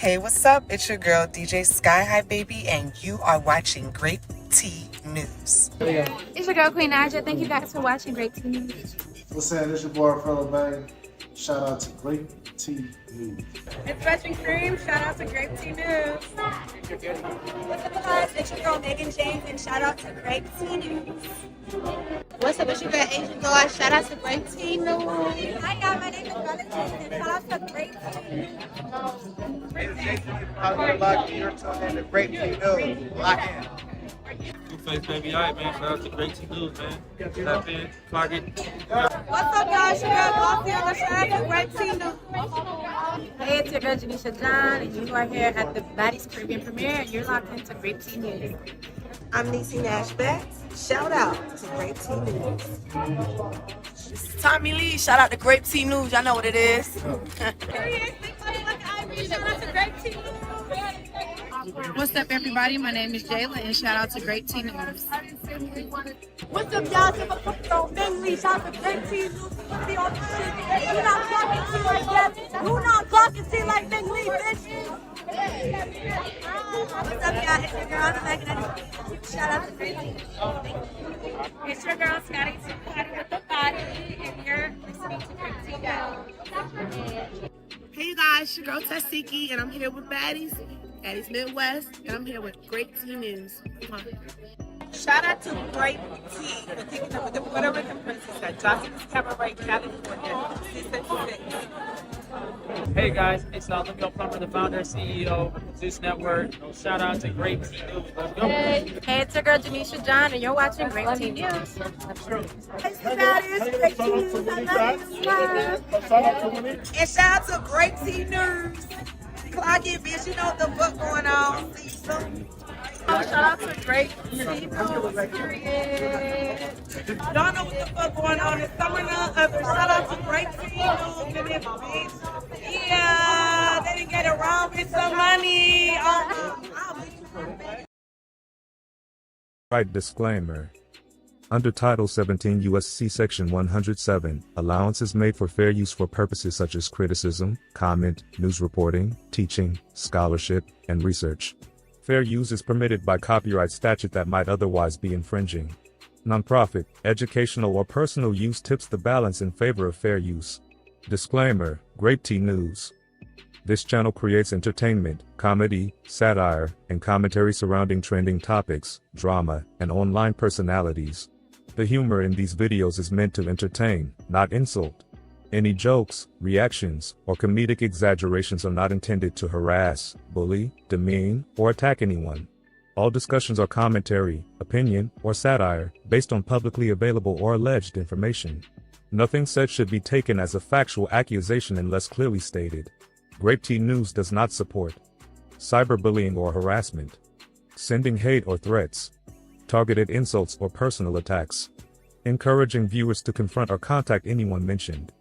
Hey, what's up? It's your girl, DJ Sky High Baby, and you are watching Grape Tea News. It's your girl, Queen Naja. Thank you guys for watching Grape Tea News. What's saying? This your boy, Fellow Bang. Shout out to Grape Tea News. It's Gretch and Cream. Shout out to Grape Tea News. What's up, guys? It's your girl, Megan James, and shout out to Grape Tea News. What's up? It's your girl, Asian Dolly. Shout out to Grape Tea News. Hi, y'all. My name is Valentine, and shout out to Grape Tea News. You're tuned in to Grape Tea News. Lock in. Two-Face baby, alright man, shout out to Grape Tea News, man. Tap in, clock it. What's up, guys? Your girl, Glossy. Shout out to Grape Tea News. Hey, it's your girl, Janisha John, and you are here at the Baddies Caribbean premiere, and you're locked into Grape Tea News. I'm Niecy Nash Betts. Shout out to Grape Tea News. This is Tommy Lee. Shout out to Grape Tea News. Y'all know what it is. What's up, everybody? My name is Jayla, and shout out to Grape Tea News. What's up, y'all? Mainly shout out to Grape Tea News. Be on the shit. You're not talking to like that. You're not talking to like Big Lee, bitch. What's up, y'all? It's your girl, Megan. Shout out to Grape Tea. It's your girl, Scotty. Party with the body, and you're listening to Grape Tea News. Hey you guys, your girl Suki, and I'm here with Baddies Midwest, and I'm here with Grape Tea News. Come on. Shout out to Grape Tea for taking up with the Puerto Rican princess at Johnson's Cabaret, California, season 6. Hey guys, it's Leo Plummer, the founder and CEO of Zeus Network. Shout out to Grape Tea News. Let's go. Hey, it's your girl, Janisha John, and you're watching Grape Tea News. And shout out to Grape Tea News. Clock it, bitch. You know what the fuck going on. See you soon. Shout out to Grape Tea News. Y'all know what the fuck going on. It's summer none other. Shout out to Grape Tea News and this bitch. Yeah, they didn't get it wrong with some money. Right disclaimer. Under Title 17 U.S.C. Section 107, allowance is made for fair use for purposes such as criticism, comment, news reporting, teaching, scholarship, and research. Fair use is permitted by copyright statute that might otherwise be infringing. Nonprofit, educational, or personal use tips the balance in favor of fair use. Disclaimer: Grape Tea News. This channel creates entertainment, comedy, satire, and commentary surrounding trending topics, drama, and online personalities. The humor in these videos is meant to entertain, not insult. Any jokes, reactions, or comedic exaggerations are not intended to harass, bully, demean, or attack anyone. All discussions are commentary, opinion, or satire, based on publicly available or alleged information. Nothing said should be taken as a factual accusation unless clearly stated. Grape Tea News does not support cyberbullying or harassment, sending hate or threats, targeted insults or personal attacks, encouraging viewers to confront or contact anyone mentioned.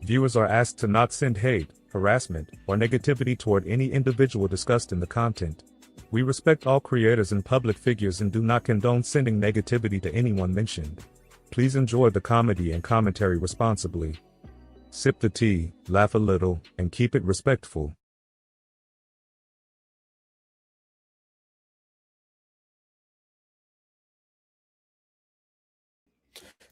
Viewers are asked to not send hate, harassment, or negativity toward any individual discussed in the content. We respect all creators and public figures and do not condone sending negativity to anyone mentioned. Please enjoy the comedy and commentary responsibly. Sip the tea, laugh a little, and keep it respectful.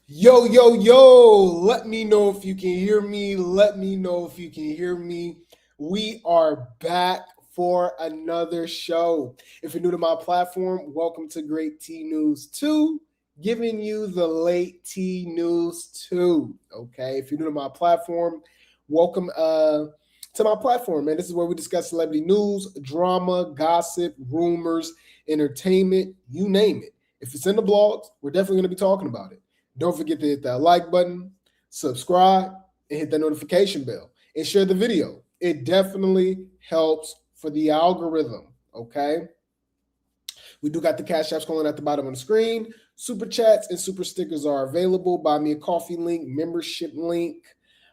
Yo, yo, yo. Let me know if you can hear me. Let me know if you can hear me. We are back for another show. If you're new to my platform, welcome to Grape Tea News Too, giving you the late tea news too. Okay, if you're new to my platform, welcome to my platform, man. This is where we discuss celebrity news, drama, gossip, rumors, entertainment, you name it. If it's in the blogs, we're definitely going to be talking about it. Don't forget to hit that like button, subscribe, and hit that notification bell, and share the video. It definitely helps for the algorithm, okay? We do got the Cash App scrolling at the bottom of the screen. Super chats and super stickers are available. Buy me a coffee link, membership link,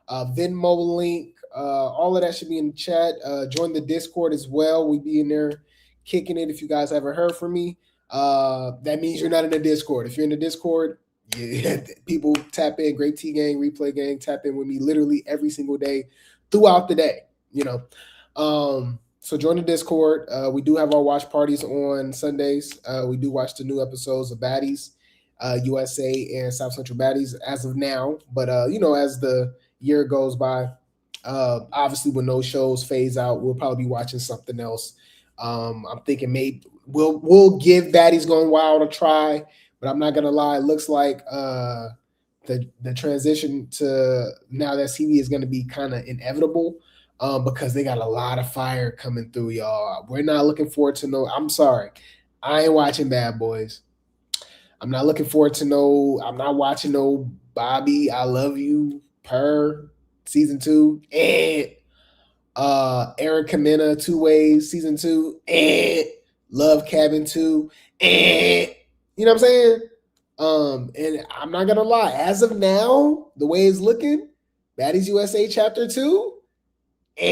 Venmo link. All of that should be in the chat. Join the Discord as well. We be in there kicking it. If you guys haven't heard from me, that means you're not in the Discord. If you're in the Discord, yeah, people tap in. Grape Tea Gang, Replay Gang, tap in with me literally every single day throughout the day. You know, So join the Discord. We do have our watch parties on Sundays. We do watch the new episodes of Baddies, USA and South Central Baddies as of now. But as the year goes by, obviously when those shows phase out, we'll probably be watching something else. I'm thinking maybe we'll give Baddies Going Wild a try, but I'm not gonna lie, it looks like the transition to Now That's TV is gonna be kind of inevitable. Because they got a lot of fire coming through, y'all. We're not looking forward to I'm sorry. I ain't watching Bad Boys. I'm not looking forward to I'm not watching no Bobby, I Love You, Per, season 2. Erica Mena, 2 Ways, season 2. Love Cabin 2. You know what I'm saying? And I'm not gonna lie, as of now, the way it's looking, Baddies USA Chapter 2. So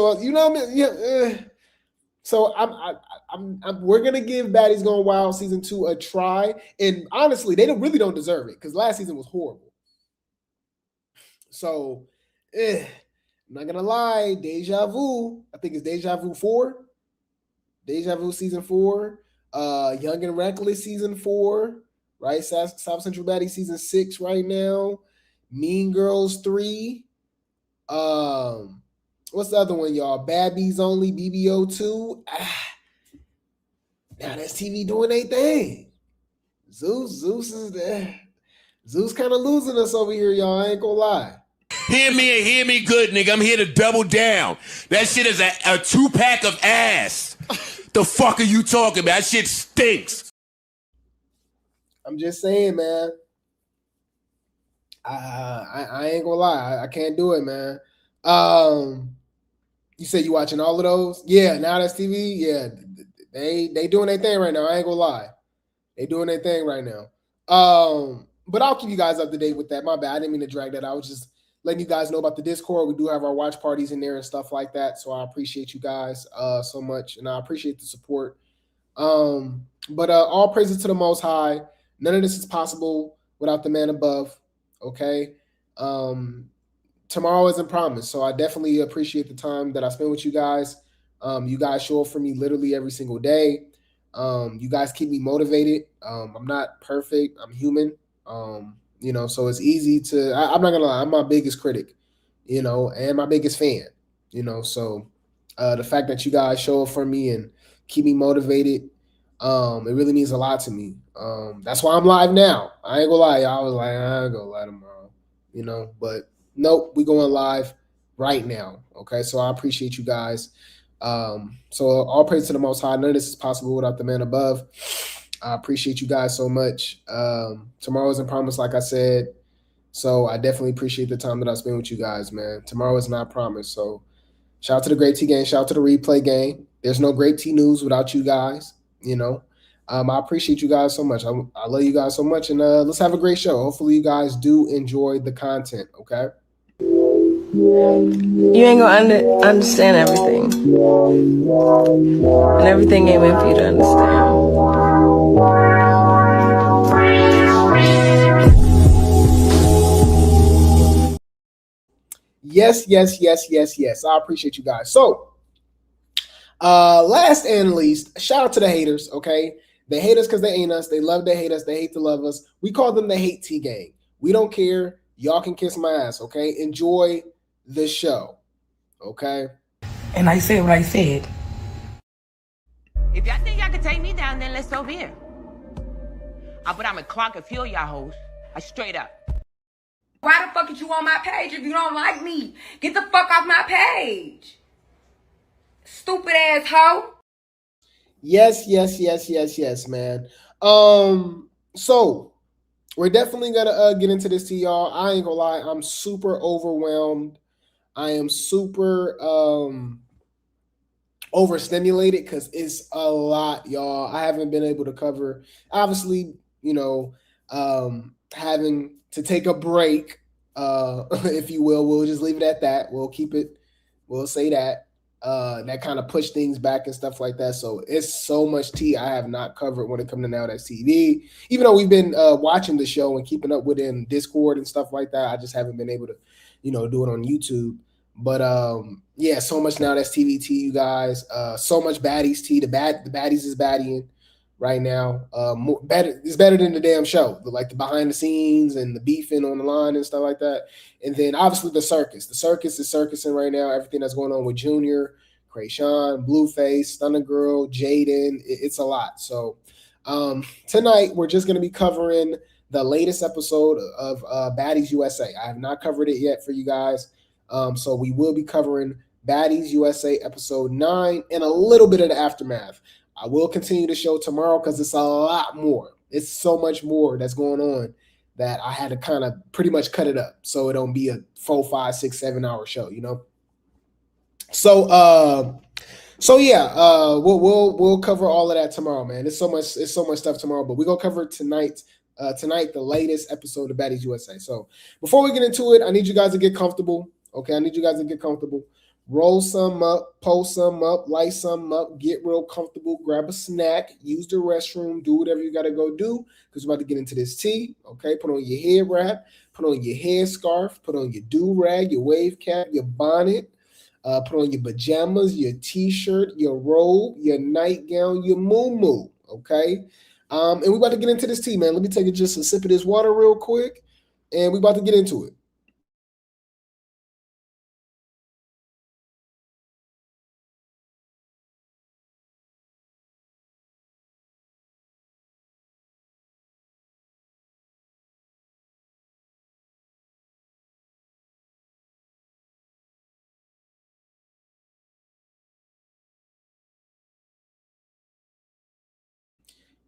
what I mean, yeah. So we're gonna give Baddies Going Wild season 2 a try, and honestly, they really don't deserve it because last season was horrible. So, I'm not gonna lie, Deja Vu. I think it's Deja Vu 4, Deja Vu season 4, Young and Reckless season 4, right? South Central Baddies season 6 right now, Mean Girls 3. What's the other one, y'all? Bad Bees Only, BBO 2. Now That's TV doing their thing. Zeus is there. Zeus kind of losing us over here, y'all. I ain't gonna lie. Hear me and hear me good, nigga. I'm here to double down. That shit is a 2-pack of ass. The fuck are you talking about? That shit stinks. I'm just saying, man. I ain't gonna lie. I can't do it, man. You said you watching all of those? Yeah, Now That's TV. Yeah, they doing their thing right now. I ain't gonna lie. They doing their thing right now. But I'll keep you guys up to date with that. My bad. I didn't mean to drag that. I was just letting you guys know about the Discord. We do have our watch parties in there and stuff like that. So I appreciate you guys so much, and I appreciate the support. But all praises to the Most High. None of this is possible without the man above. Okay. Tomorrow isn't promised, so I definitely appreciate the time that I spend with you guys. You guys show up for me literally every single day. You guys keep me motivated. I'm not perfect. I'm human. So it's easy to. I'm not gonna lie. I'm my biggest critic, and my biggest fan. So the fact that you guys show up for me and keep me motivated, it really means a lot to me. That's why I'm live now. I ain't gonna lie, y'all. I was like, I ain't gonna lie tomorrow, but nope, we going live right now. Okay, so I appreciate you guys. So all praise to the Most High. None of this is possible without the man above. I appreciate you guys so much. Tomorrow isn't promised, like I said. So I definitely appreciate the time that I spend with you guys, man. Tomorrow is not promised. So shout out to the Grape Tea gang. Shout out to the replay gang. There's no Grape Tea News without you guys. I appreciate you guys so much. I love you guys so much. And let's have a great show. Hopefully you guys do enjoy the content, okay? You ain't gonna understand everything. And everything ain't meant for you to understand. Yes. I appreciate you guys. So, last and least, shout out to the haters, okay? They hate us because they ain't us. They love to hate us. They hate to love us. We call them the Hate Tea Gang. We don't care. Y'all can kiss my ass, okay? Enjoy the show, okay? And I said what I said. If y'all think y'all can take me down, then let's over here. But I'm a clock and feel y'all hoes. I straight up. Why the fuck is you on my page if you don't like me? Get the fuck off my page. Stupid ass hoe. Yes, man. So we're definitely gonna get into this to y'all. I ain't gonna lie, I'm super overwhelmed. I am super overstimulated because it's a lot, y'all. I haven't been able to cover, obviously, having to take a break, if you will. We'll just leave it at that. We'll say that. That kind of push things back and stuff like that. So it's so much tea I have not covered when it comes to Now That's TV. Even though we've been watching the show and keeping up with it in Discord and stuff like that, I just haven't been able to, do it on YouTube. But yeah, so much now. That's TVT, you guys. So much Baddies tea. The Baddies is baddieing right now. It's better than the damn show. Like the behind the scenes and the beefing on the line and stuff like that. And then obviously the circus. The circus is circusing right now. Everything that's going on with Junior, Krayshawn, Blueface, Stunner Girl, Jaden. It's a lot. So tonight we're just going to be covering the latest episode of Baddies USA. I have not covered it yet for you guys. So we will be covering Baddies USA episode 9 and a little bit of the aftermath. I will continue the show tomorrow because it's a lot more. It's so much more that's going on that I had to kind of pretty much cut it up so it don't be a 4, 5, 6, 7 hour show, you know. So yeah, we'll cover all of that tomorrow, man. It's so much stuff tomorrow, but we're gonna cover tonight the latest episode of Baddies USA. So before we get into it, I need you guys to get comfortable. Okay, I need you guys to get comfortable. Roll some up, pull some up, light some up, get real comfortable, grab a snack, use the restroom, do whatever you got to go do because we're about to get into this tea. Okay, put on your head wrap, put on your head scarf, put on your do-rag, your wave cap, your bonnet, put on your pajamas, your t-shirt, your robe, your nightgown, your muumuu. Okay, and we're about to get into this tea, man. Let me take just a sip of this water real quick, and we're about to get into it.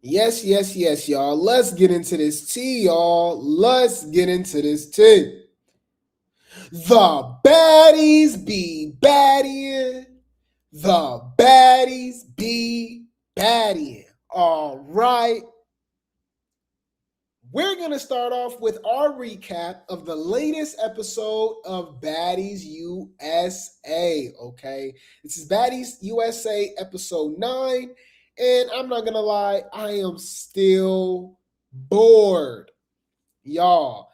Yes, y'all. Let's get into this tea, y'all. Let's get into this tea. The baddies be baddieing. The baddies be baddieing. All right. We're going to start off with our recap of the latest episode of Baddies USA, okay? This is Baddies USA episode 9. And I'm not going to lie, I am still bored. Y'all,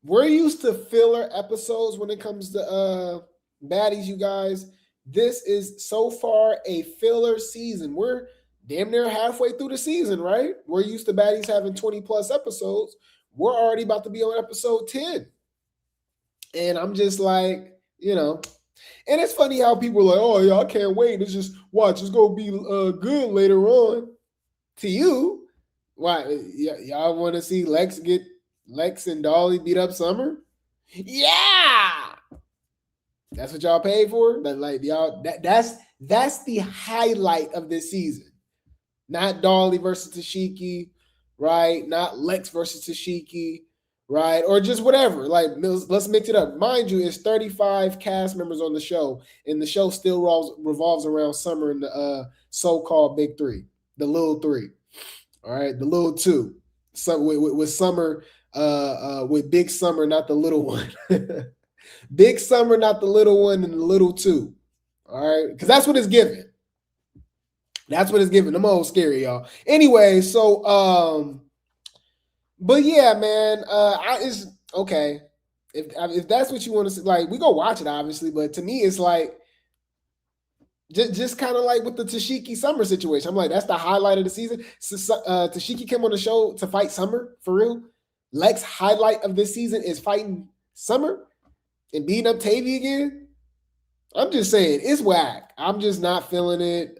we're used to filler episodes when it comes to Baddies, you guys. This is so far a filler season. We're damn near halfway through the season, right? We're used to Baddies having 20 plus episodes. We're already about to be on episode 10. And I'm just like, you know. And it's funny how people are like, oh, yeah, I can't wait. It's just, watch, it's going to be good later on. To you, why? Y'all want to see Lex and Dolly beat up Summer? Yeah! That's what y'all paid for? That's the highlight of this season. Not Dolly versus Tashiki, right? Not Lex versus Tashiki. Right? Or just whatever. Like, let's mix it up. Mind you, it's 35 cast members on the show, and the show still revolves around Summer and the so-called big three, the little three. All right, the little two. So with Summer, with Big Summer, not the little one. Big Summer, not the little one, and the little two. All right, because that's what it's giving. That's what it's giving. I'm all scary, y'all. Anyway, so but yeah, man, it's okay. If that's what you want to see, like, we go watch it, obviously. But to me, it's like just kind of like with the Tashiki Summer situation. I'm like, that's the highlight of the season. So, Tashiki came on the show to fight Summer for real. Lex highlight of this season is fighting Summer and beating up Tavy again. I'm just saying, it's whack. I'm just not feeling it.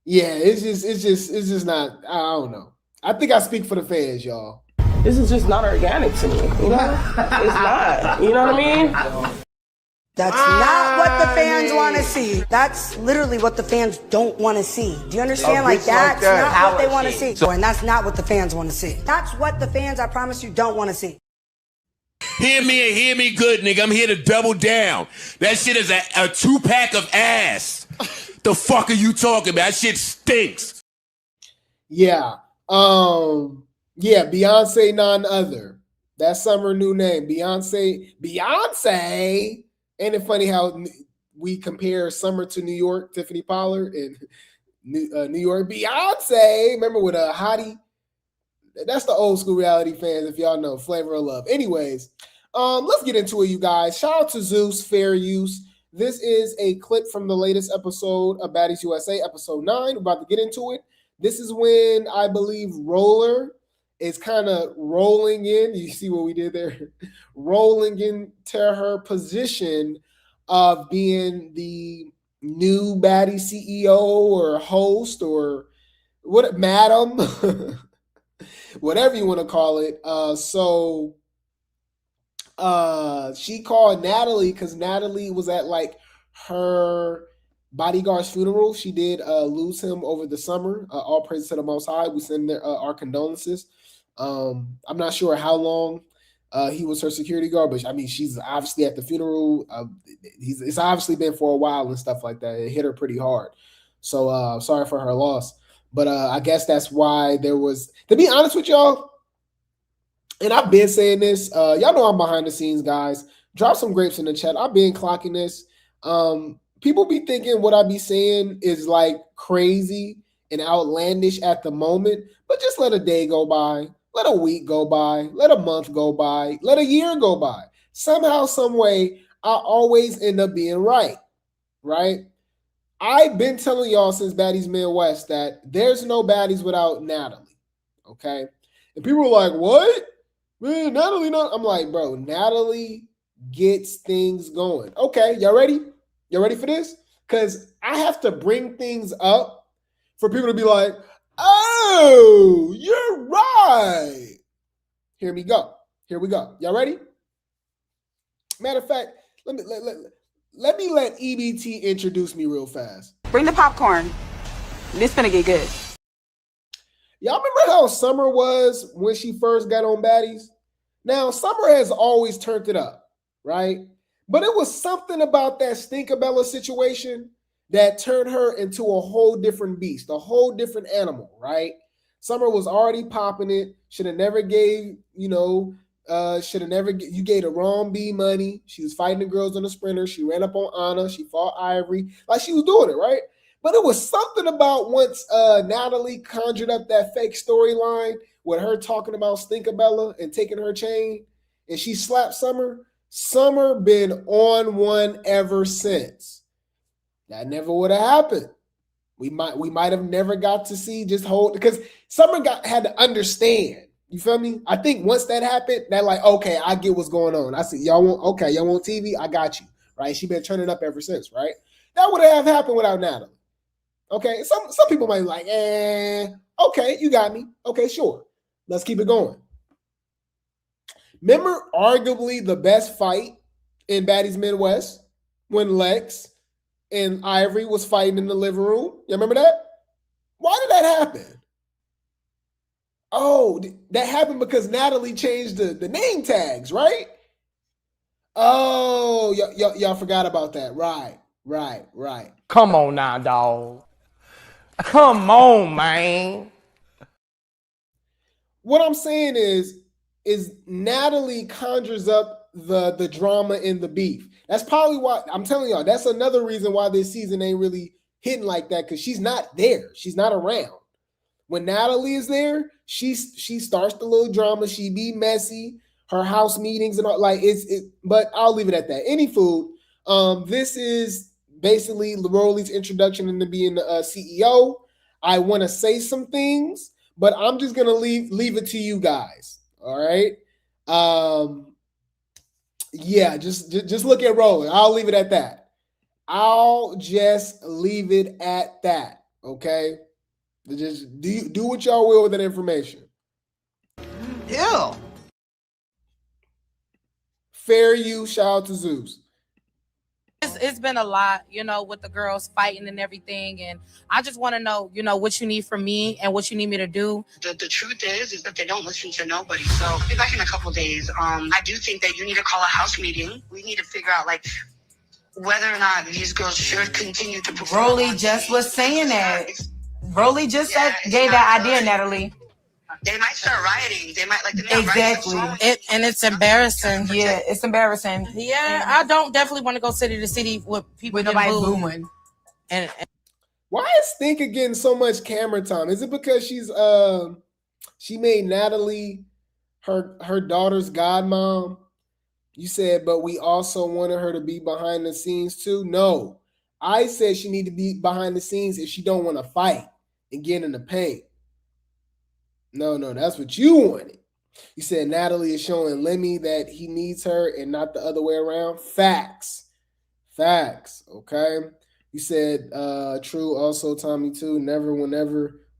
Yeah, it's just not. I don't know. I think I speak for the fans, y'all. This is just not organic to me. You know? It's not. You know what I mean? That's not what the fans want to see. That's literally what the fans don't want to see. Do you understand? Like, that's not what they want to see. And that's not what the fans want to see. That's what the fans, I promise you, don't want to see. Hear me and hear me good, nigga. I'm here to double down. That shit is a 2-pack of ass. The fuck are you talking about? That shit stinks. Yeah. Yeah, Beyonce, none other. That's Summer new name. Beyonce. Ain't it funny how we compare Summer to New York, Tiffany Pollard, and New York Beyonce? Remember with a Hottie? That's the old school reality fans, if y'all know. Flavor of Love. Anyways, Let's get into it, you guys. Shout out to Zeus, fair use. This is a clip from the latest episode of Baddies USA, episode 9. We're about to get into it. This is when I believe Roller is kind of rolling in. You see what we did there? Rolling into her position of being the new Baddie CEO or host or what, madam, whatever you want to call it. She called Natalie because Natalie was at like her bodyguard's funeral. She did lose him over the summer. All praise to the Most High. We send our condolences. I'm not sure how long he was her security guard, but I mean, she's obviously at the funeral. It's obviously been for a while and stuff like that. It hit her pretty hard. So sorry for her loss. But I guess that's why there was, to be honest with y'all, and I've been saying this, y'all know I'm behind the scenes, guys. Drop some grapes in the chat. I've been clocking this. People be thinking what I be saying is like crazy and outlandish at the moment, but just let a day go by, let a week go by, let a month go by, let a year go by. Somehow, some way, I always end up being right, right? I've been telling y'all since Baddies Midwest that there's no baddies without Natalie, okay? And people are like, what? Man, Natalie, no. I'm like, bro, Natalie gets things going. Okay, y'all ready? Y'all ready for this? Because I have to bring things up for people to be like, oh, you're right. Here we go. Here we go. Y'all ready? Matter of fact, let me let EBT introduce me real fast. Bring the popcorn. This finna get good. Y'all remember how Summer was when she first got on Baddies? Now, Summer has always turned it up, right? But it was something about that Stinkabella situation that turned her into a whole different beast, a whole different animal, right? Summer was already popping it. Should have never gave, you gave the wrong B money. She was fighting the girls on the sprinter. She ran up on Anna. She fought Ivory. Like she was doing it, right? But it was something about once Natalie conjured up that fake storyline with her talking about Stinkabella and taking her chain, and she slapped Summer. Summer been on one ever since. That never would have happened. We might have never got to see just hold, because Summer had to understand. You feel me? I think once that happened, that like, okay, I get what's going on. I see y'all want TV? I got you, right? She been turning up ever since, right? That would have happened without Natalie. Okay, some people might be like, okay, you got me. Okay, sure. Let's keep it going. Remember arguably the best fight in Baddies Midwest when Lex and Ivory was fighting in the living room? You remember that? Why did that happen? Oh, that happened because Natalie changed the name tags, right? Oh, y'all forgot about that. Right. Come on now, dog. Come on, man. What I'm saying is Natalie conjures up the drama and the beef. That's probably why I'm telling y'all. That's another reason why this season ain't really hitting like that, because she's not there. She's not around. When Natalie is there, she starts the little drama. She be messy. Her house meetings and all, like it. But I'll leave it at that. Any food. This is basically Rolly's introduction into being the CEO. I want to say some things, but I'm just gonna leave it to you guys. All right. Yeah, just look at Rolly. I'll leave it at that. I'll just leave it at that. Okay. Just do what y'all will with that information. Ew. Fair use. Shout out to Zeus. It's been a lot, with the girls fighting and everything. And I just want to know, what you need from me and what you need me to do. The truth is that they don't listen to nobody. So I'll be back in a couple days. I do think that you need to call a house meeting. We need to figure out, whether or not these girls should continue to perform. Rolly just was saying that. Rolly just gave that idea, Natalie. They might start rioting. They might exactly. And it's embarrassing. Yeah, it's embarrassing. Yeah, I don't definitely want to go city to city with people with nobody booing. And why is Stinker getting so much camera time? Is it because she made Natalie her daughter's godmom? You said, but we also wanted her to be behind the scenes too. No, I said she need to be behind the scenes if she don't want to fight and get in the paint. No, that's what you wanted. You said Natalie is showing Lemmy that he needs her and not the other way around. Facts. Okay. You said true also, Tommy too.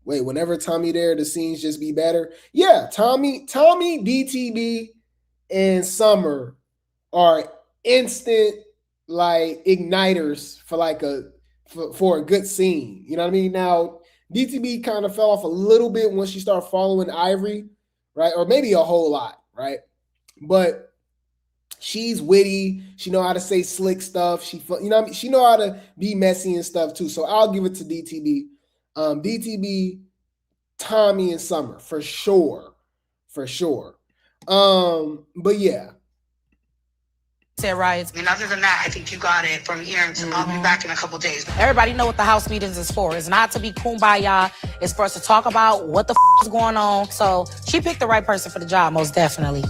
Whenever Tommy there, the scenes just be better. Yeah, Tommy, DTB, and Summer are instant like igniters for a good scene. You know what I mean? Now, DTB kind of fell off a little bit once she started following Ivory, right? Or maybe a whole lot, right? But she's witty. She know how to say slick stuff. She know how to be messy and stuff too. So I'll give it to DTB. DTB, Tommy, and Summer for sure. But yeah. Said riots. And other than that, I think you got it from here until I'll be back in a couple days. Everybody know what the house meetings is for. It's not to be kumbaya. It's for us to talk about what the is going on. So she picked the right person for the job, most definitely.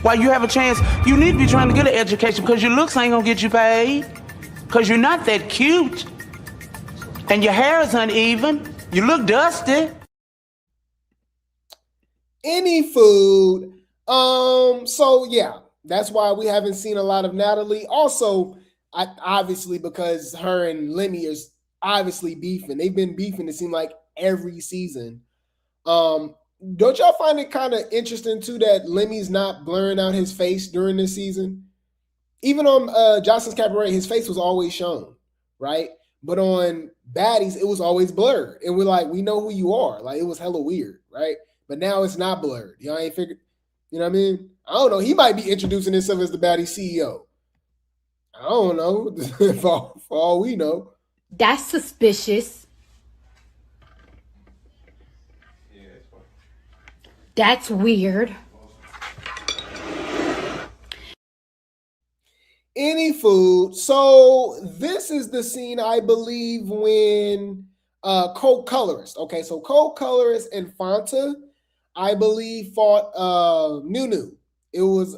While you have a chance, you need to be trying to get an education because your looks ain't gonna get you paid. Because you're not that cute. And your hair is uneven. You look dusty. Any food. So yeah, that's why we haven't seen a lot of Natalie. Also, obviously because her and Lemmy is obviously beefing. They've been beefing, it seemed like every season. Don't y'all find it kind of interesting too that Lemmy's not blurring out his face during this season? Even on Johnson's Cabaret, his face was always shown, right? But on Baddies, it was always blurred. And we're like, we know who you are. Like, it was hella weird, right? But now it's not blurred. Y'all ain't figured, you know what I mean? I don't know. He might be introducing himself as the Baddies CEO. I don't know. for all we know. That's suspicious. That's weird. Any food. So this is the scene, I believe, when Coke Colorist. Okay, so Coke Colorist and Fanta, I believe, fought Nunu. It was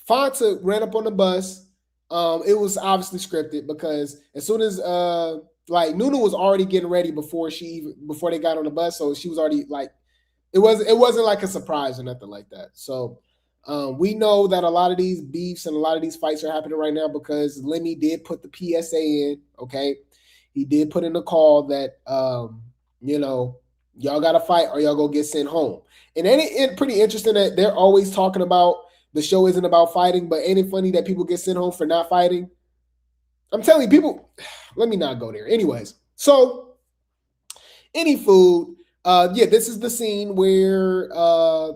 Fanta ran up on the bus. It was obviously scripted because as soon as Nunu was already getting ready before they got on the bus, so she was already like, it wasn't like a surprise or nothing like that. So we know that a lot of these beefs and a lot of these fights are happening right now because Lemmy did put the PSA in. Okay, he did put in the call that y'all got to fight or y'all go get sent home. And ain't it pretty interesting that they're always talking about the show isn't about fighting, but ain't it funny that people get sent home for not fighting? I'm telling you, people, let me not go there. Anyways, so any food. This is the scene where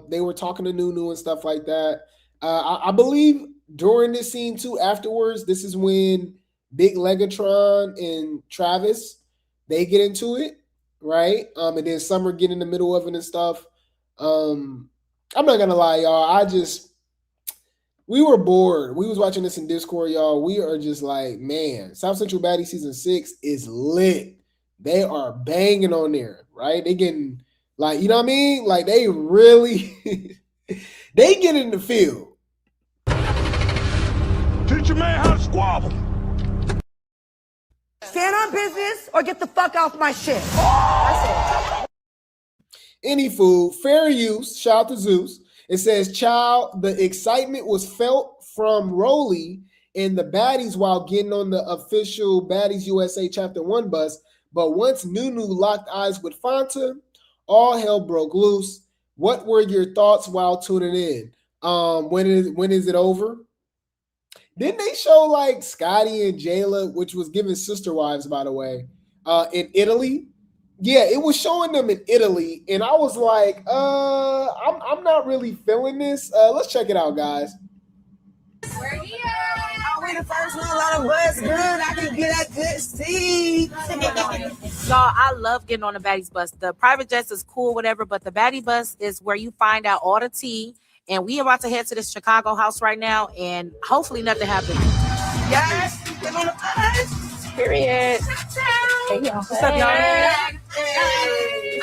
they were talking to Nunu and stuff like that. I believe during this scene too, afterwards, this is when Big Legatron and Travis, they get into it, right? And then Summer get in the middle of it and stuff. I'm not gonna lie, y'all. We were bored. We was watching this in Discord, y'all. We are just like, man, South Central Baddies season 6 is lit. They are banging on there, right? They getting you know what I mean? Like they really, they get in the field. Teach your man how to squabble. Stand on business or get the fuck off my shit. That's it. Any food, fair use. Shout out to Zeus. It says, child, the excitement was felt from Rolly and the Baddies while getting on the official Baddies USA Chapter 1 bus. But once Nunu locked eyes with Fanta, all hell broke loose. What were your thoughts while tuning in? When is it over? Didn't they show Scotty and Jayla, which was giving sister wives, by the way, in Italy? Yeah, it was showing them in Italy, and I was like, I'm not really feeling this. Let's check it out, guys. We're here. We the first one, a lot of bus good. I can get that good seat. Y'all, I love getting on the Baddies bus. The private jets is cool, whatever, but the Baddie bus is where you find out all the tea. And we about to head to this Chicago house right now, and hopefully nothing happens. Yes, get on the bus. Period. Hey, y'all. What's up, y'all? Hey.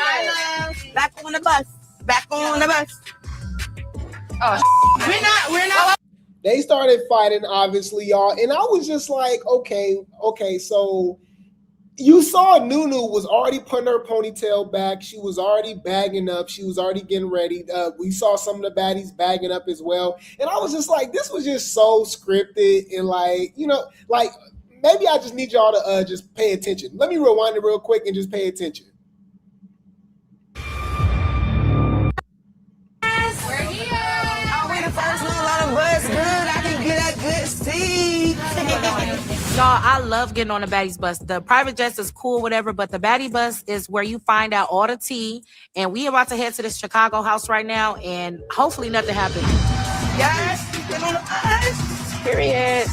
Back on the bus. back on the bus. Oh, we're not. They started fighting, obviously, y'all. And I was just like, okay, so you saw Nunu was already putting her ponytail back. She was already bagging up. She was already getting ready. We saw some of the baddies bagging up as well. And I was just like, this was just so scripted. And like, you know, like maybe I just need y'all to just pay attention. Let me rewind it real quick and just pay attention. Y'all, I love getting on the Baddies bus. The private jet is cool, whatever, but the Baddie bus is where you find out all the tea. And we about to head to this Chicago house right now, and hopefully nothing happens. Yes, get on the bus. Period.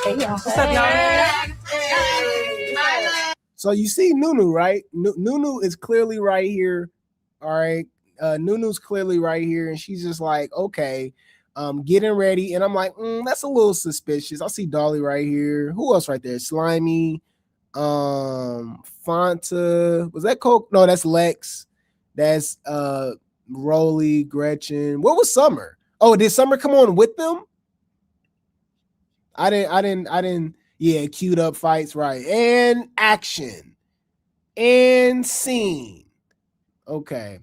Hey, y'all. What's up, y'all? So you see Nunu, right? Nunu is clearly right here. All right. Nunu's clearly right here, and she's just like, okay. Getting ready, and I'm like, that's a little suspicious. I see Dolly right here. Who else right there? Slimy, Fanta. Was that Coke? No, that's Lex. That's Rolly, Gretchen. What was Summer? Oh, did Summer come on with them? I didn't. Yeah, queued up fights, right? And action and scene. Okay.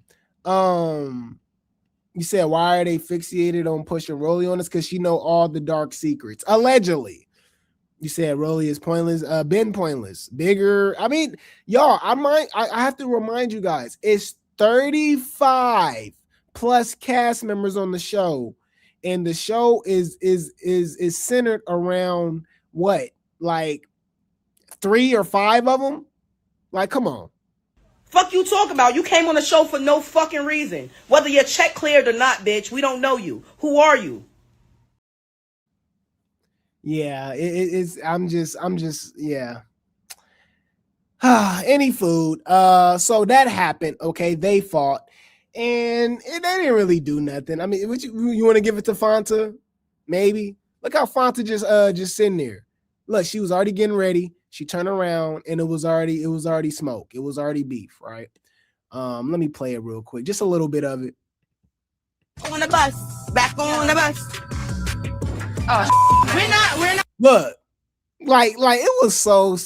You said, why are they fixated on pushing Rolly on us? Because she know all the dark secrets. Allegedly. You said Rolly is pointless. Been pointless. Bigger. I mean, y'all, I have to remind you guys, it's 35 plus cast members on the show. And the show is centered around what? Like 3 or 5 of them? Like, come on. Fuck you talk about? You came on the show for no fucking reason. Whether your check cleared or not, bitch, we don't know you. Who are you? Yeah, I'm just, yeah. Any food. So that happened. Okay, they fought, and they didn't really do nothing. I mean, you want to give it to Fanta? Maybe. Look how Fanta just sitting there. Look, she was already getting ready. She turned around and it was already smoke. It was already beef, right? Let me play it real quick. Just a little bit of it. On the bus. Back on the bus. Oh, we're not. Look, like it was so,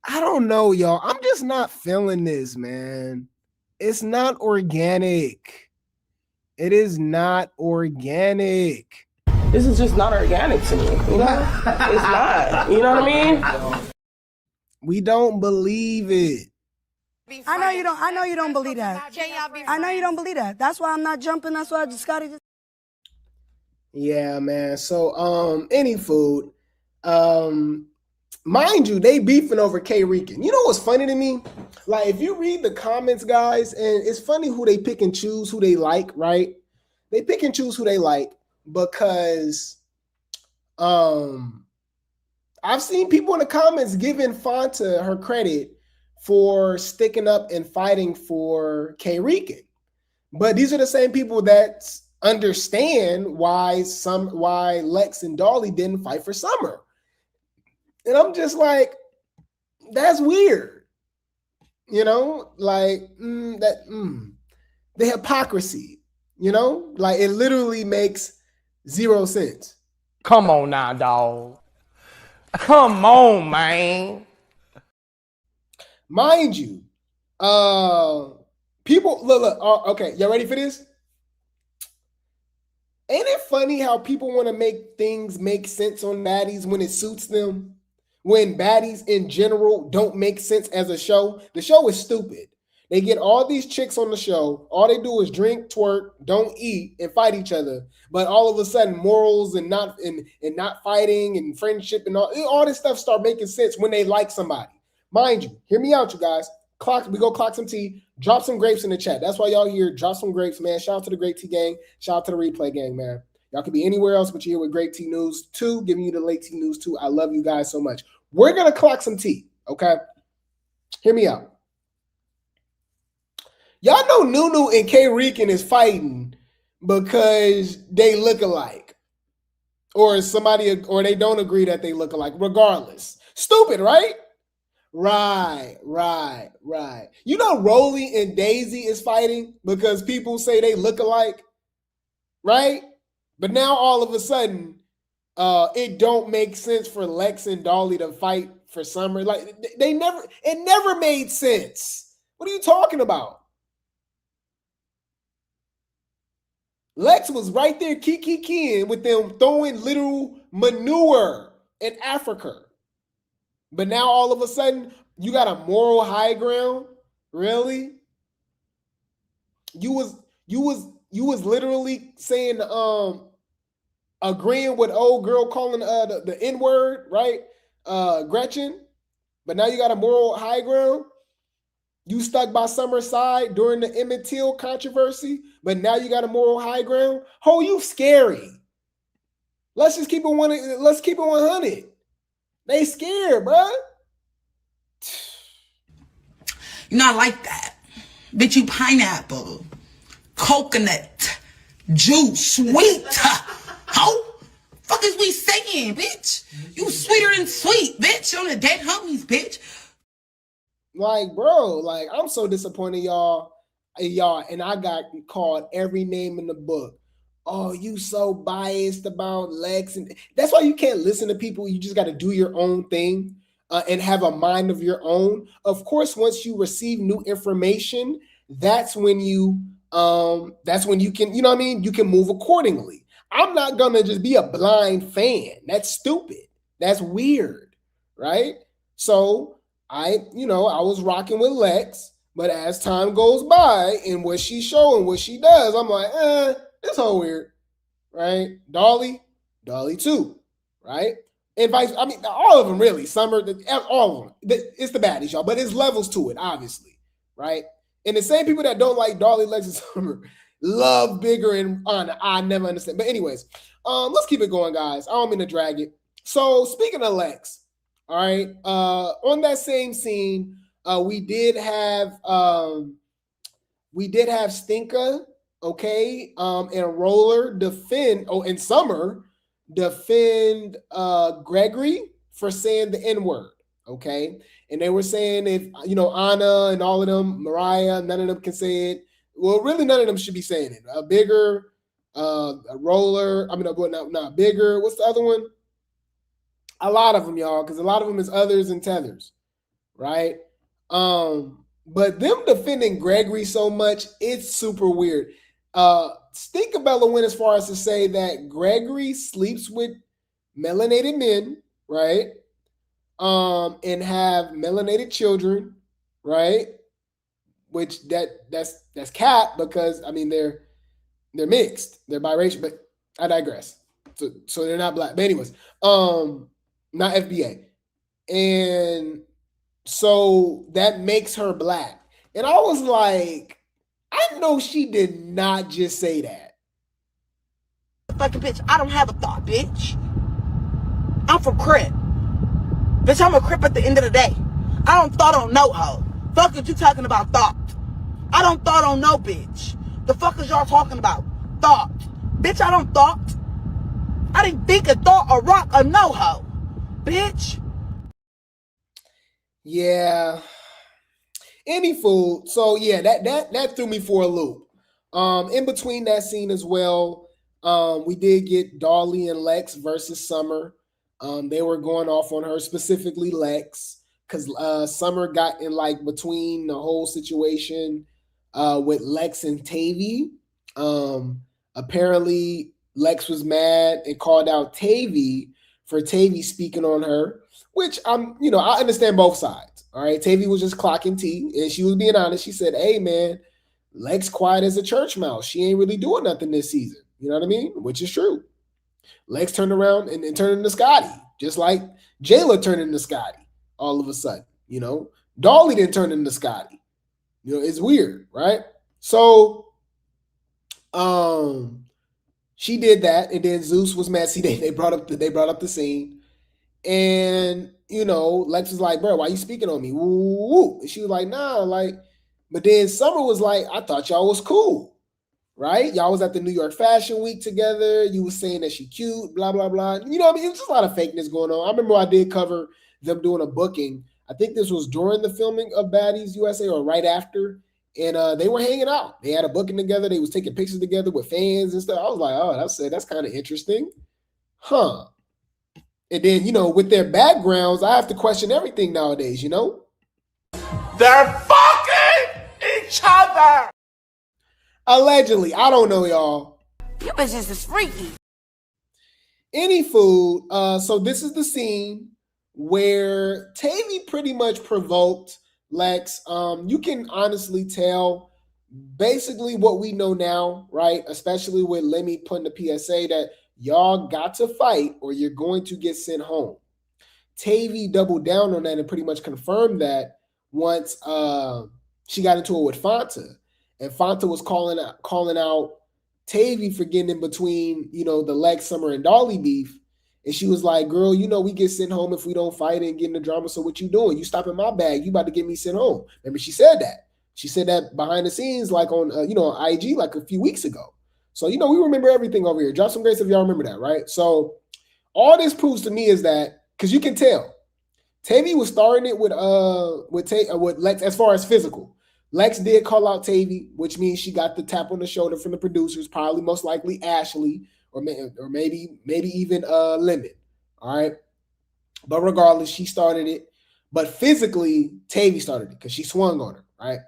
I don't know, y'all. I'm just not feeling this, man. It's not organic. It is not organic. This is just not organic to me, you know? It's not. You know what I mean? We don't believe it. I know you don't believe that. I know you don't believe that. That's why I'm not jumping. That's why I just got it. Yeah, man. So, any food. Mind you, they beefing over K Rican. You know what's funny to me? Like, if you read the comments, guys, and it's funny who they pick and choose, who they like, right? They pick and choose who they like. Because I've seen people in the comments giving Fanta her credit for sticking up and fighting for K Rican. But these are the same people that understand why Lex and Dolly didn't fight for Summer. And I'm just like, that's weird. You know, like the hypocrisy, you know, like it literally makes 0 sense. Come on now, dog. Come on, man. Mind you, people look. Okay, y'all ready for this? Ain't it funny how people want to make things make sense on baddies when it suits them? When baddies in general don't make sense as a show, the show is stupid. They get all these chicks on the show. All they do is drink, twerk, don't eat, and fight each other. But all of a sudden, morals and not fighting and friendship and all this stuff start making sense when they like somebody. Mind you, hear me out, you guys. We go clock some tea. Drop some grapes in the chat. That's why y'all here. Drop some grapes, man. Shout out to the Grape Tea gang. Shout out to the Replay gang, man. Y'all could be anywhere else, but you're here with Grape Tea News Too, giving you the late tea news too. I love you guys so much. We're gonna clock some tea, okay? Hear me out. Y'all know Nunu and K Rican is fighting because they look alike, or they don't agree that they look alike. Regardless, stupid, right? Right. You know, Rolly and Daisy is fighting because people say they look alike, right? But now all of a sudden, it don't make sense for Lex and Dolly to fight for Summer. Like it never made sense. What are you talking about? Lex was right there kikiing with them throwing literal manure in Africa. But now all of a sudden, you got a moral high ground? Really? You was literally saying agreeing with old girl calling the N-word, right? Gretchen. But now you got a moral high ground. You stuck by Summer's side during the Emmett Till controversy, but now you got a moral high ground. Oh, you scary. Let's keep it 100. They scared, bruh. You're not like that. Bitch, you pineapple, coconut, juice, sweet. How fuck is we saying, bitch? You sweeter than sweet, bitch. On the dead homies, bitch. Like, bro, like, I'm so disappointed, y'all, and I got called every name in the book. Oh, you so biased about Lex, and that's why you can't listen to people. You just got to do your own thing and have a mind of your own. Of course, once you receive new information, that's when you can, you know what I mean? You can move accordingly. I'm not gonna just be a blind fan. That's stupid. That's weird, right? So I was rocking with Lex, but as time goes by and what she's showing, what she does, I'm like, it's so weird, right? Dolly too, right? All of them really. Summer, all of them. It's the baddies, y'all, but it's levels to it, obviously, right? And the same people that don't like Dolly, Lex, and Summer love Bigger and Anna. I never understand. But anyways, let's keep it going, guys. I don't mean to drag it. So speaking of Lex, all right, on that same scene, we did have Stinka, okay, and Roller and Summer defend Gregory for saying the N-word, okay? And they were saying if, Anna and all of them, Mariah, none of them can say it. Well, really, none of them should be saying it. Bigger, Roller, not Bigger. What's the other one? A lot of them, y'all, because a lot of them is others and tethers, right? But them defending Gregory so much, it's super weird. Stinkabella went as far as to say that Gregory sleeps with melanated men, right? And have melanated children, right? Which that's cap because they're mixed, they're biracial, but I digress. So they're not black. But anyways, not FBA. And so that makes her black. And I was like, I know she did not just say that. Fucking bitch, I don't have a thought, bitch. I'm from Crip. Bitch, I'm a Crip at the end of the day. I don't thought on no hoe. Fuck is you talking about thought? I don't thought on no bitch. The fuck is y'all talking about? Thought. Bitch, I don't thought. I didn't think a thought or rock or no hoe. Bitch. Yeah. Any fool. So yeah, that threw me for a loop. In between that scene as well, we did get Dolly and Lex versus Summer. They were going off on her, specifically Lex, because Summer got in between the whole situation with Lex and Tavy. Apparently Lex was mad and called out Tavy for Tavy speaking on her, which I understand both sides. All right, Tavy was just clocking T, and she was being honest. She said, "Hey man, Lex quiet as a church mouse. She ain't really doing nothing this season." You know what I mean? Which is true. Lex turned around and turned into Scotty, just like Jayla turned into Scotty all of a sudden. Dolly didn't turn into Scotty. It's weird, right? So, she did that, and then Zeus was mad. See, they brought up the scene, and Lex was like, "Bro, why you speaking on me?" Woo. And she was like, "Nah, but then Summer was like, "I thought y'all was cool, right? Y'all was at the New York Fashion Week together. You was saying that she cute, blah blah blah." It was just a lot of fakeness going on. I remember I did cover them doing a booking I think this was during the filming of Baddies USA or right after. And they were hanging out. They had a booking together. They was taking pictures together with fans and stuff. I was like, oh, that's kind of interesting. Huh. And then, with their backgrounds, I have to question everything nowadays, They're fucking each other. Allegedly. I don't know, y'all. You bitches is freaky. Any food. So this is the scene where Tavy pretty much provoked Lex. You can honestly tell basically what we know now, right? Especially with Lemmy putting the PSA that y'all got to fight or you're going to get sent home. Tavy doubled down on that and pretty much confirmed that once she got into it with Fanta. And Fanta was calling out Tavy for getting in between, the Lex, Summer, and Dolly beef. And she was like, girl, we get sent home if we don't fight and get in the drama. So what you doing? You stopping my bag. You about to get me sent home. Remember, she said that. She said that behind the scenes, like on, on IG, like a few weeks ago. So, we remember everything over here. Drop some grace if y'all remember that, right? So all this proves to me is that, because you can tell, Tavy was starting it with Lex as far as physical. Lex did call out Tavy, which means she got the tap on the shoulder from the producers, probably most likely Ashley, or maybe even Lemon, all right? But regardless, she started it. But physically, Tavy started it because she swung on her, right?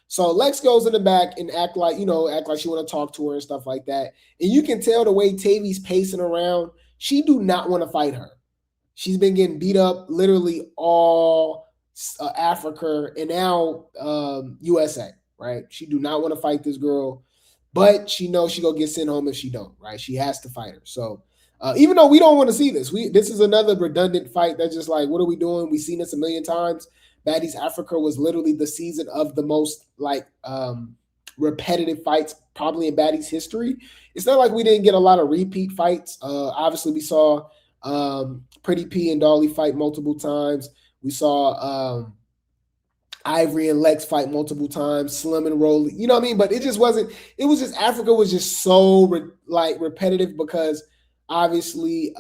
So Lex goes in the back and act like she want to talk to her and stuff like that. And you can tell the way Tavy's pacing around, she do not want to fight her. She's been getting beat up literally all Africa and now USA, right? She do not want to fight this girl, but she knows she gonna get sent home if she don't, right? She has to fight her. So even though we don't want to see this, this is another redundant fight that's just like, what are we doing? We've seen this a million times. Baddies Africa was literally the season of the most repetitive fights probably in Baddies history. It's not like we didn't get a lot of repeat fights. Obviously, we saw Pretty P and Dolly fight multiple times. We saw Ivory and Lex fight multiple times, Slim and Rolly, you know what I mean? But it was just Africa was just so repetitive because obviously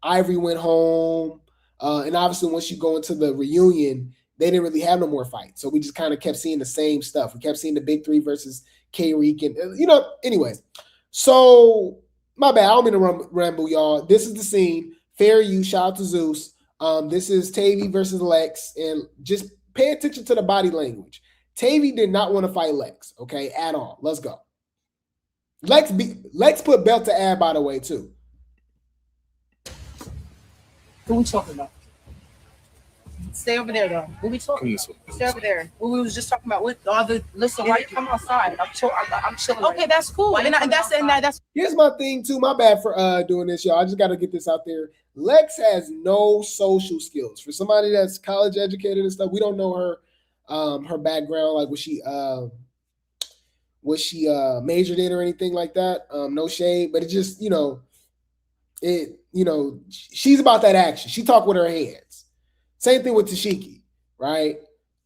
Ivory went home. And obviously once you go into the reunion, they didn't really have no more fights. So we just kind of kept seeing the same stuff. We kept seeing the big three versus K-Reek and, anyways. So my bad, I don't mean to ramble, y'all. This is the scene. Fair use, shout out to Zeus. This is Tavy versus Lex, and just pay attention to the body language. Tavy did not want to fight Lex, okay, at all. Let's go. Lex put belt to ad, by the way, too. Who we talking about? Stay over there, though. What we talking about? Stay over there. What we was just talking about with all the. Listen, why you come outside? I'm chilling. Okay, right, that's cool. And that's. Here's my thing too. My bad for doing this, y'all. I just got to get this out there. Lex has no social skills. For somebody that's college educated and stuff, we don't know her background, like what she majored in or anything like that. No shade, but it just she's about that action. She talk with her hands. Same thing with Tashiki, right?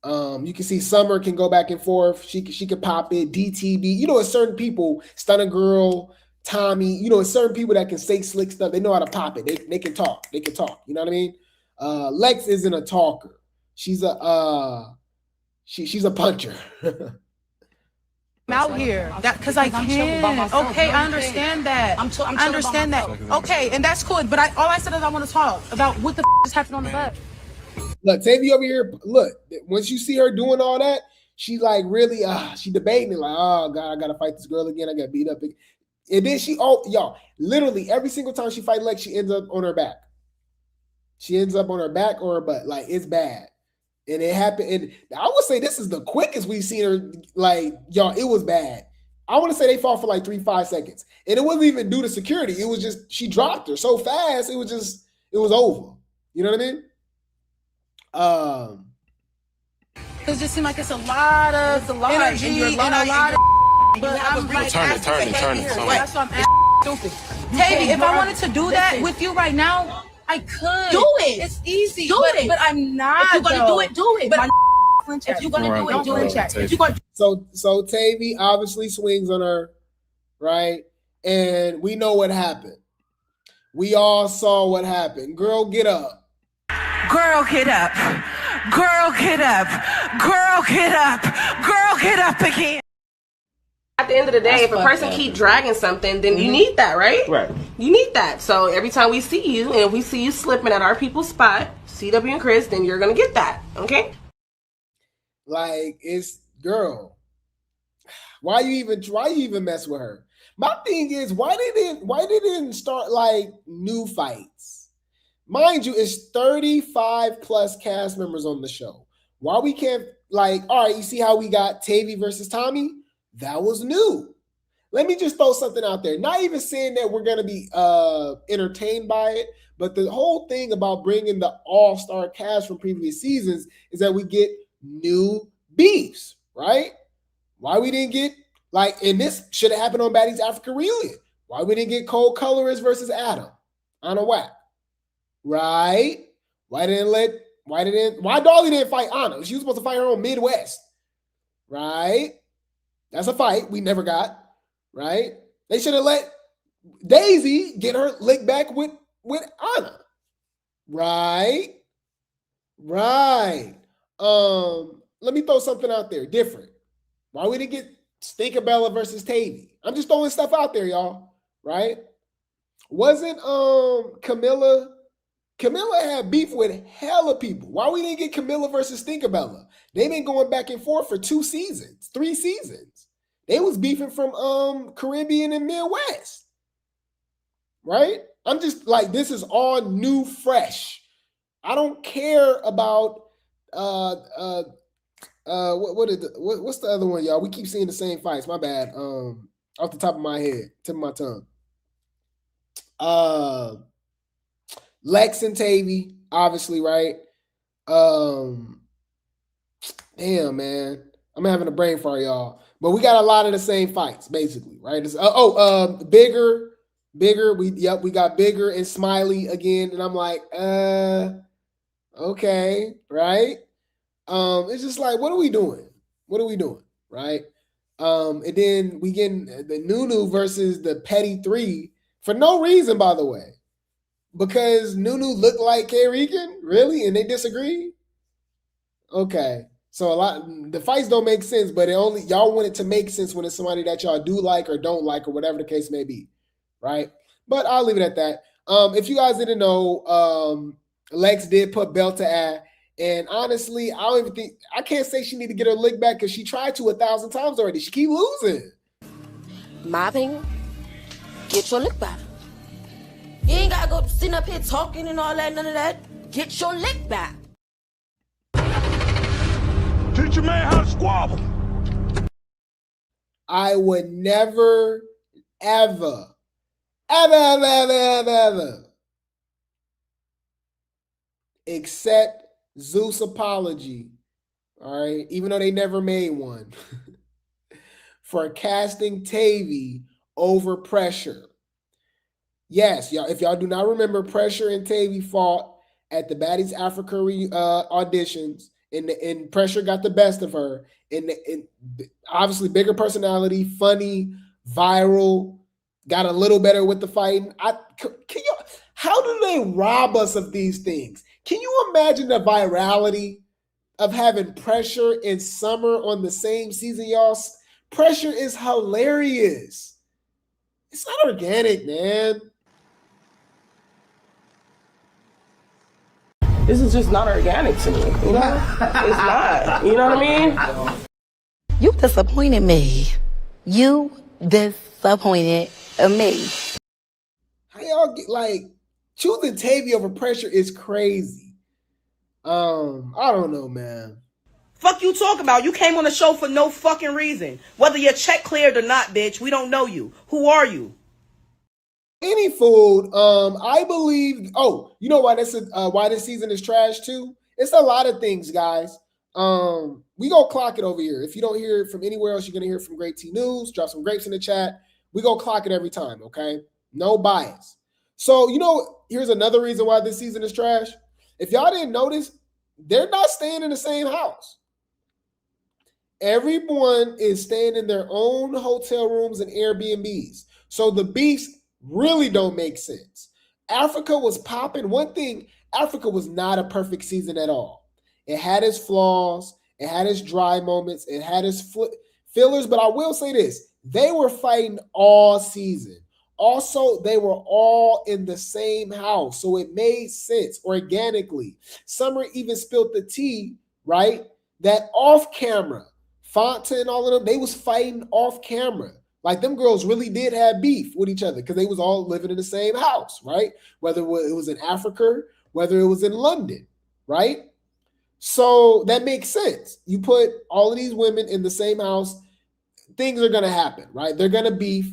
You can see Summer can go back and forth. She can pop it. DTB. It's certain people, Stunner Girl, Tommy. It's certain people that can say slick stuff. They know how to pop it. They can talk. They can talk. You know what I mean? Lex isn't a talker. She's a she's a puncher. I'm out here because I can. Okay, I understand that. I understand that. Okay, and that's cool. But all I said is I want to talk about what the is happening on the bus. Look, Tavy over here. Look, once you see her doing all that, she like really, she debating it like, oh God, I gotta fight this girl again. I got beat up. And then y'all, literally every single time she fight Lex, she ends up on her back. She ends up on her back or her butt. Like it's bad. And it happened. And I would say this is the quickest we've seen her. Like, y'all, it was bad. I want to say they fought for like 3-5 seconds. And it wasn't even due to security. It was just, she dropped her so fast. It was over. You know what I mean? It just seems like it's a lot of energy and a lot of. But I'm like, turn it. That's why I'm stupid. Hey, if I wanted to do that with you right now, I could. Do it. It's easy. Do it. But I'm not. If you're gonna do it, do it. But if you're gonna do it, do it. So Tavy obviously swings on her, right? And we know what happened. We all saw what happened. Girl, get up. Girl, get up. Girl, get up. Girl, get up. Girl, get up again. At the end of the day, if a person keep dragging something, then you need that, right? Right. You need that. So every time we see you, and if we see you slipping at our people's spot, CW and Chris, then you're gonna get that, okay? Like, it's girl. Why you even mess with her? My thing is, why they didn't start like new fights? Mind you, it's 35 plus cast members on the show. Why we can't, like, all right, you see how we got Tavy versus Tommy? That was new. Let me just throw something out there. Not even saying that we're going to be entertained by it, but the whole thing about bringing the all-star cast from previous seasons is that we get new beefs, right? Why we didn't get, like, and this should have happened on Baddies Africa Reunion. Why we didn't get Cole Colorist versus Adam on a whack, right? Why Dolly didn't fight Anna? She was supposed to fight her on Midwest, right? That's a fight we never got, right? They should have let Daisy get her lick back with Anna, right? Right. Let me throw something out there different. Why we didn't get Stinkabella versus Tavy? I'm just throwing stuff out there, y'all, right? Wasn't Camilla had beef with hella people. Why we didn't get Camilla versus Stinkabella? They've been going back and forth for 3 seasons. They was beefing from Caribbean and Midwest, right? I'm just like, this is all new, fresh. I don't care about what's the other one, y'all? We keep seeing the same fights. My bad. Off the top of my head, tip of my tongue. Lex and Tavy, obviously, right? Damn, man. I'm having a brain fart, y'all. But we got a lot of the same fights, basically, right? Bigger. We got Bigger and Smiley again. And I'm like, okay, right? It's just like, what are we doing? Right? And then we getting the Nunu versus the Petty 3 for no reason, by the way. Because Nunu looked like K-Regan? Really? And they disagree? Okay. So the fights don't make sense, but y'all want it to make sense when it's somebody that y'all do like or don't like or whatever the case may be. Right? But I'll leave it at that. If you guys didn't know, Lex did put belt to ass. And honestly, I can't say she need to get her lick back because she tried to 1,000 times already. She keep losing. My opinion, get your lick back. You ain't gotta go sitting up here talking and all that, none of that. Get your lick back. Teach your man how to squabble. I would never, ever accept Zeus' apology, all right, even though they never made one, for casting Tavy over Pressure. Yes, y'all, if y'all do not remember, Pressure and Tavy fought at the Baddies Africa auditions, and Pressure got the best of her. And obviously, bigger personality, funny, viral, got a little better with the fighting. How do they rob us of these things? Can you imagine the virality of having Pressure and Summer on the same season, y'all? Pressure is hilarious. It's not organic, man. This is just not organic to me, you know? It's not, you know what I mean? You disappointed me. You disappointed me. How y'all get, like, choosing Tavy over Pressure is crazy. I don't know, man. Fuck you talk about? You came on the show for no fucking reason. Whether your check cleared or not, bitch, we don't know you. Who are you? Any food, I believe. Oh, you know why why this season is trash too? It's a lot of things, guys. We gonna clock it over here. If you don't hear it from anywhere else, you're gonna hear it from Grape Tea News. Drop some grapes in the chat. We gonna clock it every time, okay? No bias. So here's another reason why this season is trash. If y'all didn't notice, they're not staying in the same house. Everyone is staying in their own hotel rooms and Airbnbs. So the beefs really don't make sense. Africa was popping. One thing, Africa was not a perfect season at all. It had its flaws. It had its dry moments. It had its fillers. But I will say this. They were fighting all season. Also, they were all in the same house. So it made sense organically. Summer even spilled the tea, right? That off camera, Fonta and all of them, they was fighting off camera. Like them girls really did have beef with each other because they was all living in the same house, right? Whether it was in Africa, whether it was in London, right? So that makes sense. You put all of these women in the same house, things are going to happen, right? They're going to beef.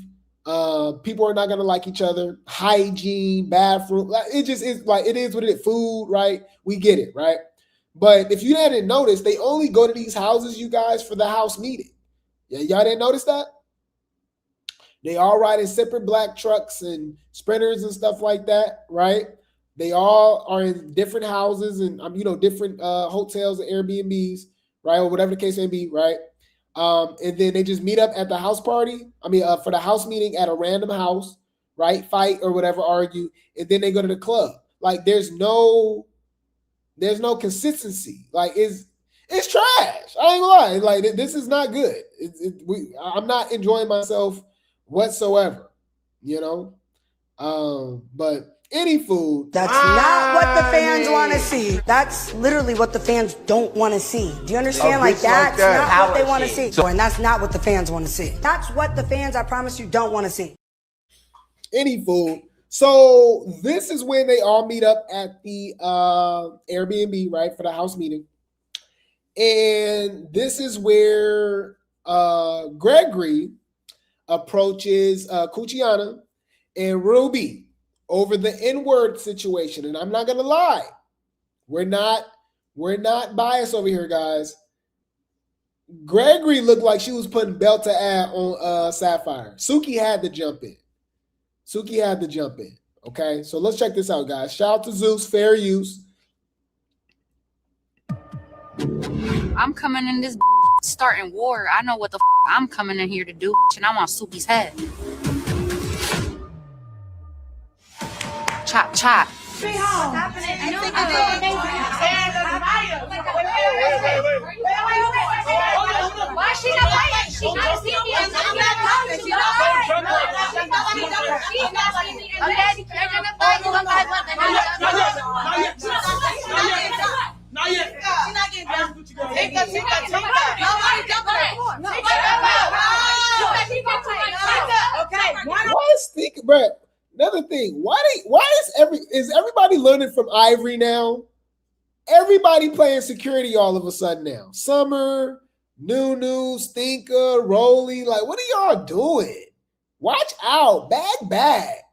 People are not going to like each other. Hygiene, bathroom. It just is like, it is what it is. Food, right? We get it, right? But if you hadn't noticed, they only go to these houses, you guys, for the house meeting. Yeah, y'all didn't notice that? They all ride in separate black trucks and sprinters and stuff like that, right? They all are in different houses and, different hotels and Airbnbs, right? Or whatever the case may be, right? And then they just meet up at the house party. For the house meeting at a random house, right? Fight or whatever, argue. And then they go to the club. Like there's no consistency. Like it's trash. I ain't gonna lie. Like this is not good. I'm not enjoying myself whatsoever, but any food. That's not what the fans want to see. That's literally what the fans don't want to see. Do you understand? Like that's not what they want to see. And that's not what the fans want to see. That's what the fans, I promise you, don't want to see. Any food. So this is when they all meet up at the Airbnb, right, for the house meeting. And this is where Gregory approaches Cuciana and Ruby over the N-word situation. And I'm not gonna lie, we're not biased over here, guys. Gregory looked like she was putting belt to ass on Sapphire. Suki had to jump in. Okay, so let's check this out, guys. Shout out to Zeus, fair use. I'm coming in this starting war. I know what the I'm coming in here to do, and I want Suki's head. Chop, chop. Stay home. Why is she not fighting? She's not seeing me. I'm not coming. She's not fighting. She's not seeing me. Okay, you're gonna fight. You're gonna fight. Not yet. She's not getting done. Take her. Nobody jumping her. Why is thinking, bro? Another thing, why is everybody learning from Ivory now? Everybody playing security all of a sudden now. Summer, Nunu, Stinker, Rolly, like what are y'all doing? Watch out, back.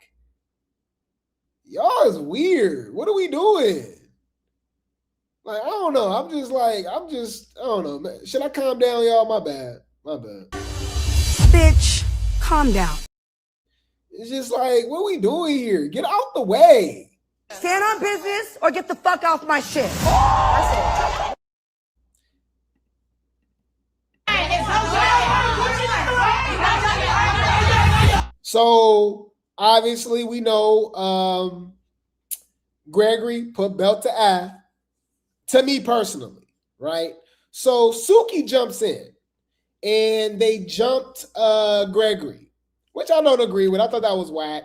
Y'all is weird. What are we doing? Like, I don't know. I don't know, man. Should I calm down, y'all? My bad. Bitch, calm down. It's just like, what are we doing here? Get out the way. Stand on business or get the fuck off my shit. That's it. So, obviously, we know Gregory put belt to ass. To me personally, right? So Suki jumps in and they jumped Gregory, which I don't agree with. I thought that was whack,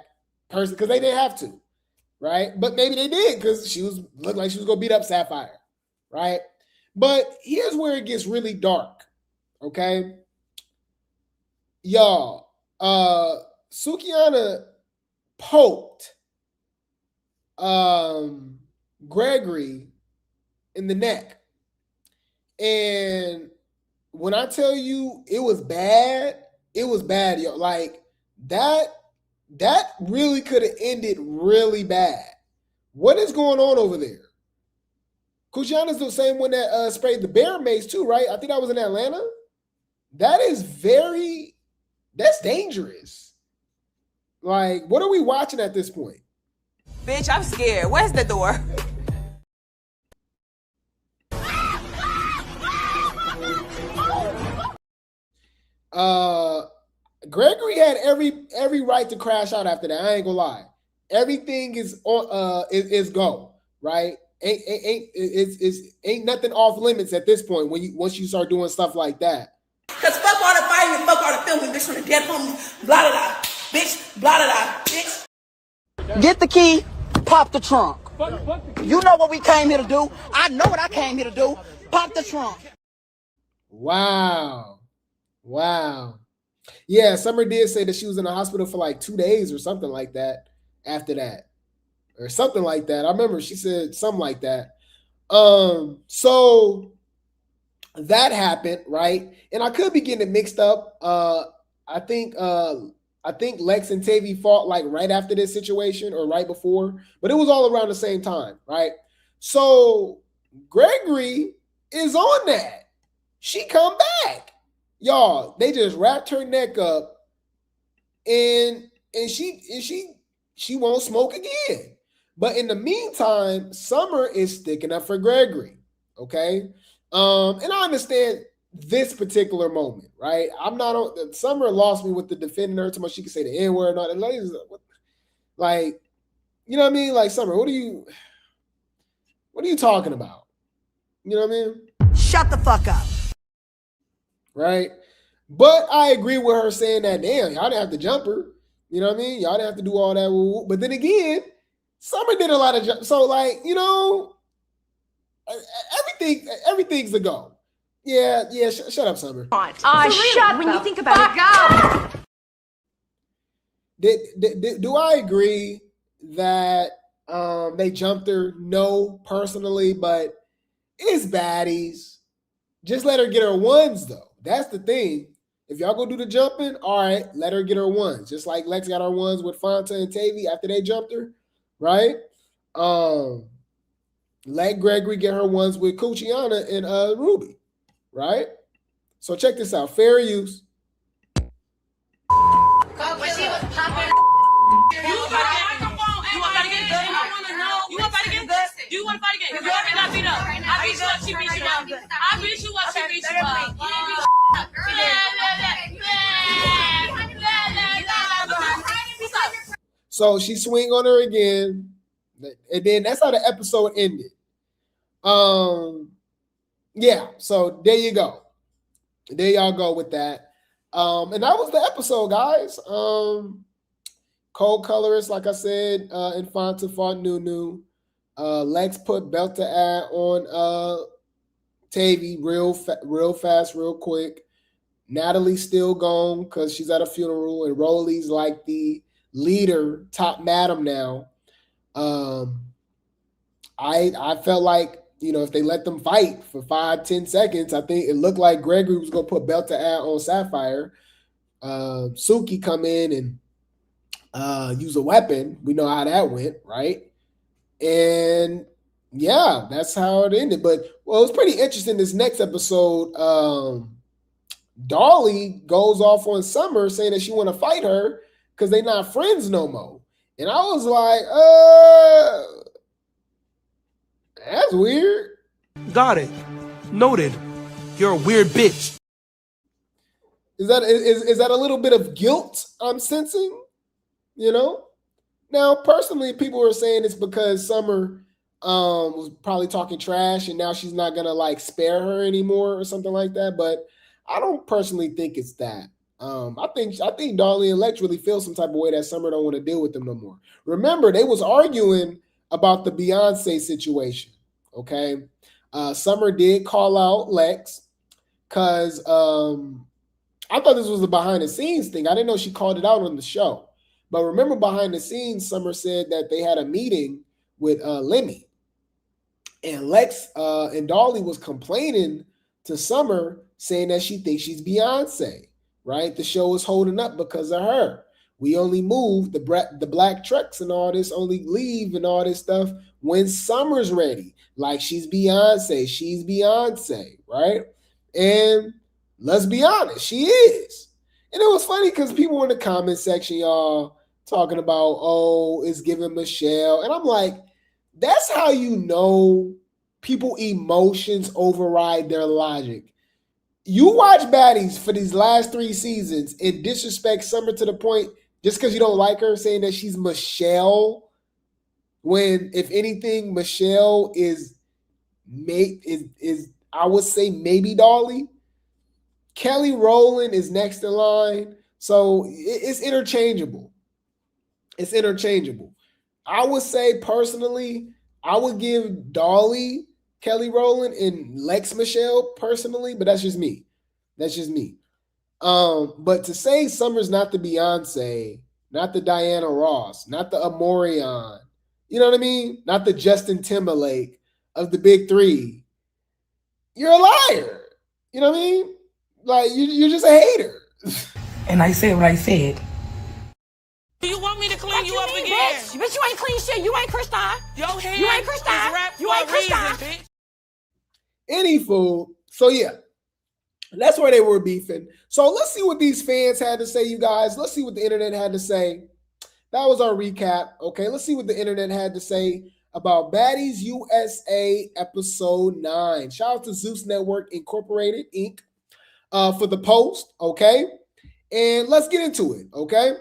personally, because they didn't have to, right? But maybe they did because she looked like she was gonna beat up Sapphire, right? But here's where it gets really dark, okay? Y'all, Sukiana poked Gregory in the neck. And when I tell you it was bad, yo. Like that really could have ended really bad. What is going on over there? Cuciana's the same one that sprayed the bear mace too, right? I think that was in Atlanta. That's dangerous. Like, what are we watching at this point? Bitch, I'm scared. Where's the door? Gregory had every right to crash out after that. I ain't gonna lie. everything is on is go, right? Ain't nothing off limits at this point once you start doing stuff like that. Cause fuck all the fighting and fuck all the filming, bitch, from the dead homies, blah, blah, blah, bitch, blah, blah, blah, bitch. Get the key, pop the trunk. You know what we came here to do. I know what I came here to do. Pop the trunk. Wow. Yeah, Summer did say that she was in the hospital for like 2 days or something like that after that. Or something like that. I remember she said something like that. So that happened, right? And I could be getting it mixed up. I think Lex and Tavy fought like right after this situation or right before, but it was all around the same time, right? So Gregory is on that. She come back. Y'all, they just wrapped her neck up and she won't smoke again. But in the meantime, Summer is sticking up for Gregory. Okay. And I understand this particular moment, right? I'm not on. Summer lost me with the defending her too much. She can say the N-word and all that. Like, you know what I mean? Like, Summer, what are you talking about? You know what I mean? Shut the fuck up. Right? But I agree with her saying that, damn, y'all didn't have to jump her. You know what I mean? Y'all didn't have to do all that. But then again, Summer did a lot of jump. So, like, you know, everything's a go. Yeah. Shut up, Summer. Shut when you think about it. Do I agree that they jumped her? No, personally, but it's baddies. Just let her get her ones, though. That's the thing. If y'all go do the jumping, all right, let her get her ones. Just like Lex got her ones with Fonta and Tavy after they jumped her, right? Let Gregory get her ones with Cucciana and Ruby, right? So check this out. Fair use. You want to fight again? You better not beat up. I beat you up. She beat you up. I beat you up. She beat you up. So she swing on her again, and then that's how the episode ended. Yeah. So there you go. There y'all go with that. And that was the episode, guys. Cold colorist, like I said, Infanta fought Nunu. Lex put belt to ad on Tavy real fast, real quick. Natalie's still gone because she's at a funeral, and Rolly's like the leader, top madam now. I felt like, you know, if they let them fight for 5-10 seconds, I think it looked like Gregory was gonna put belt to ad on Sapphire. Suki come in and use a weapon. We know how that went, right? And yeah, that's how it ended. But well, it was pretty interesting. This next episode, Dolly goes off on Summer saying that she want to fight her because they're not friends no more. And I was like, that's weird. Got it. Noted. You're a weird bitch. Is that a little bit of guilt I'm sensing? You know? Now, personally, people are saying it's because Summer was probably talking trash and now she's not going to like spare her anymore or something like that. But I don't personally think it's that. I think Dolly and Lex really feel some type of way that Summer don't want to deal with them no more. Remember, they was arguing about the Beyonce situation, okay? Summer did call out Lex because I thought this was a behind-the-scenes thing. I didn't know she called it out on the show. But remember, behind the scenes, Summer said that they had a meeting with Lemmy. And Lex and Dolly was complaining to Summer, saying that she thinks she's Beyonce, right? The show is holding up because of her. We only move the black trucks and all this, only leave and all this stuff when Summer's ready. Like she's Beyonce, right? And let's be honest, she is. And it was funny because people in the comment section, y'all, talking about, oh, it's giving Michelle. And I'm like, that's how you know people emotions override their logic. You watch Baddies for these last 3 seasons and disrespect Summer to the point Just because you don't like her, saying that she's Michelle, when if anything, Michelle is I would say maybe Dolly. Kelly Rowland is next in line. So it's interchangeable. It's interchangeable. I would say personally, I would give Dolly Kelly Rowland and Lex Michelle personally, but that's just me. That's just me. But to say Summer's not the Beyonce, not the Diana Ross, not the Amorion, you know what I mean? Not the Justin Timberlake of the big three, you're a liar. You know what I mean? Like, you're just a hater. And I said what I said. Do you want me to clean you up again? Bitch, you ain't clean shit. You ain't Christian. Your hair You ain't Christian. is wrapped You for ain't a reason, Christian. bitch. Any fool. So yeah, that's where they were beefing. So let's see what these fans had to say, you guys. Let's see what the internet had to say. That was our recap. Okay, let's see what the internet had to say about Baddies USA episode 9. Shout out to Zeus Network Incorporated, Inc. For the post, okay? And let's get into it, okay?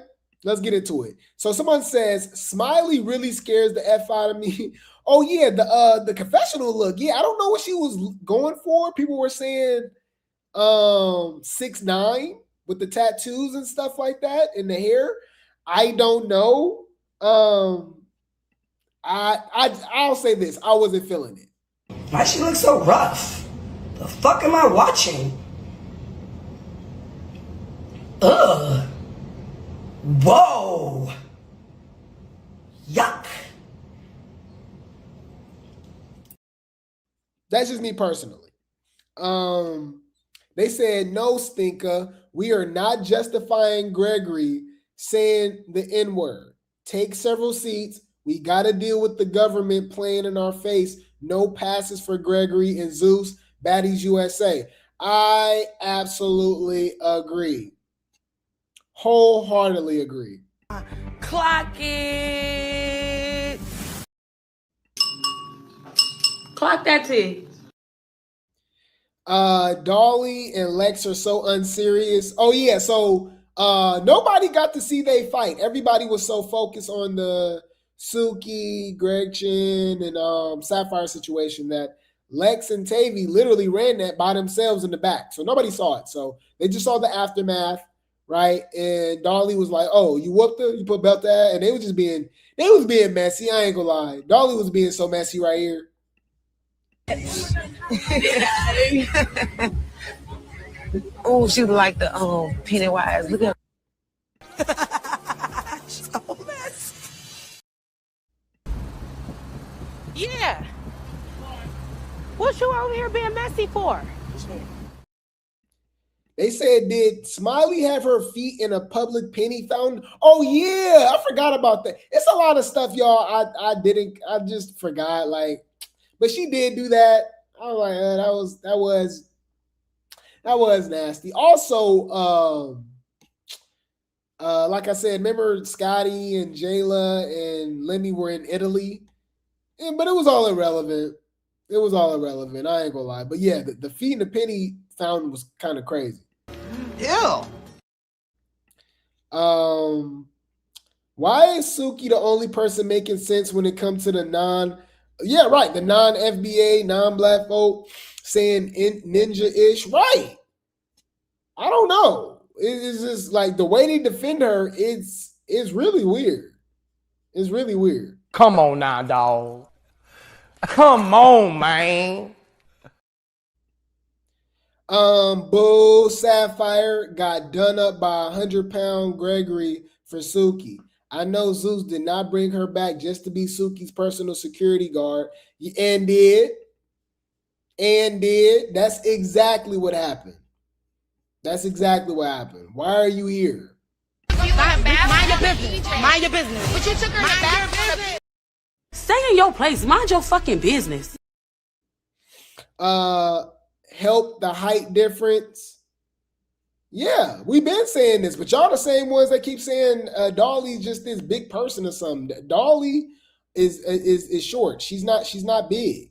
Let's get into it. So someone says, Smiley really scares the F out of me. Oh, yeah, the confessional look. Yeah, I don't know what she was going for. People were saying 6'9" with the tattoos and stuff like that and the hair. I don't know. I'll say this. I wasn't feeling it. Why she look so rough? The fuck am I watching? Ugh. Whoa. Yuck. That's just me personally. They said, no, stinker. We are not justifying Gregory saying the N-word. Take several seats. We got to deal with the government playing in our face. No passes for Gregory and Zeus. Baddies USA. I absolutely agree. Wholeheartedly agree. Clock it. Clock that T. Dolly and Lex are so unserious. Oh yeah, so nobody got to see they fight. Everybody was so focused on the Suki, Gretchen, and Sapphire situation that Lex and Tavy literally ran that by themselves in the back. So nobody saw it. So they just saw the aftermath, right? And Dolly was like, "Oh, you whooped her? You put belt that?" And they was being messy. I ain't gonna lie. Dolly was being so messy right here. Oh, she like the Pennywise. Look at her. So messy. Yeah. What you over here being messy for? They said, did Smiley have her feet in a public penny fountain? Oh yeah, I forgot about that. It's a lot of stuff, y'all. I just forgot. Like, but she did do that. I was like, that was nasty. Also, like I said, remember Scotty and Jayla and Lemmy were in Italy, but it was all irrelevant. It was all irrelevant. I ain't gonna lie. But yeah, the feet in the penny fountain was kind of crazy. Ew. Why is Suki the only person making sense when it comes to the non-FBA, non-black vote saying ninja-ish? Right. I don't know. It's just like the way they defend her is really weird. It's really weird. Come on now, dog. Come on, man. Boo, Sapphire got done up by 100-pound Gregory for Suki. I know Zeus did not bring her back just to be Suki's personal security guard. And did. That's exactly what happened. That's exactly what happened. Why are you here? Mind your business. Mind your business. But you took her back. Stay in your place. Mind your fucking business. Help the height difference. Yeah, we've been saying this, but y'all the same ones that keep saying Dolly's just this big person or something. Dolly is short. She's not big,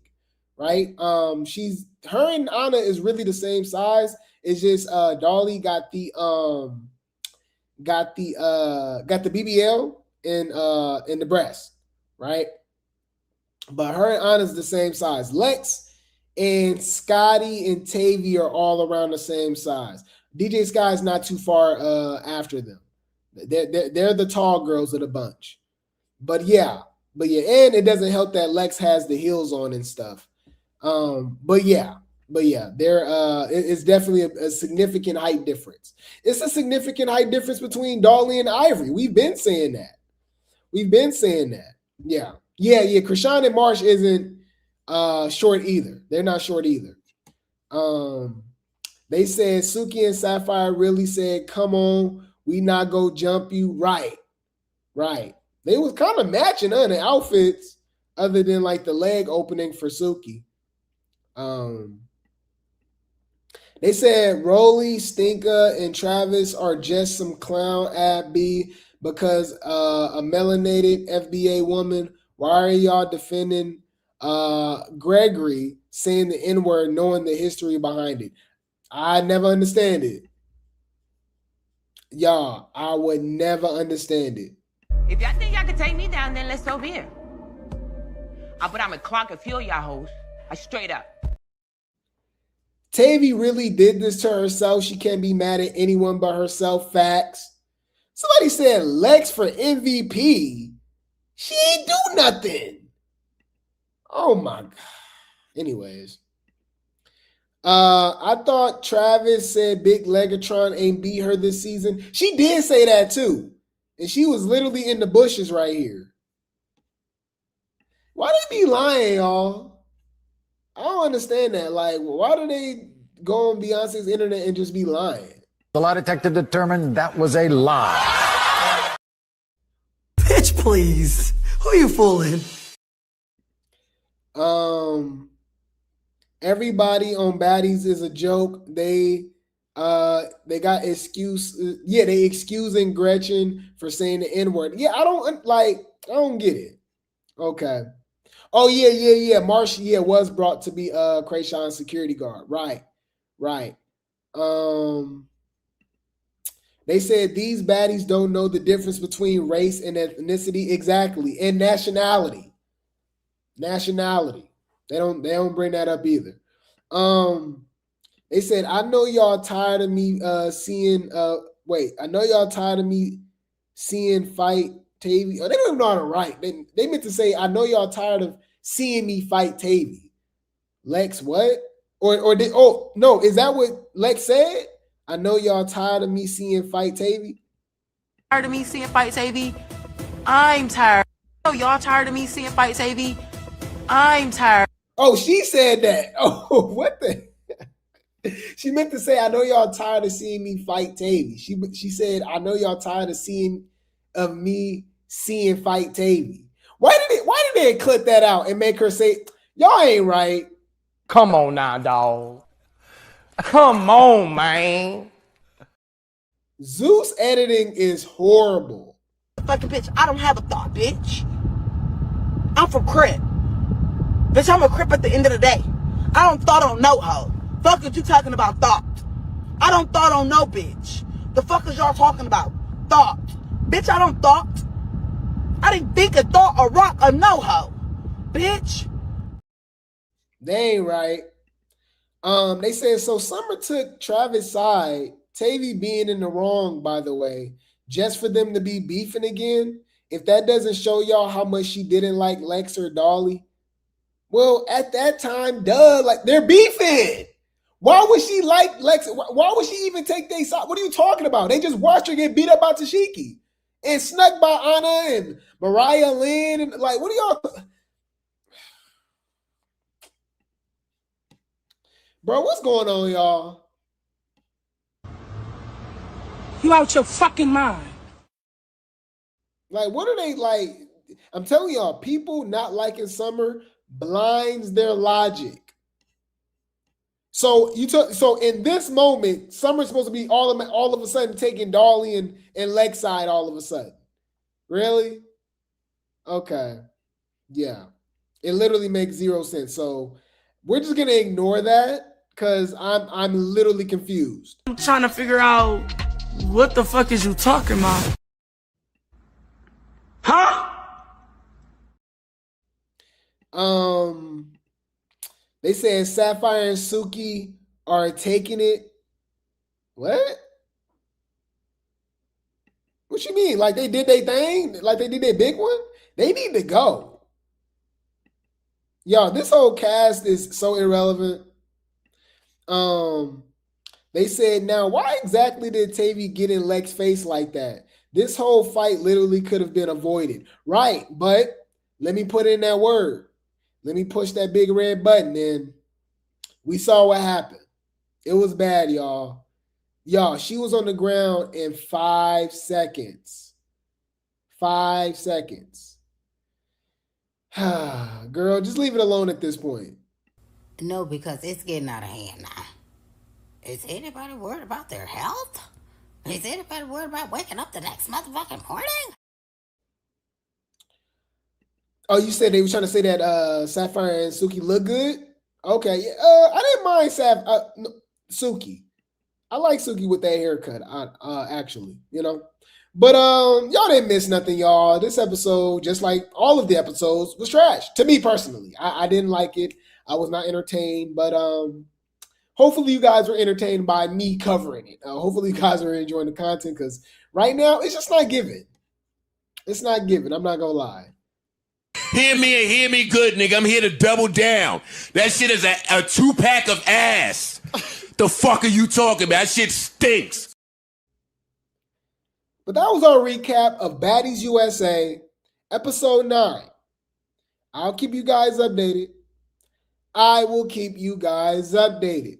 right? Her and Anna is really the same size. It's just Dolly got the got the BBL in the breast, right? But her and Anna's the same size. Lex and Scotty and Tavy are all around the same size. DJ Sky's not too far after them. They're the tall girls of the bunch. But yeah, and it doesn't help that Lex has the heels on and stuff. But yeah, there it's definitely a significant height difference. It's a significant height difference between Dolly and Ivory. We've been saying that. Yeah. Krishan and Marsh isn't short either. They're not short either. They said Suki and Sapphire really said, "Come on, we not go jump you." Right. They was kind of matching on the outfits, other than like the leg opening for Suki. They said Rolly, Stinka, and Travis are just some clown at B because a melanated FBA woman. Why are y'all defending Gregory saying the N-word knowing the history behind it? I never understand it. Y'all, I would never understand it. If y'all think y'all can take me down, then let's over here. But I'm a clock and feel y'all hoes. I straight up. Tavy really did this to herself. She can't be mad at anyone but herself. Facts. Somebody said Lex for MVP. She ain't do nothing. Oh my God. Anyways. I thought Travis said Big Legatron ain't beat her this season. She did say that too. And she was literally in the bushes right here. Why they be lying, y'all? I don't understand that. Like, why do they go on Beyonce's internet and just be lying? The lie detector determined that was a lie. Bitch, please. Who are you fooling? Everybody on Baddies is a joke. They got excuse. Yeah, they excusing Gretchen for saying the N-word. Yeah, I don't get it. Okay. Oh, yeah. Marsh, was brought to be Krayshawn's security guard. Right. They said these baddies don't know the difference between race and ethnicity. Exactly. And nationality. They don't bring that up either. They said, I know y'all tired of me seeing fight Tavy. Oh, they don't even know how to write. They meant to say, I know y'all tired of seeing me fight Tavy. Lex, what? No, is that what Lex said? I know y'all tired of me seeing fight Tavy. Tired of me seeing fight Tavy? I'm tired. Oh, y'all tired of me seeing fight Tavy? I'm tired. Oh, she said that. Oh, what the? She meant to say, I know y'all tired of seeing me fight Tavy. She said, I know y'all tired of me seeing fight Tavy. Why did they clip that out and make her say, y'all ain't right? Come on now, dog. Come on, man. Zeus editing is horrible. Fucking bitch, I don't have a thought, bitch. I'm from Crip. Bitch, I'm a Crip at the end of the day. I don't thought on no hoe. Fuck is you talking about thought? I don't thought on no bitch. The fuck is y'all talking about? Thought. Bitch, I don't thought. I didn't think a thought or rock a no hoe. Bitch. They ain't right. They said, so Summer took Travis' side, Tavy being in the wrong, by the way, just for them to be beefing again. If that doesn't show y'all how much she didn't like Lex or Dolly, well, at that time, like they're beefing. Why would she like Lex? Why would she even take their side? What are you talking about? They just watched her get beat up by Tashiki and snuck by Anna and Mariah Lynn. And like, what are y'all? Bro, what's going on, y'all? You out your fucking mind. Like, what are they like? I'm telling y'all, people not liking Summer blinds their logic. So in this moment, Summer's supposed to be all of a sudden taking Dolly and Lex side all of a sudden. Really? Okay. Yeah. It literally makes zero sense. So we're just gonna ignore that because I'm literally confused. I'm trying to figure out What the fuck is you talking about? Huh? They said Sapphire and Suki are taking it. What? What you mean? Like they did their thing? Like they did their big one? They need to go. Yo, this whole cast is so irrelevant. They said, now, why exactly did Tavy get in Lex's face like that? This whole fight literally could have been avoided. Right, but let me put in that word. Let me push that big red button in. We saw what happened. It was bad, y'all. Y'all, she was on the ground in 5 seconds. 5 seconds. Girl, just leave it alone at this point. No, because it's getting out of hand now. Is anybody worried about their health? Is anybody worried about waking up the next motherfucking morning? Oh, you said they were trying to say that Sapphire and Suki look good? Okay, I didn't mind Suki. I like Suki with that haircut, actually, you know. But y'all didn't miss nothing, y'all. This episode, just like all of the episodes, was trash. To me personally. I didn't like it. I was not entertained, but hopefully you guys were entertained by me covering it. Hopefully you guys are enjoying the content, because right now it's just not giving. It's not giving. I'm not gonna lie. Hear me and hear me good, nigga. I'm here to double down. That shit is a 2-pack of ass. The fuck are you talking about? That shit stinks. But that was our recap of Baddies USA, episode 9. I'll keep you guys updated. I will keep you guys updated.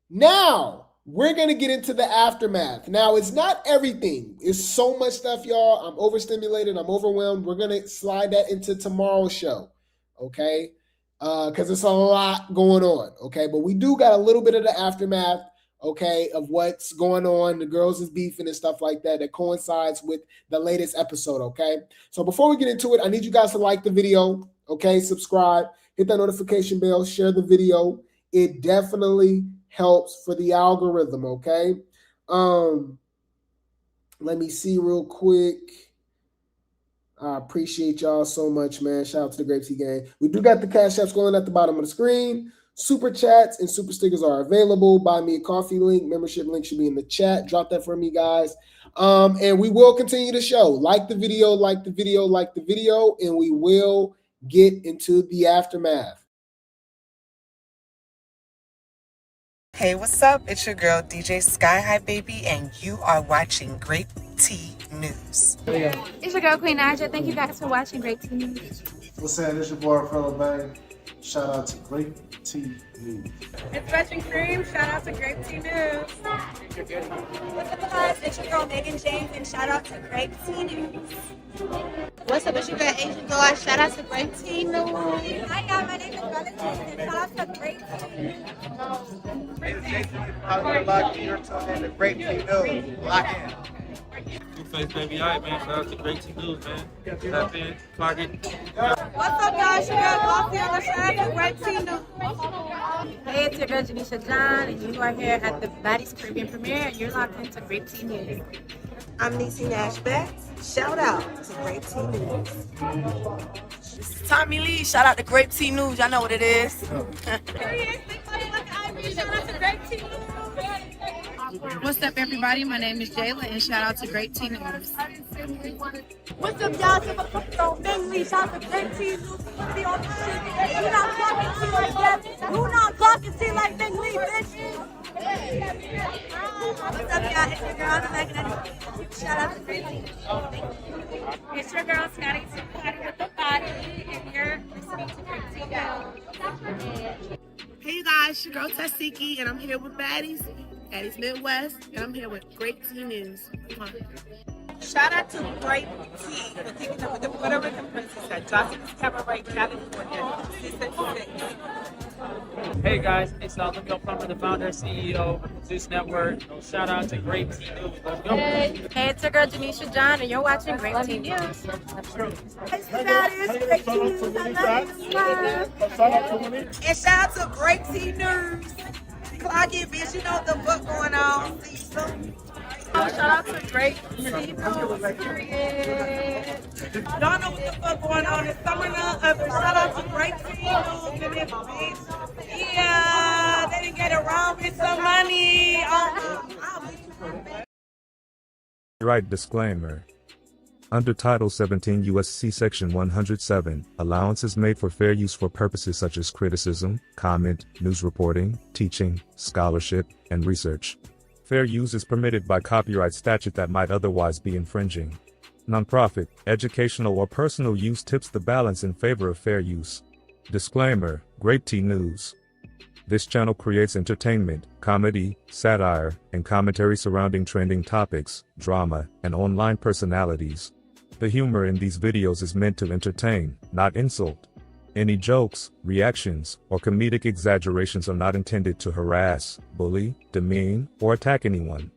Now, we're going to get into the aftermath. Now, it's not everything. It's so much stuff, y'all. I'm overstimulated. I'm overwhelmed. We're going to slide that into tomorrow's show, okay? Because it's a lot going on, okay? But we do got a little bit of the aftermath, okay, of what's going on. The girls is beefing and stuff like that that coincides with the latest episode, okay? So before we get into it, I need you guys to like the video, okay? Subscribe, hit that notification bell, share the video. It definitely helps for the algorithm, okay? Let me see real quick. I appreciate y'all so much, man. Shout out to the Grape Tea gang. We do got the cash apps going at the bottom of the screen. Super chats and super stickers are available. Buy me a coffee link. Membership link should be in the chat. Drop that for me, guys. And we will continue the show. Like the video, like the video, like the video, and we will get into the aftermath. Hey, what's up? It's your girl, DJ Sky High Baby, and you are watching Grape Tea News. It's your girl, Queen Naja. Thank you guys for watching Grape Tea News. What's up? It's your boy, Fellow Bang. Shout out to Grape Tea News. It's Gretch and Cream. Shout out to Grape Tea News. What's up, guys? It's your girl, Megan James, and shout out to Grape Tea News. What's up? It's your girl, Asian Girl. Shout out to Grape Tea News. Hi, guys. My name is Valentine, and shout out to Grape Tea News. Hey, it's Jason. You're locked in. You're tuned in to Grape Tea News. Lock in. Face baby, all right, man. Shout out to Grape Tea News, man. Tap in, clock it. What's up, guys? Your girl, Dolly, on the shout out to Grape Tea News. Hey, it's your girl, Janisha John, and you are here at the Baddies Caribbean premiere, and you're locked into Grape Tea News. I'm Niecy Nash Betts. Shout out to Grape Tea News. This is Tommy Lee. Shout out to Grape Tea News. Y'all know what it is. What's up, everybody? My name is Jayla, and shout out to Grape Tea News. What's up, y'all? Don't make me shout out to Grape Tea News. Be on the shit. You not talking to like that. You not talking to like Big Lee, bitch. What's up, y'all? It's your girl, Megan. Shout out to Grape Tea. It's your girl, Scotty, Party with the Body, and you're listening to Grape Tea News. Hey, you guys, your girl, Tasiki, and I'm here with Baddies Midwest, and I'm here with Grape Tea News. Come on. Shout out to Grape Tea for taking up with the Puerto Rican princess at Johnson Cabaret, California. Hey guys, it's Lukio Plummer, the founder and CEO of Zeus Network. Shout out to Grape Tea News. Let's go. Hey, it's your girl, Janisha John, and you're watching Grape Tea News. And shout out to Grape Tea News. clock it, bitch. You know what the fuck going on. See you soon. Shout out to Grape Tea News, period. Don't know what the fuck going on. It's summer now. Shout out to Grape Tea News and this bitch. Yeah, they didn't get around with some money. Right disclaimer. Under Title 17 U.S.C. Section 107, allowance is made for fair use for purposes such as criticism, comment, news reporting, teaching, scholarship, and research. Fair use is permitted by copyright statute that might otherwise be infringing. Nonprofit, educational, or personal use tips the balance in favor of fair use. Disclaimer, Grape Tea News. This channel creates entertainment, comedy, satire, and commentary surrounding trending topics, drama, and online personalities. The humor in these videos is meant to entertain, not insult. Any jokes, reactions, or comedic exaggerations are not intended to harass, bully, demean, or attack anyone.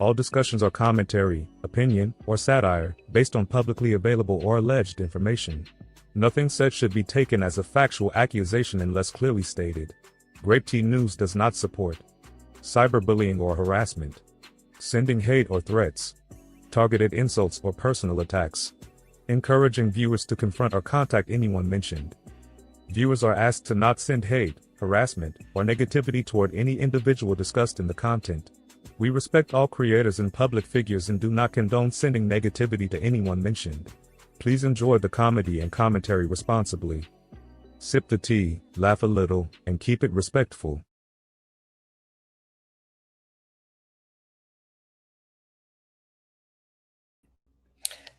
All discussions are commentary, opinion, or satire, based on publicly available or alleged information. Nothing said should be taken as a factual accusation unless clearly stated. Grape Tea News does not support cyberbullying or harassment, sending hate or threats, targeted insults or personal attacks, encouraging viewers to confront or contact anyone mentioned. Viewers are asked to not send hate, harassment, or negativity toward any individual discussed in the content. We respect all creators and public figures and do not condone sending negativity to anyone mentioned. Please enjoy the comedy and commentary responsibly. Sip the tea, laugh a little, and keep it respectful.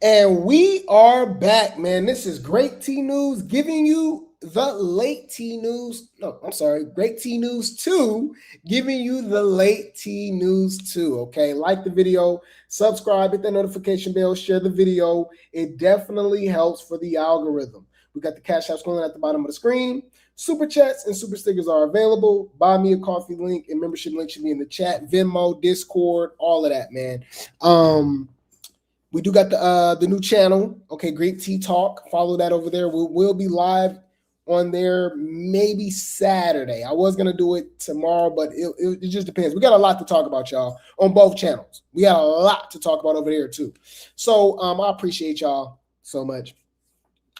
And we are back, man. This is Grape Tea News giving you the late tea news. No, I'm sorry. Grape Tea News Too, giving you the late tea news too. Okay, like the video, subscribe, hit that notification bell, share the video. It definitely helps for the algorithm. We got the Cash App scrolling at the bottom of the screen. Super chats and super stickers are available. Buy me a coffee link and membership link should be in the chat. Venmo, Discord, all of that, man. We do got the new channel. Okay, Grape Tea Talk. Follow that over there. We'll be live on there maybe Saturday. I was gonna do it tomorrow, but it just depends. We got a lot to talk about, y'all, on both channels. We got a lot to talk about over there too. So I appreciate y'all so much.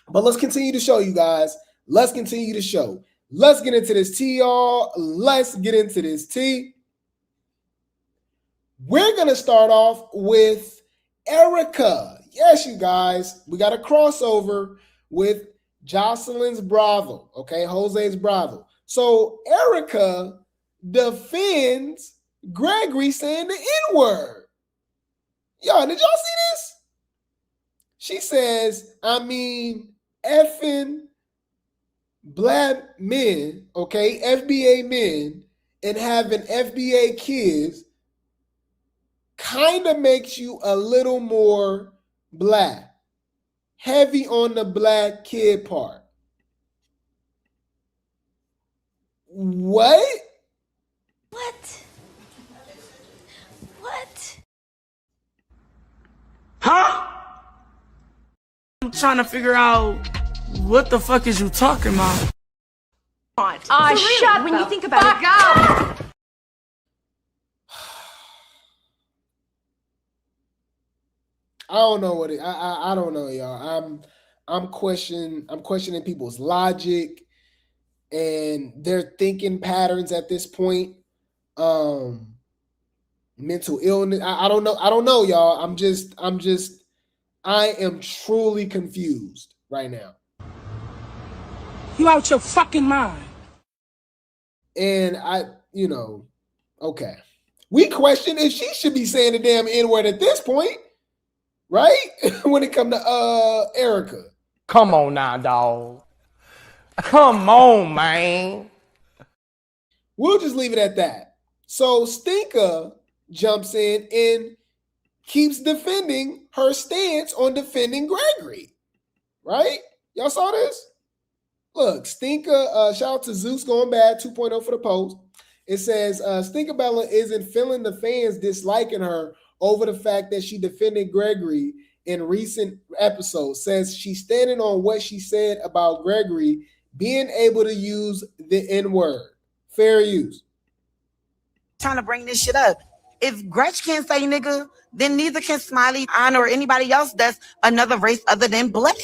But let's continue to show you guys. Let's continue to show. Let's get into this tea, y'all. Let's get into this tea. We're gonna start off with Erica. Yes, you guys, we got a crossover with Jocelyn's brothel, okay, Jose's brothel. So Erica defends Gregory saying the N-word. Y'all, did y'all see this? She says, I mean, effing black men, okay, FBA men, and having FBA kids kind of makes you a little more black. Heavy on the black kid part. What? What? Huh? I'm trying to figure out what the fuck is you talking about? Shut when you think about it. Up. I don't know what it. I don't know, y'all. I'm questioning people's logic and their thinking patterns at this point. Mental illness. I don't know. I don't know, y'all. I am truly confused right now. You out your fucking mind. And okay. We question if she should be saying the damn N-word at this point. Right? When it comes to Erica. Come on now, dog. Come on, man. We'll just leave it at that. So Stinker jumps in and keeps defending her stance on defending Gregory. Right? Y'all saw this? Look, Stinker, shout out to Zeus Going Bad 2.0 for the post. It says, Stinkerbella isn't feeling the fans disliking her over the fact that she defended Gregory in recent episodes. Says she's standing on what she said about Gregory being able to use the N-word. Fair use. trying to bring this shit up. If Gretch can't say nigga, then neither can Smiley, Anna, or anybody else that's another race other than black.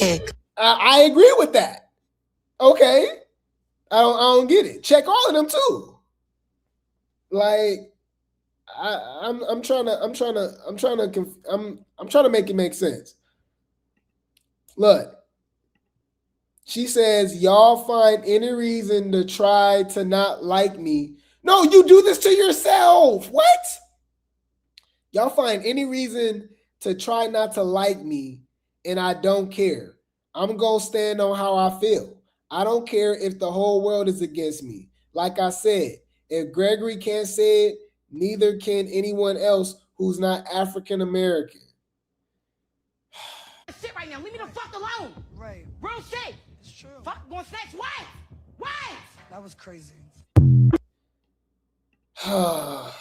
I agree with that. Okay. I don't get it. Check all of them too. Like, I'm trying to make it make sense. Look, she says, y'all find any reason to try to not like me. No, you do this to yourself. What? Y'all find any reason to try not to like me, and I don't care. I'm going to stand on how I feel. I don't care if the whole world is against me. Like I said, if Gregory can't say it, neither can anyone else who's not African American. Shit right now. Leave me the fuck alone. Right. Real shit. It's true. Fuck going sex. What? What? That was crazy. Mind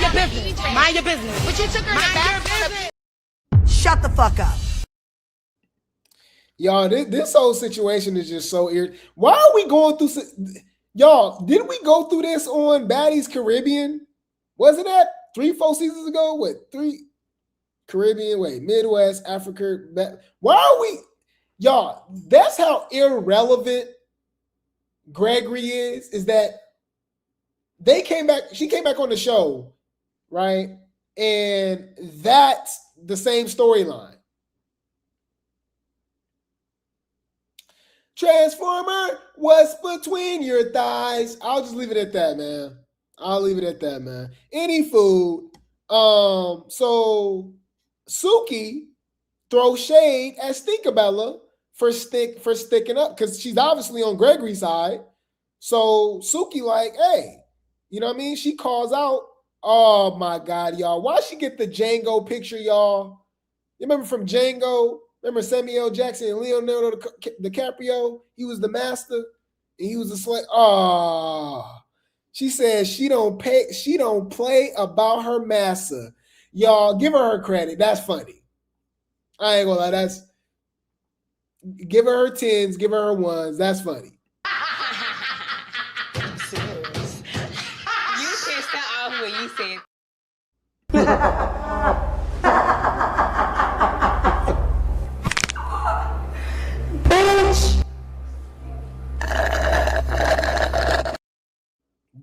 your business. Mind your business. But you took her back. Shut the fuck up. Y'all, this whole situation is just so irritating. Why are we going through... Y'all, didn't we go through this on Baddies Caribbean? Wasn't that 3-4 seasons ago? What, 3? Caribbean, Midwest, Africa. Why are we... Y'all, that's how irrelevant Gregory is that she came back on the show, right? And that's the same storyline. Transformer, what's between your thighs? I'll just leave it at that, man. Any food. So Suki throws shade at Stinkabella for sticking up because she's obviously on Gregory's side. So Suki like, hey, you know what I mean? She calls out, oh my God, y'all. Why she get the Django picture, y'all? You remember from Django? Remember Samuel Jackson and Leonardo DiCaprio? He was the master and he was the slave. Oh, she says she don't play about her master. Y'all, give her credit. That's funny. I ain't gonna lie. Give her 10s, give her 1s. That's funny. I'm serious. You pissed her off when you said. Bitch.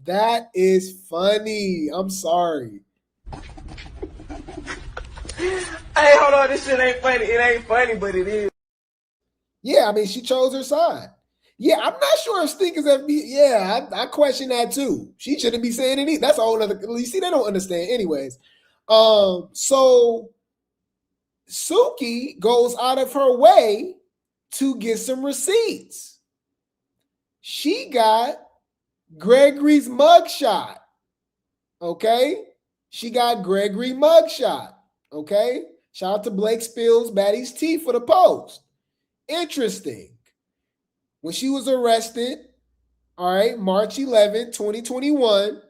That is funny. I'm sorry. Hey, hold on. This shit ain't funny. It ain't funny, but it is. Yeah, I mean, she chose her side. Yeah, I'm not sure if Stink is FB. Yeah, I question that too. She shouldn't be saying anything. That's a whole other. You see, they don't understand. Anyways, so Suki goes out of her way to get some receipts. She got Gregory's mugshot. Okay, she got Gregory mugshot. Okay, shout out to Blake Spills, Baddies Tea for the post. Interesting. When she was arrested, all right, March 11, 2021,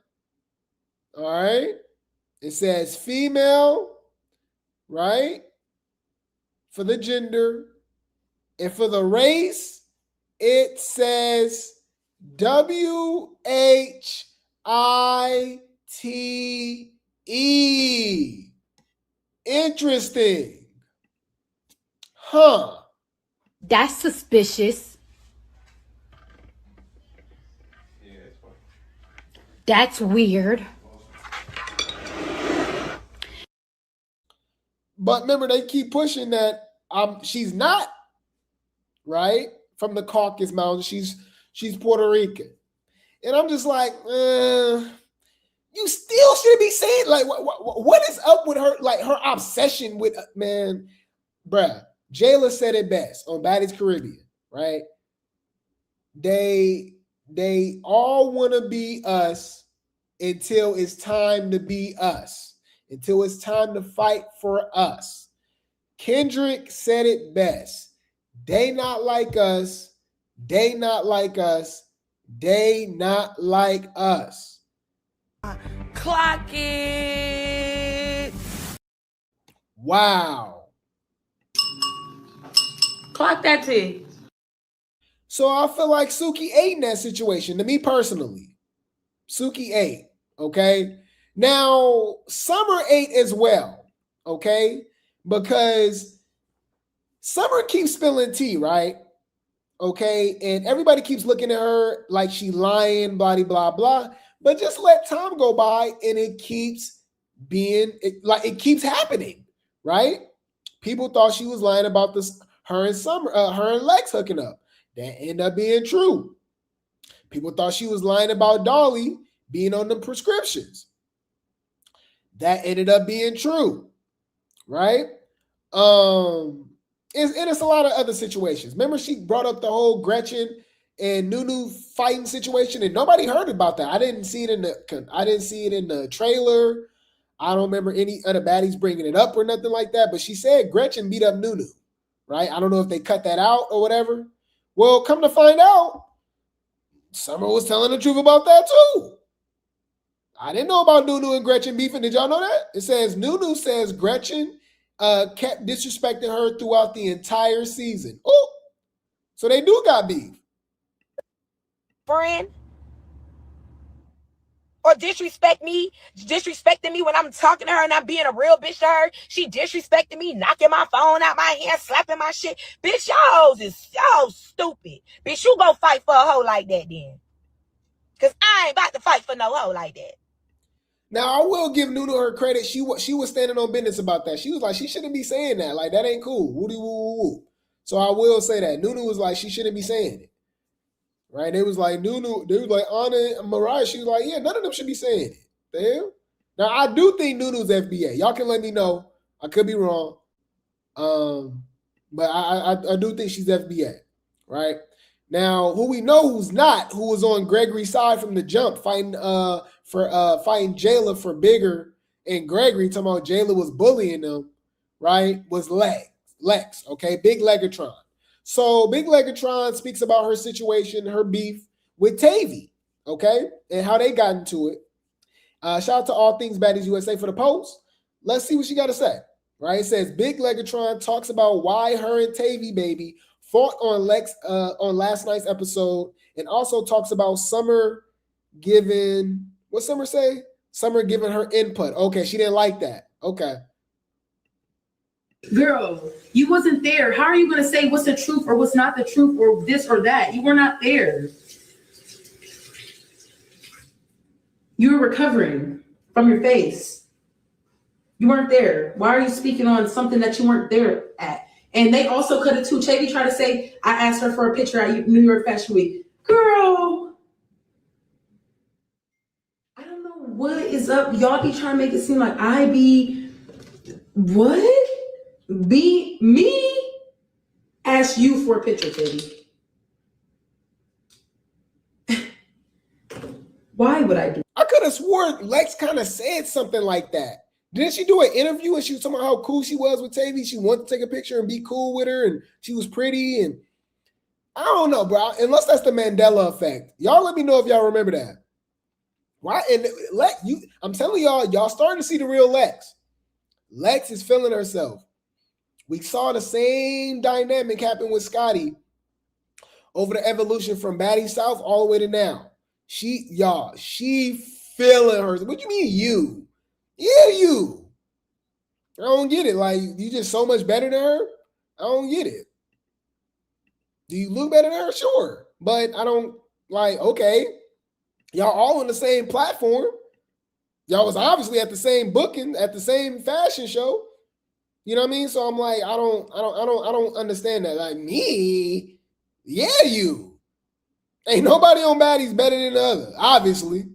all right, it says female, right, for the gender, and for the race, it says WHITE. Interesting. Huh. That's suspicious. That's weird. But remember, they keep pushing that she's not, right, from the Caucasus Mountains. She's Puerto Rican. And I'm just like, you still should be saying, like, what is up with her, like, her obsession with, man, bruh. Jayla said it best on Baddies Caribbean, right? They all want to be us until it's time to be us, until it's time to fight for us. Kendrick said it best. They not like us. They not like us. They not like us. Clock it. Wow. Clock that tea. So I feel like Suki ate in that situation, to me personally. Suki ate, okay? Now, Summer ate as well, okay? Because Summer keeps spilling tea, right? Okay, and everybody keeps looking at her like she lying, blah, blah, blah. But just let time go by and it keeps it keeps happening, right? People thought she was lying about this, her and Lex hooking up. That ended up being true. People thought she was lying about Dolly being on the prescriptions. That ended up being true, right? It's a lot of other situations. Remember, she brought up the whole Gretchen and Nunu fighting situation, and nobody heard about that. I didn't see it in the trailer. I don't remember any other baddies bringing it up or nothing like that. But she said Gretchen beat up Nunu, right? I don't know if they cut that out or whatever. Well, come to find out, Summer was telling the truth about that too. I didn't know about Nunu and Gretchen beefing. Did y'all know that? It says Nunu says Gretchen kept disrespecting her throughout the entire season. Oh, so they do got beef. Friend, or disrespecting me when I'm talking to her and I'm being a real bitch to her. She disrespecting me, knocking my phone out my hand, slapping my shit. Bitch, y'all stupid. Bitch, you go fight for a hoe like that then. Because I ain't about to fight for no hoe like that. Now, I will give Nunu her credit. She was standing on business about that. She was like, she shouldn't be saying that. Like, that ain't cool. Woody woo woo woo. So I will say that. Nunu was like, she shouldn't be saying it. Right? They was like, Nunu, they was like, Anna and Mariah. She was like, yeah, none of them should be saying it. The hell? Now, I do think Nunu's FBA. Y'all can let me know. I could be wrong. But I do think she's FBA. Right? Now, who we know who's not, who was on Gregory's side from the jump, fighting Jayla for bigger, and Gregory talking about Jayla was bullying them, right? Was Lex, okay? Big Legatron. So Big Legatron speaks about her situation, her beef with Tavy, okay? And how they got into it. Shout out to All Things Baddies USA for the post. Let's see what she got to say, right? It says Big Legatron talks about why her and Tavy baby fought on Lex on last night's episode, and also talks about Summer giving, what Summer say? Summer giving her input. Okay, she didn't like that. Okay. Girl, you wasn't there. How are you going to say what's the truth or what's not the truth or this or that? You were not there. You were recovering from your face. You weren't there. Why are you speaking on something that you weren't there at? And they also cut it too. Chavy tried to say, I asked her for a picture at New York Fashion Week. Girl, I don't know what is up. Y'all be trying to make it seem like I be, what? Be me? Ask you for a picture, Chavy. Why would I do? I could have sworn Lex kind of said something like that. Didn't she do an interview and she was talking about how cool she was with Tavy? She wanted to take a picture and be cool with her, and she was pretty. And I don't know, bro. Unless that's the Mandela effect. Y'all let me know if y'all remember that. Why? And Lex, I'm telling y'all starting to see the real Lex. Lex is feeling herself. We saw the same dynamic happen with Scotty over the evolution from Baddies South all the way to now. She feeling herself. What do you mean you? Yeah, you. I don't get it. Like, you just so much better than her? I don't get it. Do you look better than her? Sure. But I don't, like, okay. Y'all all on the same platform. Y'all was obviously at the same booking, at the same fashion show. You know what I mean? So I'm like, I don't understand that. Like, me? Yeah, you. Ain't nobody on Baddies better than the other, obviously.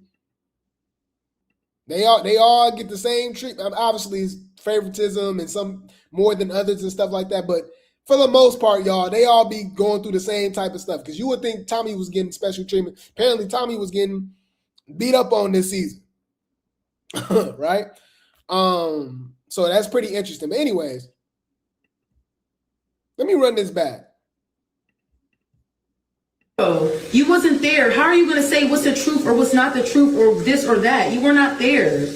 They all get the same treatment. Obviously, it's favoritism and some more than others and stuff like that. But for the most part, y'all, they all be going through the same type of stuff. Because you would think Tommy was getting special treatment. Apparently, Tommy was getting beat up on this season. Right? So that's pretty interesting. But anyways, let me run this back. Oh, you wasn't there. How are you going to say what's the truth or what's not the truth or this or that? You were not there.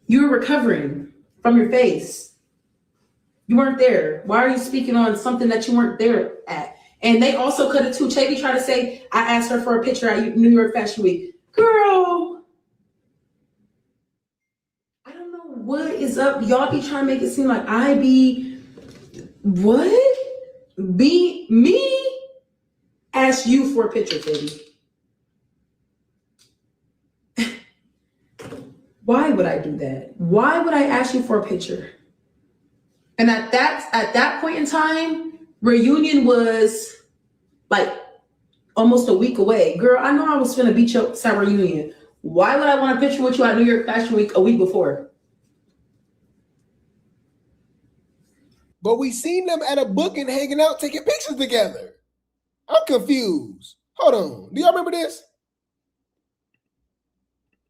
You were recovering from your face. You weren't there. Why are you speaking on something that you weren't there at? And they also cut it too. Chavy tried to say, I asked her for a picture at New York Fashion Week. Girl, I don't know what is up. Y'all be trying to make it seem like I be, what? Be me? Ask you for a picture, Chavy. Why would I do that? Why would I ask you for a picture? And at that point in time, reunion was like almost a week away. Girl, I know I was finna beat you up at reunion. Why would I want a picture with you at New York Fashion Week a week before? But we seen them at a booking hanging out, taking pictures together. I'm confused. Hold on. Do y'all remember this?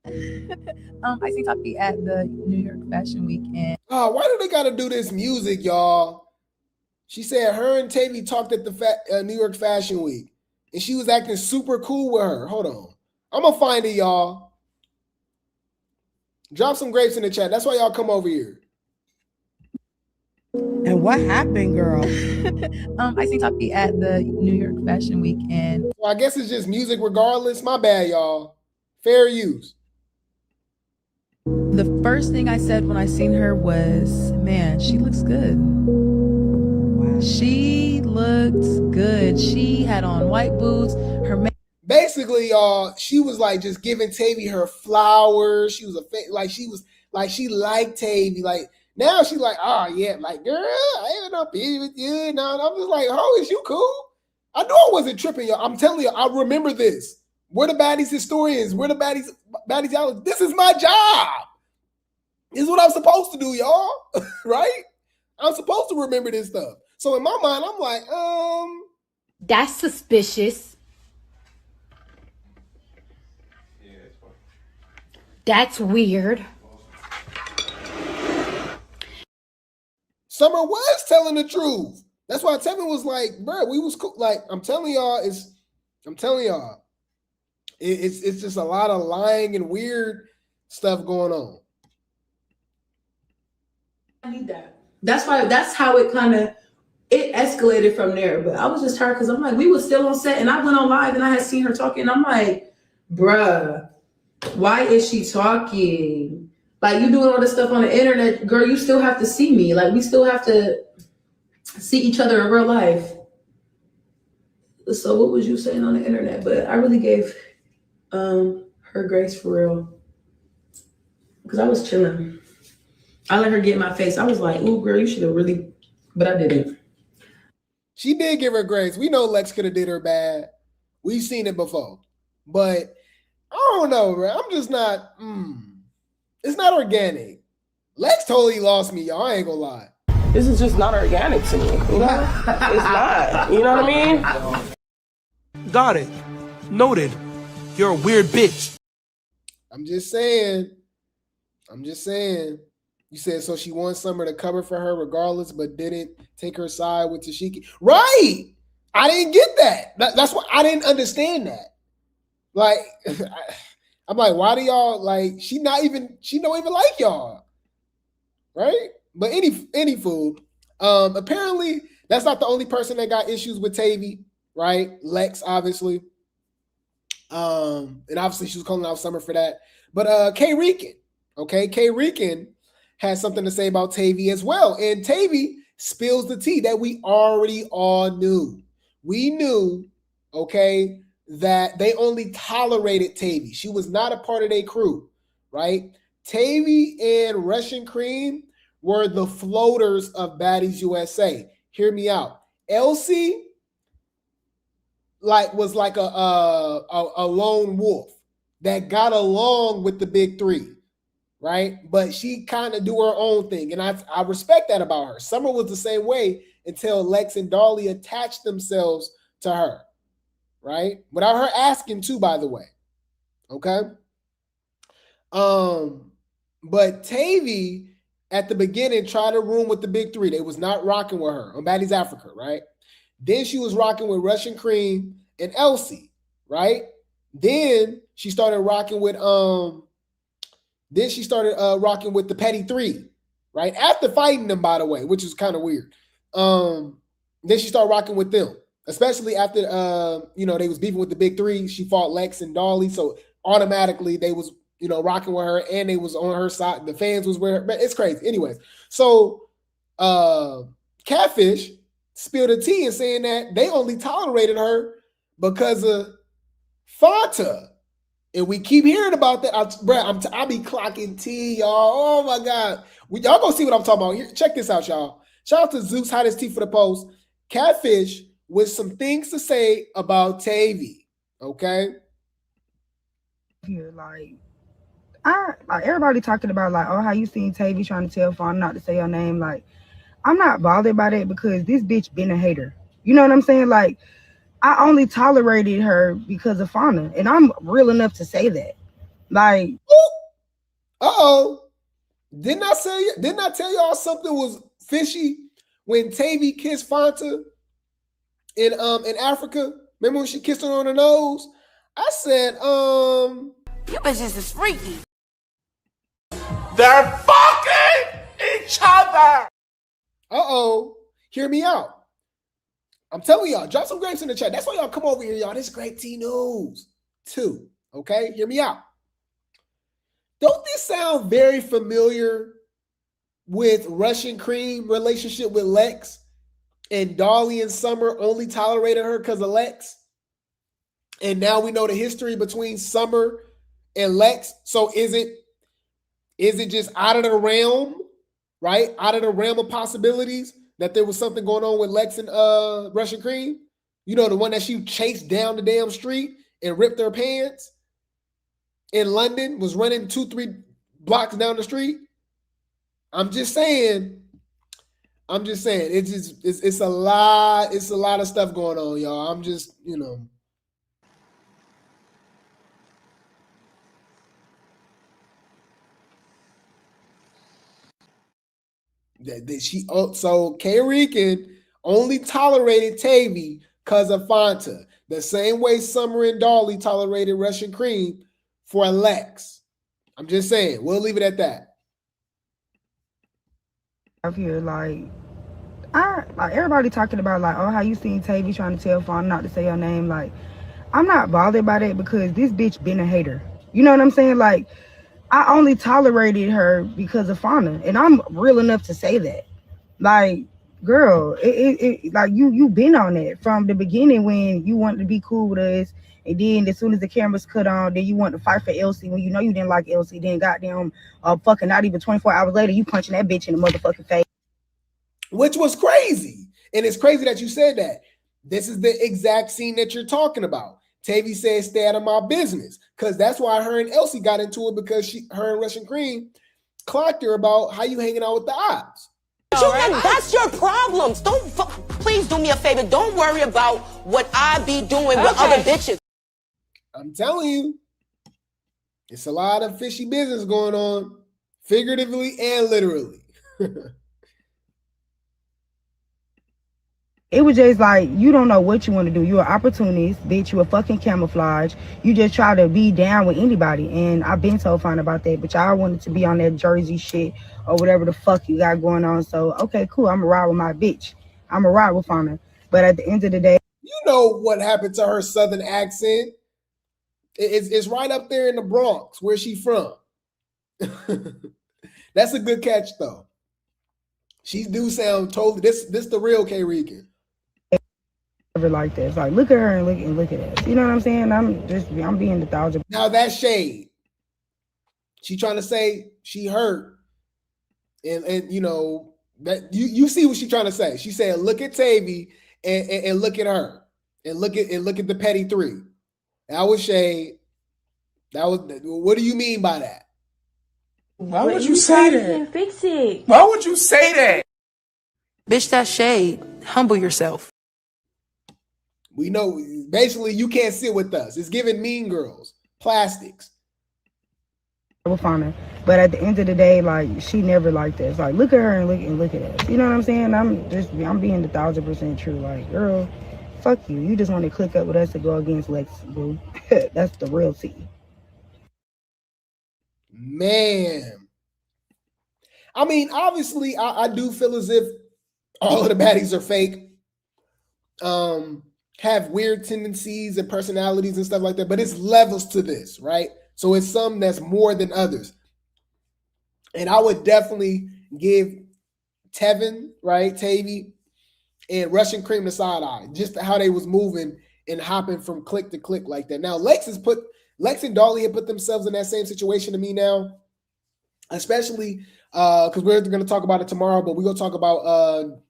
I seen Toppy at the New York Fashion Week, and oh, why do they gotta do this music, y'all? She said her and Tavy talked at the New York Fashion Week, and she was acting super cool with her. Hold on, I'm gonna find it, y'all. Drop some grapes in the chat. That's why y'all come over here. And what happened, girl? I seen Toppy at the New York Fashion Week, and well, I guess it's just music regardless. My bad, y'all. Fair use. the first thing I said when I seen her was, man, she looks good. Wow. She looked good. She had on white boots. Her basically, y'all, she was like just giving Tavy her flowers. She was she liked Tavy. Like now she's like, oh yeah, like girl, I ain't no pity with you. No, and I'm just like, oh, is you cool? I knew I wasn't tripping, y'all. I'm telling you, I remember this. We're the Baddies historians. We're the Baddies out. This is my job. This is what I'm supposed to do, y'all. Right? I'm supposed to remember this stuff. So in my mind, I'm like, that's suspicious. That's weird. Summer was telling the truth. That's why Tevin was like, bro, we was cool. Like, I'm telling y'all, it's just a lot of lying and weird stuff going on. I need that. That's how it escalated from there. But I was just tired because I'm like, we was still on set and I went on live and I had seen her talking. And I'm like, bruh, why is she talking? Like, you doing all this stuff on the internet, girl, you still have to see me. Like, we still have to see each other in real life. So what was you saying on the internet? But I really gave her grace for real. Because I was chilling. I let her get in my face. I was like, ooh, girl, you should have really, but I didn't. She did give her grace. We know Lex could have did her bad. We've seen it before. But I don't know, bro. I'm just not, it's not organic. Lex totally lost me, y'all. I ain't gonna lie. This is just not organic to me, you know? It's not, you know what I mean? Got it. Noted. You're a weird bitch. I'm just saying. You said so she wants Summer to cover for her regardless, but didn't take her side with Tashiki. Right. I didn't get that. That's why I didn't understand that. Like, I'm like, why do y'all like? She don't even like y'all, right? But any fool. Apparently that's not the only person that got issues with Tavy, right? Lex, obviously. And obviously she was calling out Summer for that. But K Rican, okay, K Rican has something to say about Tavy as well. And Tavy spills the tea that we already all knew. We knew, okay, that they only tolerated Tavy. She was not a part of their crew, right? Tavy and Russian Cream were the floaters of Baddies USA. Hear me out. Elsie was like a lone wolf that got along with the big three, right? But she kind of do her own thing, and I respect that about her. Summer was the same way until Lex and Dolly attached themselves to her, right? Without her asking too, by the way. Okay. But Tavy at the beginning tried to room with the big three. They was not rocking with her on Baddies Africa, right? Then she was rocking with Russian Cream and Elsie, right? Then she started rocking with rocking with the Petty Three, right? After fighting them, by the way, which is kind of weird. Then she started rocking with them. especially after they was beefing with the big three. She fought Lex and Dolly, so automatically they was rocking with her, and they was on her side. The fans was with her, but it's crazy. Anyways, so Catfish spilled the tea and saying that they only tolerated her because of Fanta. And we keep hearing about that. I be clocking tea, y'all. Oh my God. Y'all gonna see what I'm talking about. Here, check this out, y'all. Shout out to Zeus, hottest tea for the post. Catfish with some things to say about Tavy. Okay. Here, everybody talking about how you seen Tavy trying to tell Fawn not to say her name. I'm not bothered by that because this bitch been a hater. You know what I'm saying? I only tolerated her because of Fauna, and I'm real enough to say that. Didn't I tell y'all something was fishy when Tavy kissed Fanta in Africa? Remember when she kissed her on the nose? I said, you bitches is freaky. They're fucking each other. Hear me out. I'm telling y'all, drop some grapes in the chat. That's why y'all come over here, y'all. This is Grape Tea News Too. Okay, hear me out. Don't this sound very familiar with Russian Cream relationship with Lex, and Dolly and Summer only tolerated her because of Lex? And now we know the history between Summer and Lex. So is it just out of the realm, right? Out of the realm of possibilities that there was something going on with Lex and Russian Cream? The one that she chased down the damn street and ripped her pants in London, was running 2-3 blocks down the street. I'm just saying. It's a lot of stuff going on, y'all. I'm just, So K-Rican only tolerated Tavy because of Fanta, the same way Summer and Dolly tolerated Russian Cream for Lex. I'm just saying, we'll leave it at that. Here, everybody talking about how you seen Tavy trying to tell Fawn not to say her name. I'm not bothered by that because this bitch been a hater. You know what I'm saying? I only tolerated her because of Fauna, and I'm real enough to say that. Girl, you been on that from the beginning when you wanted to be cool with us, and then as soon as the cameras cut on, then you want to fight for Elsie when you know you didn't like Elsie. Then goddamn, fucking not even 24 hours later, you punching that bitch in the motherfucking face, which was crazy. And it's crazy that you said that. This is the exact scene that you're talking about. Tavy said, "Stay out of my business," because that's why her and Elsie got into it, because her and Russian Cream clocked her about how you hanging out with the ops. That's your problems. Please do me a favor. Don't worry about what I be doing with other bitches. I'm telling you, it's a lot of fishy business going on, figuratively and literally. It was just you don't know what you want to do. You're an opportunist, bitch. You a fucking camouflage. You just try to be down with anybody. And I've been so fine about that. But y'all wanted to be on that Jersey shit or whatever the fuck you got going on. So, okay, cool. I'm going to ride with my bitch. I'm going to ride with Fauna. But at the end of the day, you know what happened to her southern accent? It's right up there in the Bronx, where she from. That's a good catch, though. She do sound totally, this the real K-Rican. Like this, look at her and look at us. You know what I'm saying? I'm being 1,000. Now that's shade. She trying to say she hurt, and that you see what she trying to say. She said, "Look at Tavy and look at her and look at the petty three." That was shade. That was. What do you mean by that? Why would you say that? Fix it. Why would you say that? Bitch, that's shade. Humble yourself. We know, basically, you can't sit with us. It's giving Mean Girls, plastics. But at the end of the day, she never liked this. Look at her and look at us. You know what I'm saying? I'm being 1,000% true. Girl, fuck you. You just want to click up with us to go against Lex, boo. That's the real tea. Man. I mean, obviously, I do feel as if all of the baddies are fake. have weird tendencies and personalities and stuff like that, but it's levels to this, right? So it's some that's more than others. And I would definitely give Tevin, right, Tavy, and Russian Cream the side eye, just how they was moving and hopping from click to click like that. Now, Lex and Dolly have put themselves in that same situation to me now, especially because we're going to talk about it tomorrow, but we're going to talk about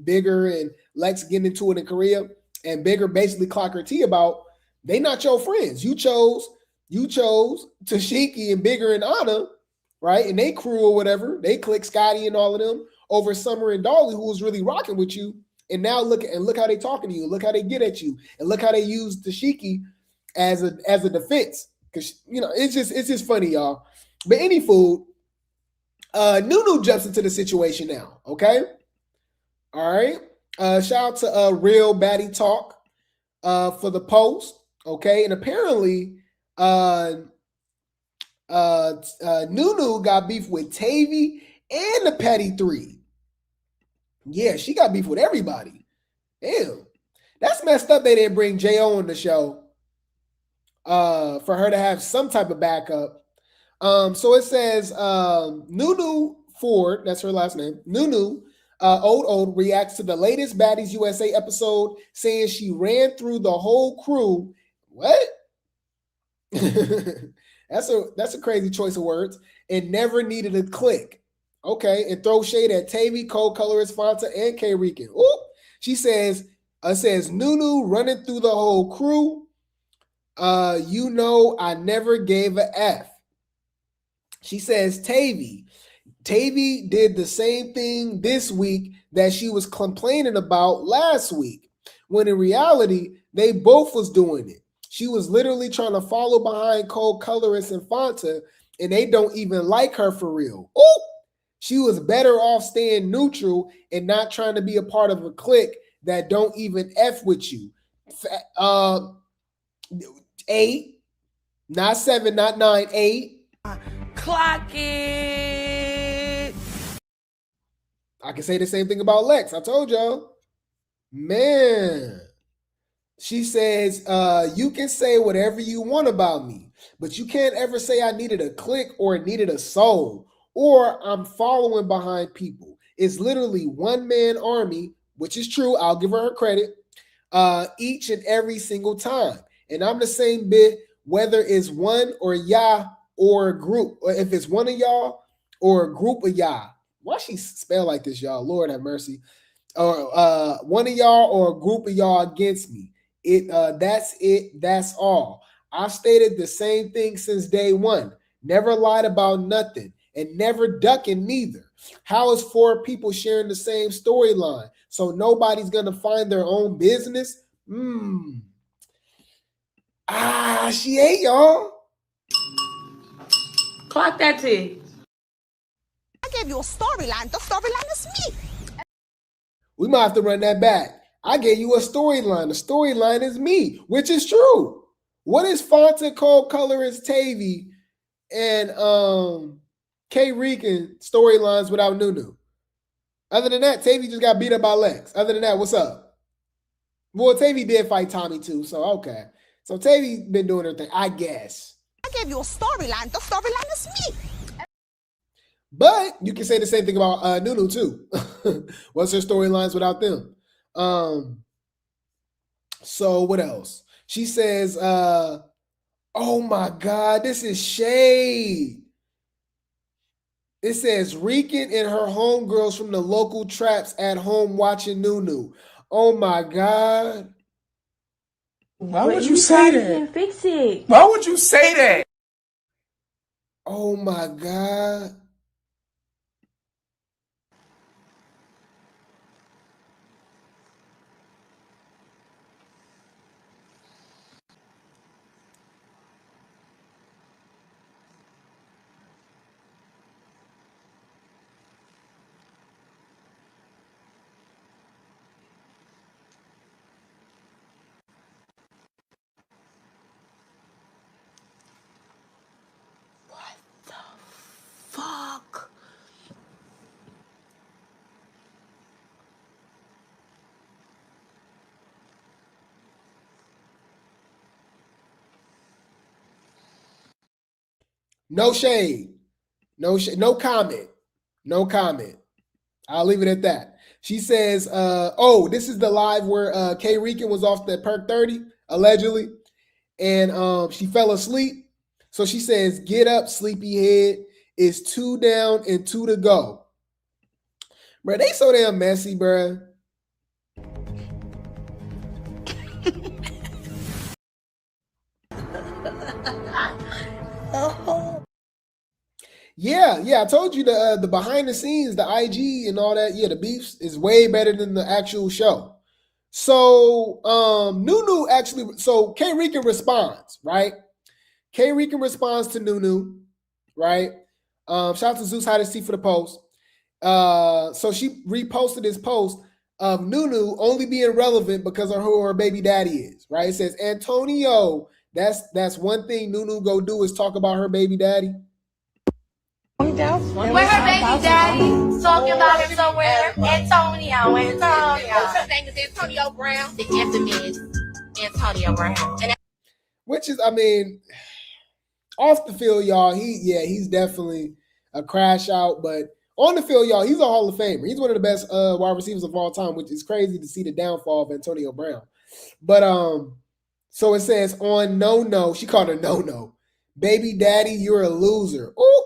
Bigger and Lex getting into it in Korea, and Bigger basically clock her tea about they not your friends. You chose Tashiki and Bigger and Anna, right? And they crew or whatever. They click Scotty and all of them over Summer and Dolly, who was really rocking with you. And now look how they talking to you. Look how they get at you. And look how they use Tashiki as a defense. Because it's just funny, y'all. But any food, Nunu jumps into the situation now. Okay. All right. Shout out to Real Baddie Talk for the post. Okay. And apparently Nunu got beef with Tavy and the Petty Three. Yeah, she got beef with everybody. Damn. That's messed up they didn't bring J.O. on the show for her to have some type of backup. So it says Nunu Ford, that's her last name, Nunu, old reacts to the latest Baddies USA episode, saying she ran through the whole crew. What? That's a crazy choice of words. And never needed a click. Okay, and throw shade at Tavy, co-colorist Fanta, and K Rican. Ooh, she says Nunu running through the whole crew. I never gave a F. She says Tavy did the same thing this week that she was complaining about last week, when in reality they both was doing it. She was literally trying to follow behind co-colorist and Fanta, and they don't even like her for real. Ooh. She was better off staying neutral and not trying to be a part of a clique that don't even F with you. 8, not 7, not 9, 8. Clock it. I can say the same thing about Lex. I told y'all. Man. She says, you can say whatever you want about me, but you can't ever say I needed a clique or needed a soul, or I'm following behind people. It's literally one-man army, which is true. I'll give her credit, each and every single time. And I'm the same bit, whether it's one or y'all or a group, or if it's one of y'all or a group of y'all. Why she spell like this, y'all? Lord have mercy. Or one of y'all or a group of y'all against me. That's it. That's all. I've stated the same thing since day one. Never lied about nothing. And never ducking neither. How is 4 people sharing the same storyline? So nobody's going to find their own business? She ain't, y'all. Clock that T. I gave you a storyline. The storyline is me. We might have to run that back. I gave you a storyline. The storyline is me, which is true. What is Fanta, co-colorist Tavy, and K Rican storylines without Nunu? Other than that, Tavy just got beat up by Lex. Other than that, what's up? Well, Tavy did fight Tommy too, so okay. So Tavy been doing her thing, I guess. I gave you a storyline. The storyline is me. But you can say the same thing about Nunu too. What's her storylines without them? So what else? She says, oh my God, this is shade. It says Rican and her homegirls from the local traps at home watching Nunu. Oh my God. Why would you say that? Fix it. Why would you say that? Oh my God. No shade. No comment. No comment. I'll leave it at that. She says, oh, this is the live where K Rican was off the perk 30, allegedly. And she fell asleep. So she says, get up, sleepyhead. It's 2 down and 2 to go. Bro, they so damn messy, bro. Yeah, I told you the behind the scenes, the IG and all that. Yeah, the beefs is way better than the actual show. So Nunu actually, so K Rican responds, right? K Rican responds to Nunu, right? Shout out to Zeus High to see for the post. So she reposted this post of Nunu only being relevant because of who her baby daddy is, right? It says, Antonio, that's one thing Nunu go do is talk about her baby daddy. Where her baby daddy talking about him somewhere. Antonio. His name is Antonio Brown. The infamous Antonio Brown. Which is, I mean, off the field, y'all, he's definitely a crash out. But on the field, y'all, he's a Hall of Famer. He's one of the best wide receivers of all time, which is crazy to see the downfall of Antonio Brown. But so it says on No, she called her No. Baby daddy, you're a loser. Ooh.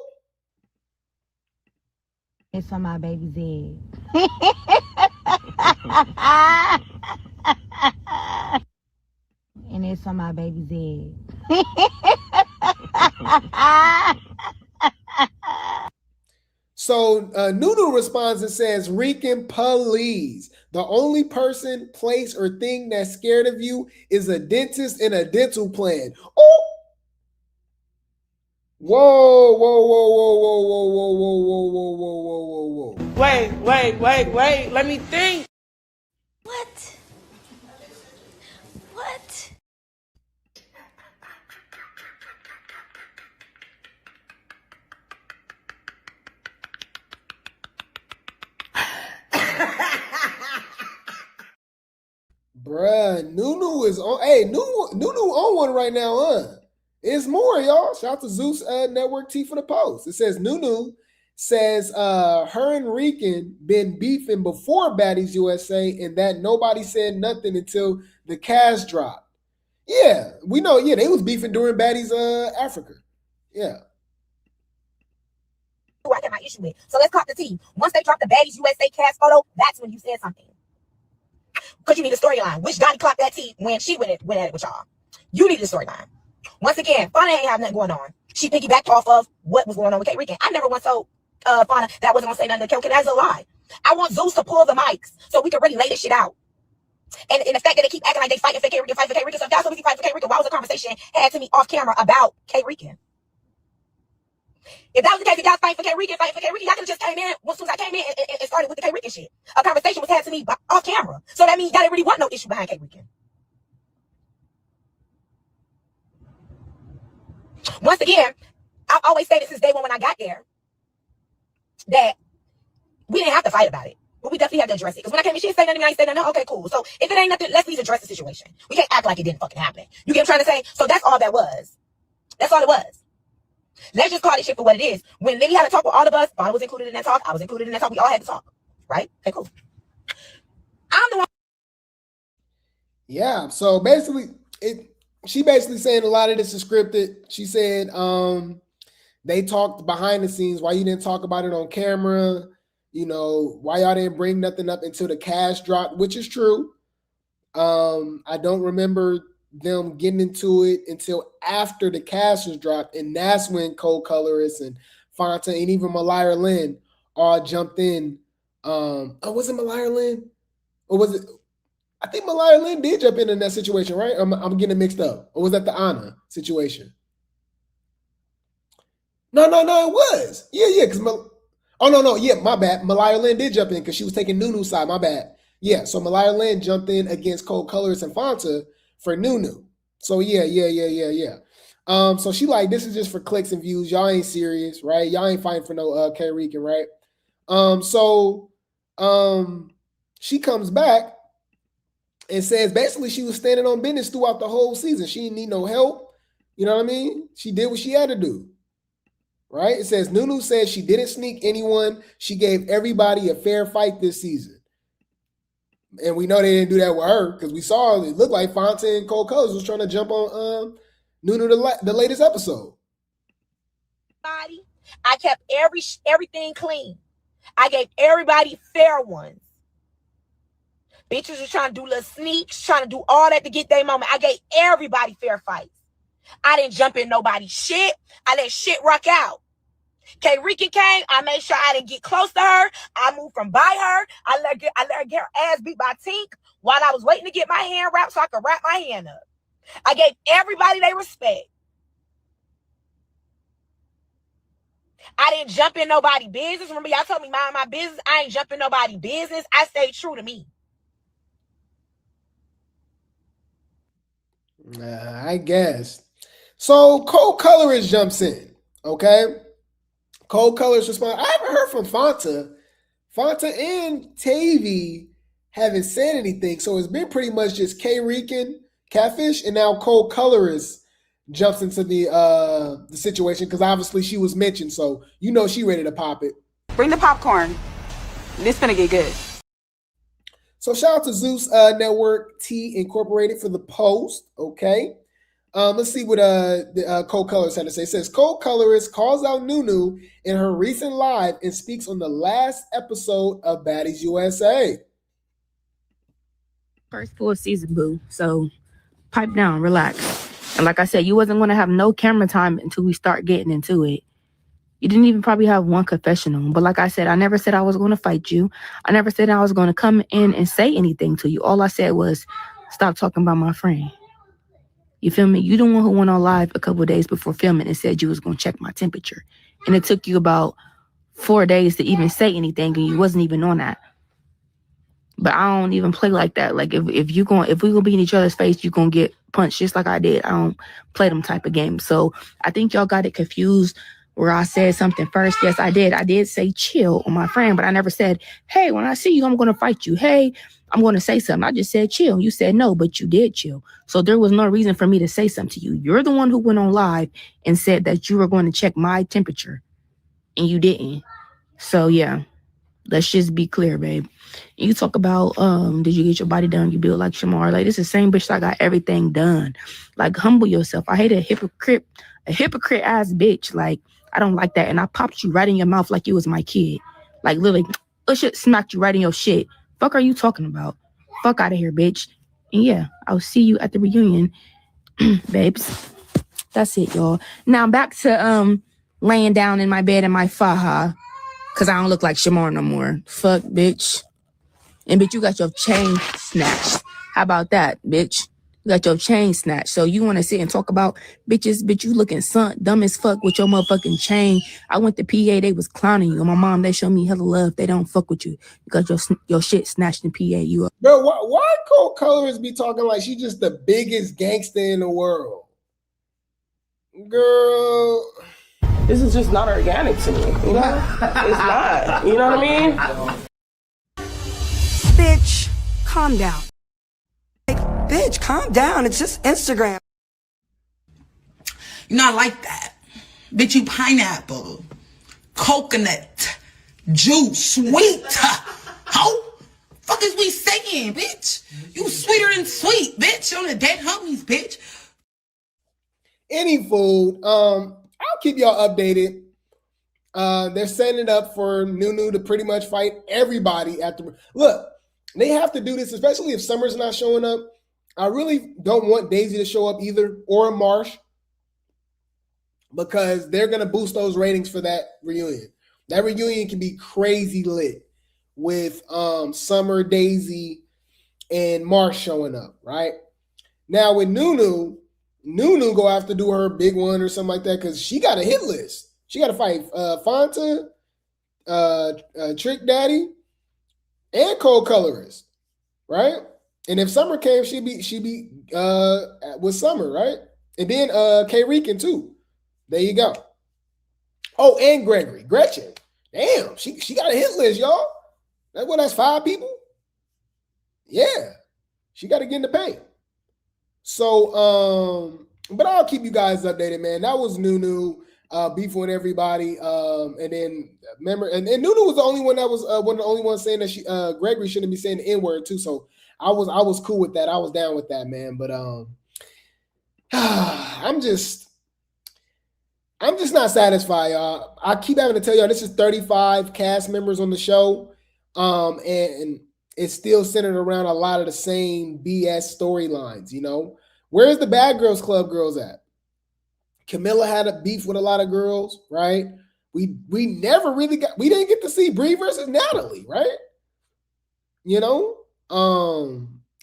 It's on my baby's head. And it's on my baby's head. So Nunu responds and says, Rican, please. The only person, place, or thing that's scared of you is a dentist and a dental plan. Oh! Whoa. Wait. Let me think. What? Bruh, Nunu is on. Hey, Nunu on one right now, huh? It's more, y'all. Shout out to Zeus Network T for the post. It says Nunu says her and Rican been beefing before Baddies USA and that nobody said nothing until the cast dropped. Yeah, we know. Yeah, they was beefing during Baddies Africa. Yeah. I got my issue with. So let's clock the team. Once they drop the Baddies USA cast photo, that's when you said something. Because you need a storyline. Which Donnie clocked that T when she went at it with y'all. You need a storyline. Once again, Fauna ain't have nothing going on. She piggybacked off of what was going on with K Rican. I never once told Fauna that wasn't gonna say nothing to K. That's a lie. I want Zeus to pull the mics so we can really lay this shit out. And the fact that they keep acting like they fighting for K Rican, so if that's what we fight for K Rican, why was the conversation had to me off camera about K Rican? If that was the case, if y'all fighting for K Rican, y'all could have just came in as soon as I came in and started with the K Rican shit. A conversation was had to me off camera. So that means y'all didn't really want no issue behind K Rican. Once again, I've always said it since day one when I got there that we didn't have to fight about it. But we definitely had to address it. Because when I came in, she didn't say nothing, I ain't say nothing. Okay, cool. So if it ain't nothing, let's please address the situation. We can't act like it didn't fucking happen. You get what I'm trying to say? So that's all that was. That's all it was. Let's just call this shit for what it is. When Lily had to talk with all of us, Fauna was included in that talk. I was included in that talk. We all had to talk. Right? Okay, cool. I'm the one. Yeah. So basically, she basically saying a lot of this is scripted. She said they talked behind the scenes. Why you didn't talk about it on camera? You know, why y'all didn't bring nothing up until the cash dropped, which is true. I don't remember them getting into it until after the cash was dropped, and that's when co-colorists and Fonta and even Malaya Lynn all jumped in. Was it Malaya Lynn? Or was it? I think Malaya Lynn did jump in that situation, right? I'm getting it mixed up. Or was that the Anna situation? No, it was. Yeah, because yeah, my bad. Malaya Lynn did jump in because she was taking Nunu's side, my bad. Yeah, so Malaya Lynn jumped in against Cold Colors and Fonta for Nunu. So yeah. So she like, this is just for clicks and views. Y'all ain't serious, right? Y'all ain't fighting for no K Rican, right? She comes back and says basically she was standing on business throughout the whole season. She didn't need no help. You know what I mean? She did what she had to do. right? It says Nunu says she didn't sneak anyone. She gave everybody a fair fight this season. And we know they didn't do that with her because we saw it looked like Fonta and Cole Colors was trying to jump on Nunu the latest episode. I kept everything clean. I gave everybody fair ones. Bitches was trying to do little sneaks, trying to do all that to get their moment. I gave everybody fair fights. I didn't jump in nobody's shit. I let shit rock out. K. Rican came. I made sure I didn't get close to her. I moved from by her. I let her get her ass beat by Tink while I was waiting to get my hand wrapped so I could wrap my hand up. I gave everybody their respect. I didn't jump in nobody's business. Remember, y'all told me mind my business. I ain't jumping nobody's business. I stayed true to me. I guess. So Cole Colorist jumps in. Okay. Cole Colors responds. I haven't heard from Fonta. Fonta and Tavy haven't said anything. So it's been pretty much just K. Rican, Catfish, and now Cole Colorist jumps into the situation because obviously she was mentioned. So you know she ready to pop it. Bring the popcorn. This finna get good. So shout out to Zeus Network T Incorporated for the post. Okay. Let's see what the Cole Colorist had to say. It says Cole Colorist calls out Nunu in her recent live and speaks on the last episode of Baddies USA. First full season, boo. So pipe down, relax. And like I said, you wasn't going to have no camera time until we start getting into it. You didn't even probably have one confessional. But like I said, I never said I was going to fight you. I never said I was going to come in and say anything to you. All I said was stop talking about my friend. You feel me? You the one who went on live a couple of days before filming and said you was going to check my temperature. And it took you about 4 days to even say anything, and you wasn't even on that. But I don't even play like that. Like if we gonna be in each other's face, you gonna get punched just like I did. I don't play them type of games. So I think y'all got it confused where I said something first. Yes, I did. I did say chill on my friend, but I never said, hey, when I see you, I'm gonna fight you. Hey, I'm gonna say something. I just said chill. You said no, but you did chill. So there was no reason for me to say something to you. You're the one who went on live and said that you were going to check my temperature, and you didn't. So yeah. Let's just be clear, babe. You talk about, did you get your body done? You build like Shamar. Like, this is the same bitch that got everything done. Like, humble yourself. I hate a hypocrite ass bitch. Like, I don't like that. And I popped you right in your mouth like you was my kid. Like, literally, shit smacked you right in your shit. Fuck are you talking about? Fuck out of here, bitch. And yeah, I'll see you at the reunion, babes. That's it, y'all. Now back to laying down in my bed in my faja. Cause I don't look like Shamar no more. Fuck, bitch. And bitch, you got your chain snatched. How about that, bitch? You got your chain snatched. So you want to sit and talk about bitches? Bitch, you looking dumb as fuck with your motherfucking chain. I went to PA, they was clowning you. And my mom, they show me hella love. They don't fuck with you. You got your shit snatched in PA. You up. Bro, why Cole Colors be talking like she just the biggest gangster in the world? Girl. This is just not organic to me, you know? It's not, you know what I mean? Bitch, calm down. Like, bitch, calm down. It's just Instagram. You're not like that. Bitch, you pineapple, coconut, juice, sweet. How fuck is we saying, bitch? You sweeter than sweet, bitch. On the dead homies, bitch. Any food, I'll keep y'all updated. They're setting it up for Nunu to pretty much fight everybody at the... Look, they have to do this, especially if Summer's not showing up. I really don't want Daisy to show up either, or Marsh, because they're going to boost those ratings for that reunion. That reunion can be crazy lit with Summer, Daisy, and Marsh showing up, right? Now with Nunu go have to do her big one or something like that because she got a hit list. She got to fight Fonta, Trick Daddy, and Cole Colorist, right? And if Summer came, she'd be with Summer, right? And then K. Rican too. There you go. Oh, and Gretchen. Damn, she got a hit list, y'all. That's 5 people. Yeah, she got to get in the paint. So, but I'll keep you guys updated, man. That was Nunu. beefing with everybody. And then remember, and Nunu was the only one that was one of the only ones saying that she Gregory shouldn't be saying the N-word too. So I was cool with that. I was down with that, man. But I'm just not satisfied, y'all. I keep having to tell y'all this is 35 cast members on the show. And it's still centered around a lot of the same BS storylines, you know. Where's the Bad Girls Club girls at? Camilla had a beef with a lot of girls, right? We never really we didn't get to see Bree versus Natalie, right? You know? I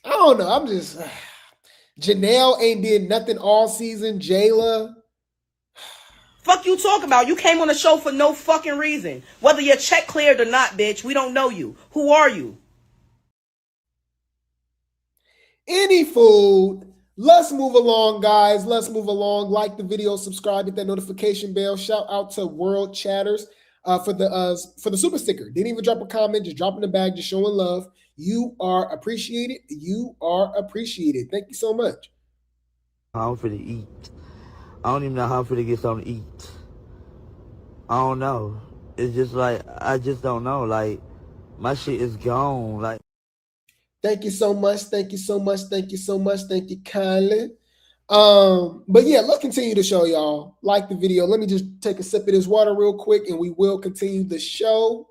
don't know. I'm just Janelle ain't did nothing all season. Jayla. Fuck you talking about? You came on the show for no fucking reason. Whether your check cleared or not, bitch, we don't know you. Who are you? Any food. Let's move along, guys. Let's move along. Like the video, subscribe, hit that notification bell. Shout out to World Chatters for the super sticker. Didn't even drop a comment, just dropping the bag, just showing love. You are appreciated. You are appreciated. Thank you so much. I'm finna eat. I don't even know how I'm finna get something to eat. I don't know. It's just like, I just don't know. Like, my shit is gone. Like, thank you so much. Thank you so much. Thank you so much. Thank you kindly. But yeah, let's continue the show, y'all. Like the video. Let me just take a sip of this water real quick and we will continue the show.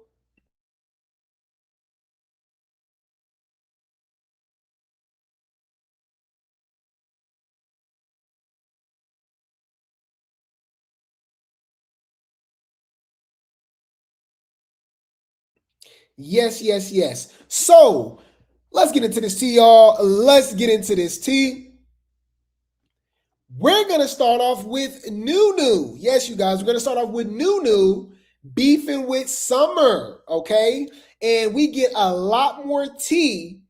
Yes, yes, yes. So let's get into this tea, y'all. Let's get into this tea. We're going to start off with Nunu. Yes, you guys, we're going to start off with Nunu beefing with Summer, okay? And we get a lot more tea,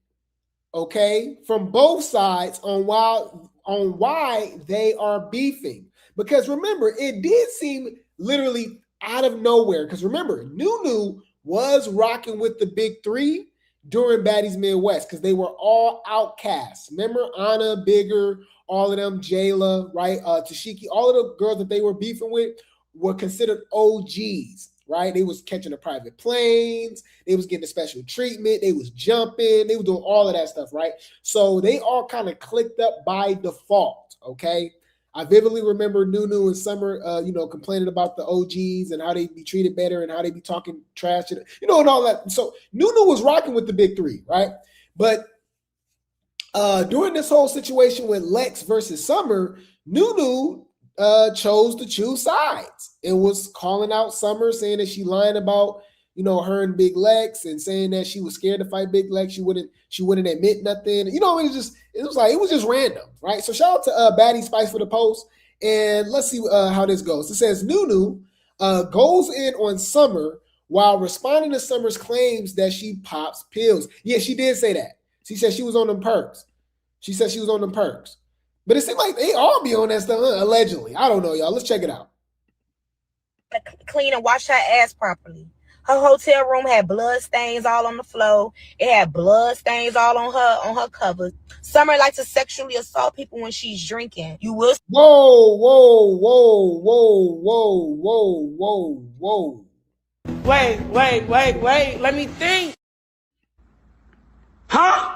okay, from both sides on why they are beefing. Because remember, it did seem literally out of nowhere. Because remember, Nunu was rocking with the big three during Baddies Midwest because they were all outcasts. Remember Anna, Bigger, all of them, Jayla, right? Tashiki, all of the girls that they were beefing with were considered OGs, right? They was catching the private planes. They was getting the special treatment. They was jumping. They were doing all of that stuff, right? So they all kind of clicked up by default, okay? I vividly remember Nunu and Summer, complaining about the OGs and how they be treated better and how they be talking trash, and all that. So Nunu was rocking with the big three, right? But during this whole situation with Lex versus Summer, Nunu chose to choose sides and was calling out Summer, saying that she lying about her and Big Lex, and saying that she was scared to fight Big Lex. She wouldn't admit nothing. It was just random, right? So shout out to Baddies Spice for the post, and let's see how this goes. It says Nunu goes in on Summer while responding to Summer's claims that she pops pills. Yeah, she did say that. She said she was on them perks. But it seemed like they all be on that stuff, allegedly. I don't know, y'all. Let's check it out. Clean and wash her ass properly. Her hotel room had blood stains all on the floor. It had blood stains all on her covers. Summer likes to sexually assault people when she's drinking. You will. Whoa. Wait. Let me think. Huh?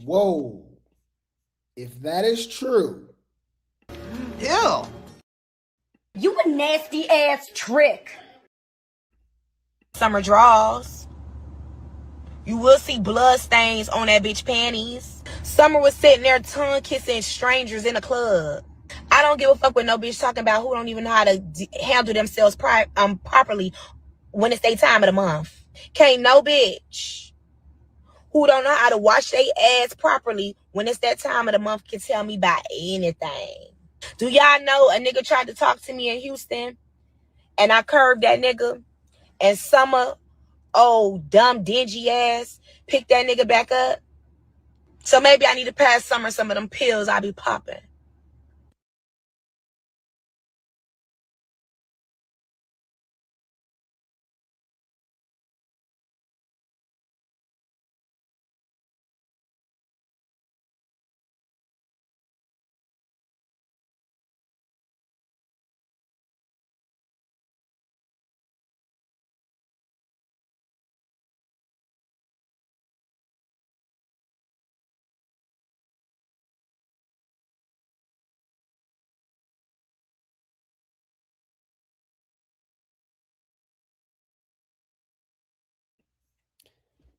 Whoa. If that is true. Ew. You a nasty ass trick. Summer draws. You will see blood stains on that bitch panties. Summer was sitting there tongue kissing strangers in a club. I don't give a fuck with no bitch talking about who don't even know how to handle themselves properly when it's their time of the month. Can't no bitch who don't know how to wash their ass properly when it's that time of the month can tell me about anything. Do y'all know a nigga tried to talk to me in Houston and I curved that nigga, and Summer, dumb dingy ass, picked that nigga back up? So maybe I need to pass Summer some of them pills I be popping.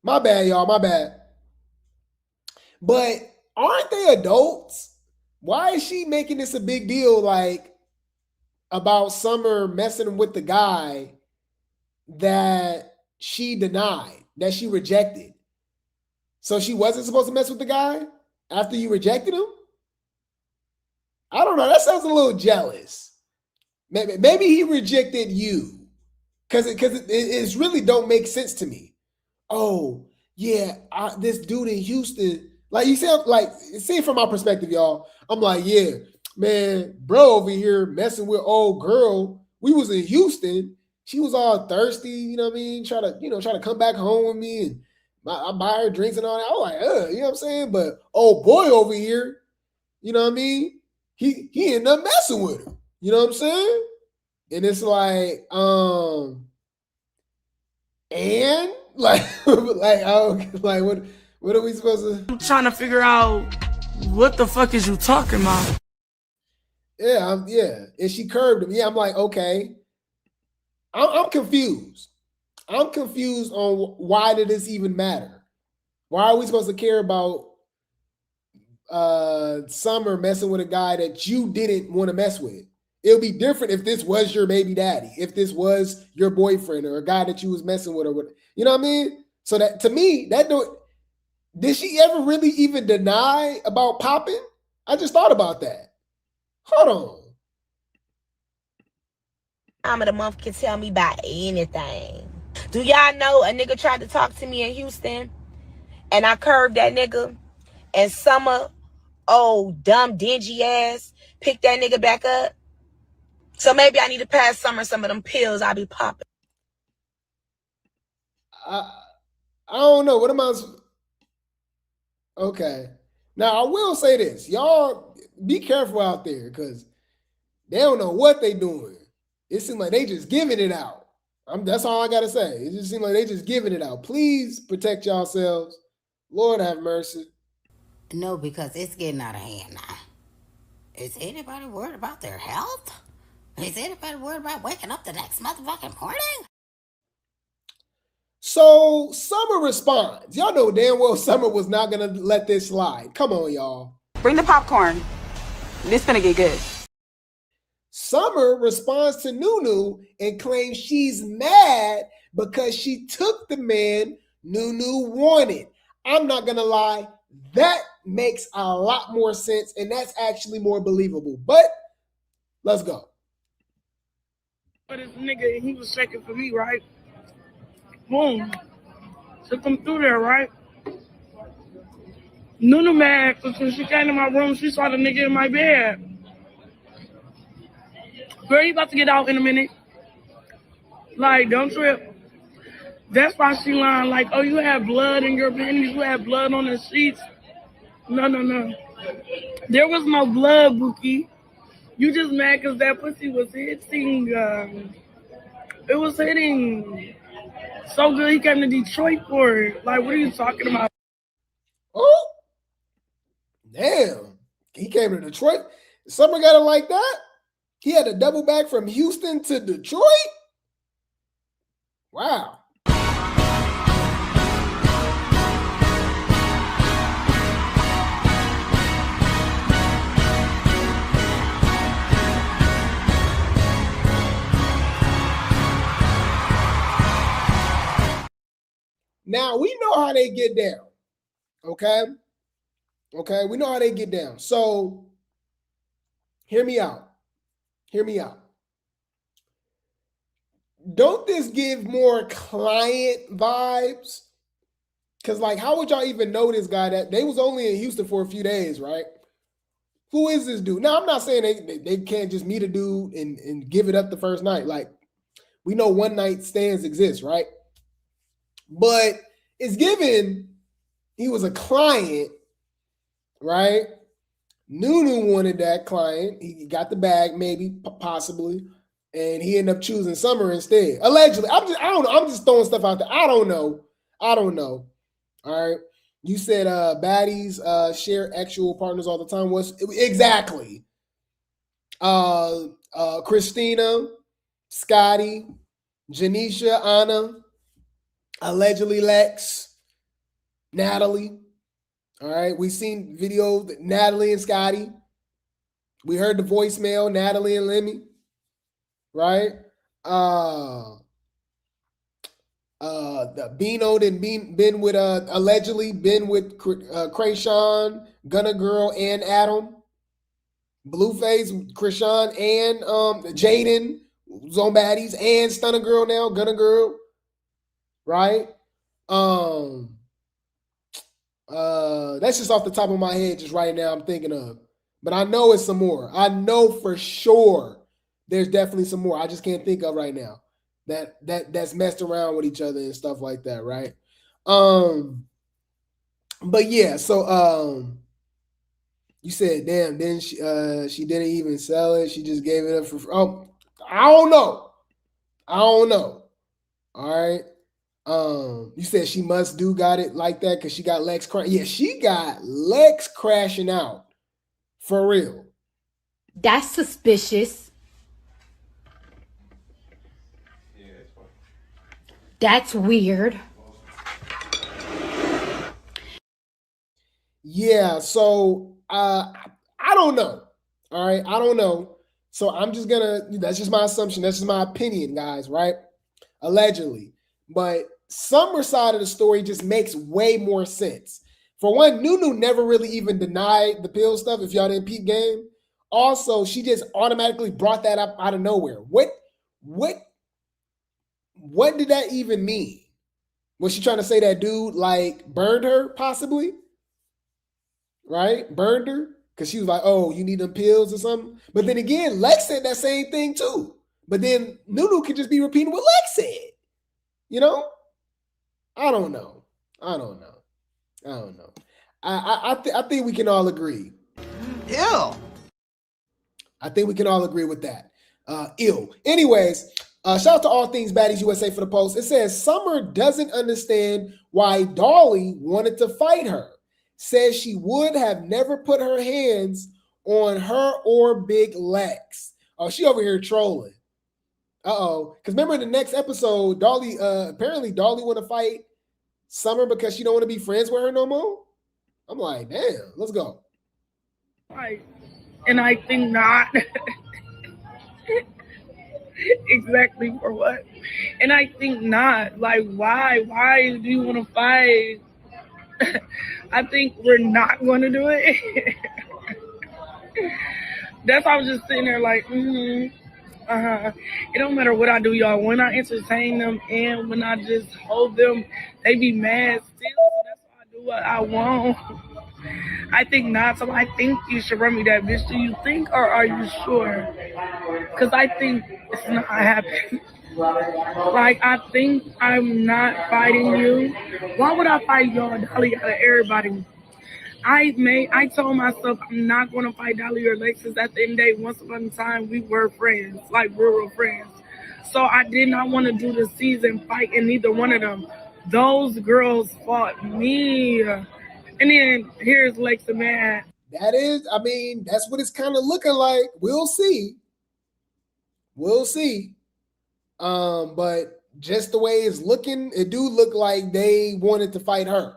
My bad, y'all. My bad. But aren't they adults? Why is she making this a big deal, like, about Summer messing with the guy that she denied, that she rejected? So she wasn't supposed to mess with the guy after you rejected him? I don't know. That sounds a little jealous. Maybe he rejected you, because it really don't make sense to me. Oh, yeah, this dude in Houston, like you said, like, see from my perspective, y'all. I'm like, yeah, man, bro over here messing with old girl. We was in Houston. She was all thirsty, you know what I mean? Try to come back home with me, and I buy her drinks and all that. I was like, you know what I'm saying? But old boy over here, you know what I mean? He ended up messing with her. You know what I'm saying? And it's like, and like what are we supposed to? I'm trying to figure out what the fuck is you talking about? Yeah, and she curved him. Yeah, I'm like, okay. I'm confused. I'm confused on why did this even matter? Why are we supposed to care about Summer messing with a guy that you didn't want to mess with? It'll be different if this was your baby daddy, if this was your boyfriend or a guy that you was messing with, or what, you know what I mean? So that, to me, did she ever really even deny about popping? I just thought about that. Hold on. Time of the month can tell me about anything. Do y'all know a nigga tried to talk to me in Houston and I curved that nigga, and Summer, dumb dingy ass, picked that nigga back up? So maybe I need to pass Summer some of them pills I be popping. I don't know. What am I? Okay. Now I will say this. Y'all be careful out there, because they don't know what they doing. It seems like they just giving it out. That's all I gotta say. It just seems like they just giving it out. Please protect yourselves. Lord have mercy. No, because it's getting out of hand now. Is anybody worried about their health? Is anybody worried about waking up the next motherfucking morning? So Summer responds. Y'all know damn well Summer was not gonna let this slide. Come on, y'all. Bring the popcorn. This finna get good. Summer responds to Nunu and claims she's mad because she took the man Nunu wanted. I'm not gonna lie, that makes a lot more sense, and that's actually more believable. But let's go. But this nigga, he was checking for me, right? Boom. Took him through there, right? Nunu mad because when she came to my room, she saw the nigga in my bed. Girl, you about to get out in a minute. Like, don't trip. That's why she lying. Like, oh, you have blood in your panties. You have blood on the sheets. No. There was no blood, Bookie. You just mad because that pussy was hitting. It was hitting so good he came to Detroit for it. Like, what are you talking about? Oh, damn. He came to Detroit. Summer got it like that? He had to double back from Houston to Detroit? Wow. Now, we know how they get down, okay? Okay, we know how they get down. So, hear me out. Hear me out. Don't this give more client vibes? Because, like, how would y'all even know this guy? That they was only in Houston for a few days, right? Who is this dude? Now, I'm not saying they can't just meet a dude and give it up the first night. Like, we know one night stands exist, right? But it's given he was a client, right? Nunu wanted that client. He got the bag, maybe, possibly, and he ended up choosing Summer instead. Allegedly. I don't know. I'm just throwing stuff out there. I don't know. All right. You said baddies share actual partners all the time. Exactly. Christina, Scotty, Janisha, Anna, allegedly Lex, Natalie. All right, we seen video Natalie and Scotty. We heard the voicemail, Natalie and Lemmy. Right? Beano and been with allegedly been with Krayshawn, Gunna Girl, and Adam. Blueface, Krishan, and Jaden was on Baddies, and Stunner Girl now, Gunna Girl. Right? That's just off the top of my head, just right now I'm thinking of. But I know it's some more. I know for sure there's definitely some more. I just can't think of right now that's messed around with each other and stuff like that, right? But yeah, so you said, damn, then she didn't even sell it. She just gave it up for I don't know. All right. You said she must got it like that because she got Lex crashing. Yeah, she got Lex crashing out. For real. That's suspicious. That's weird. Yeah, so I don't know. All right, I don't know. So I'm just that's just my assumption. That's just my opinion, guys, right? Allegedly. But Summer's side of the story just makes way more sense. For one, Nunu never really even denied the pill stuff, if y'all didn't peep game. Also, she just automatically brought that up out of nowhere. What did that even mean? Was she trying to say that dude like burned her, possibly? Right? Burned her? Because she was like, oh, you need them pills or something? But then again, Lex said that same thing too. But then Nunu could just be repeating what Lex said. You know? I don't know. I think we can all agree. Ew. I think we can all agree with that. Anyways, shout out to All Things Baddies USA for the post. It says, Summer doesn't understand why Dolly wanted to fight her. Says she would have never put her hands on her or Big Lex. Oh, she over here trolling. Uh-oh. Because remember in the next episode, Dolly, apparently Dolly want to fight Summer because she don't want to be friends with her no more. I'm like, damn, let's go. Right. And I think not. Exactly for what? And I think not. Like, why? Why do you want to fight? I think we're not going to do it. That's why I was just sitting there like, It don't matter what I do, y'all. When I entertain them and when I just hold them, they be mad still. So that's why I do what I want. I think not. So I think you should run me that bitch. Do you think or are you sure? Because I think it's not happening. Like, I think I'm not fighting you. Why would I fight y'all, Dolly, out of everybody? I told myself I'm not going to fight Dolly or Lexus. At the end of the day, once upon a time, we were friends, like real friends. So I did not want to do the season fighting neither one of them. Those girls fought me. And then here's Lex and Matt. That is, I mean, that's what it's kind of looking like. We'll see. But just the way it's looking, it do look like they wanted to fight her.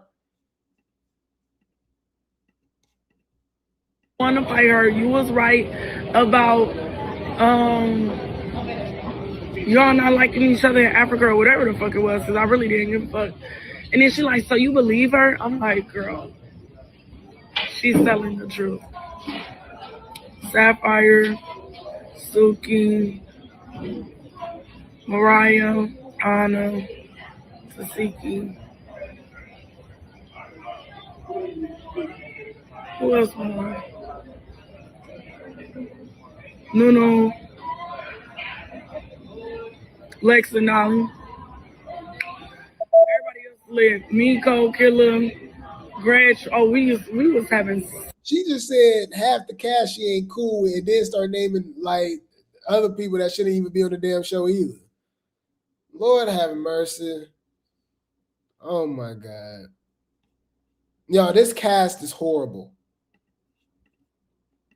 Want to fight her. You was right about y'all not liking each other in Africa or whatever the fuck it was, because I really didn't give a fuck. And then she like, so you believe her? I'm like, girl, she's telling the truth. Sapphire, Suki, Mariah, Anna, Suki. Who else more? Nuno, Lex and Natalie. Everybody else lived. Miko, Killer, Gretch. Oh, we was having. She just said half the cast she ain't cool with, and then start naming like other people that shouldn't even be on the damn show either. Lord have mercy. Oh my God. Yo, this cast is horrible.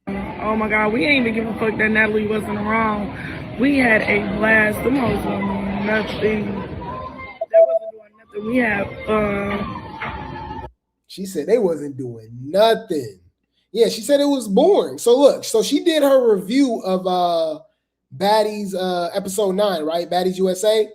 Oh my God, we ain't even give a fuck that Natalie wasn't around. We had a blast. The most nothing. That wasn't doing nothing. We had fun. She said they wasn't doing nothing. Yeah, she said it was boring. So look, so she did her review of Baddies episode 9, right? Baddies USA.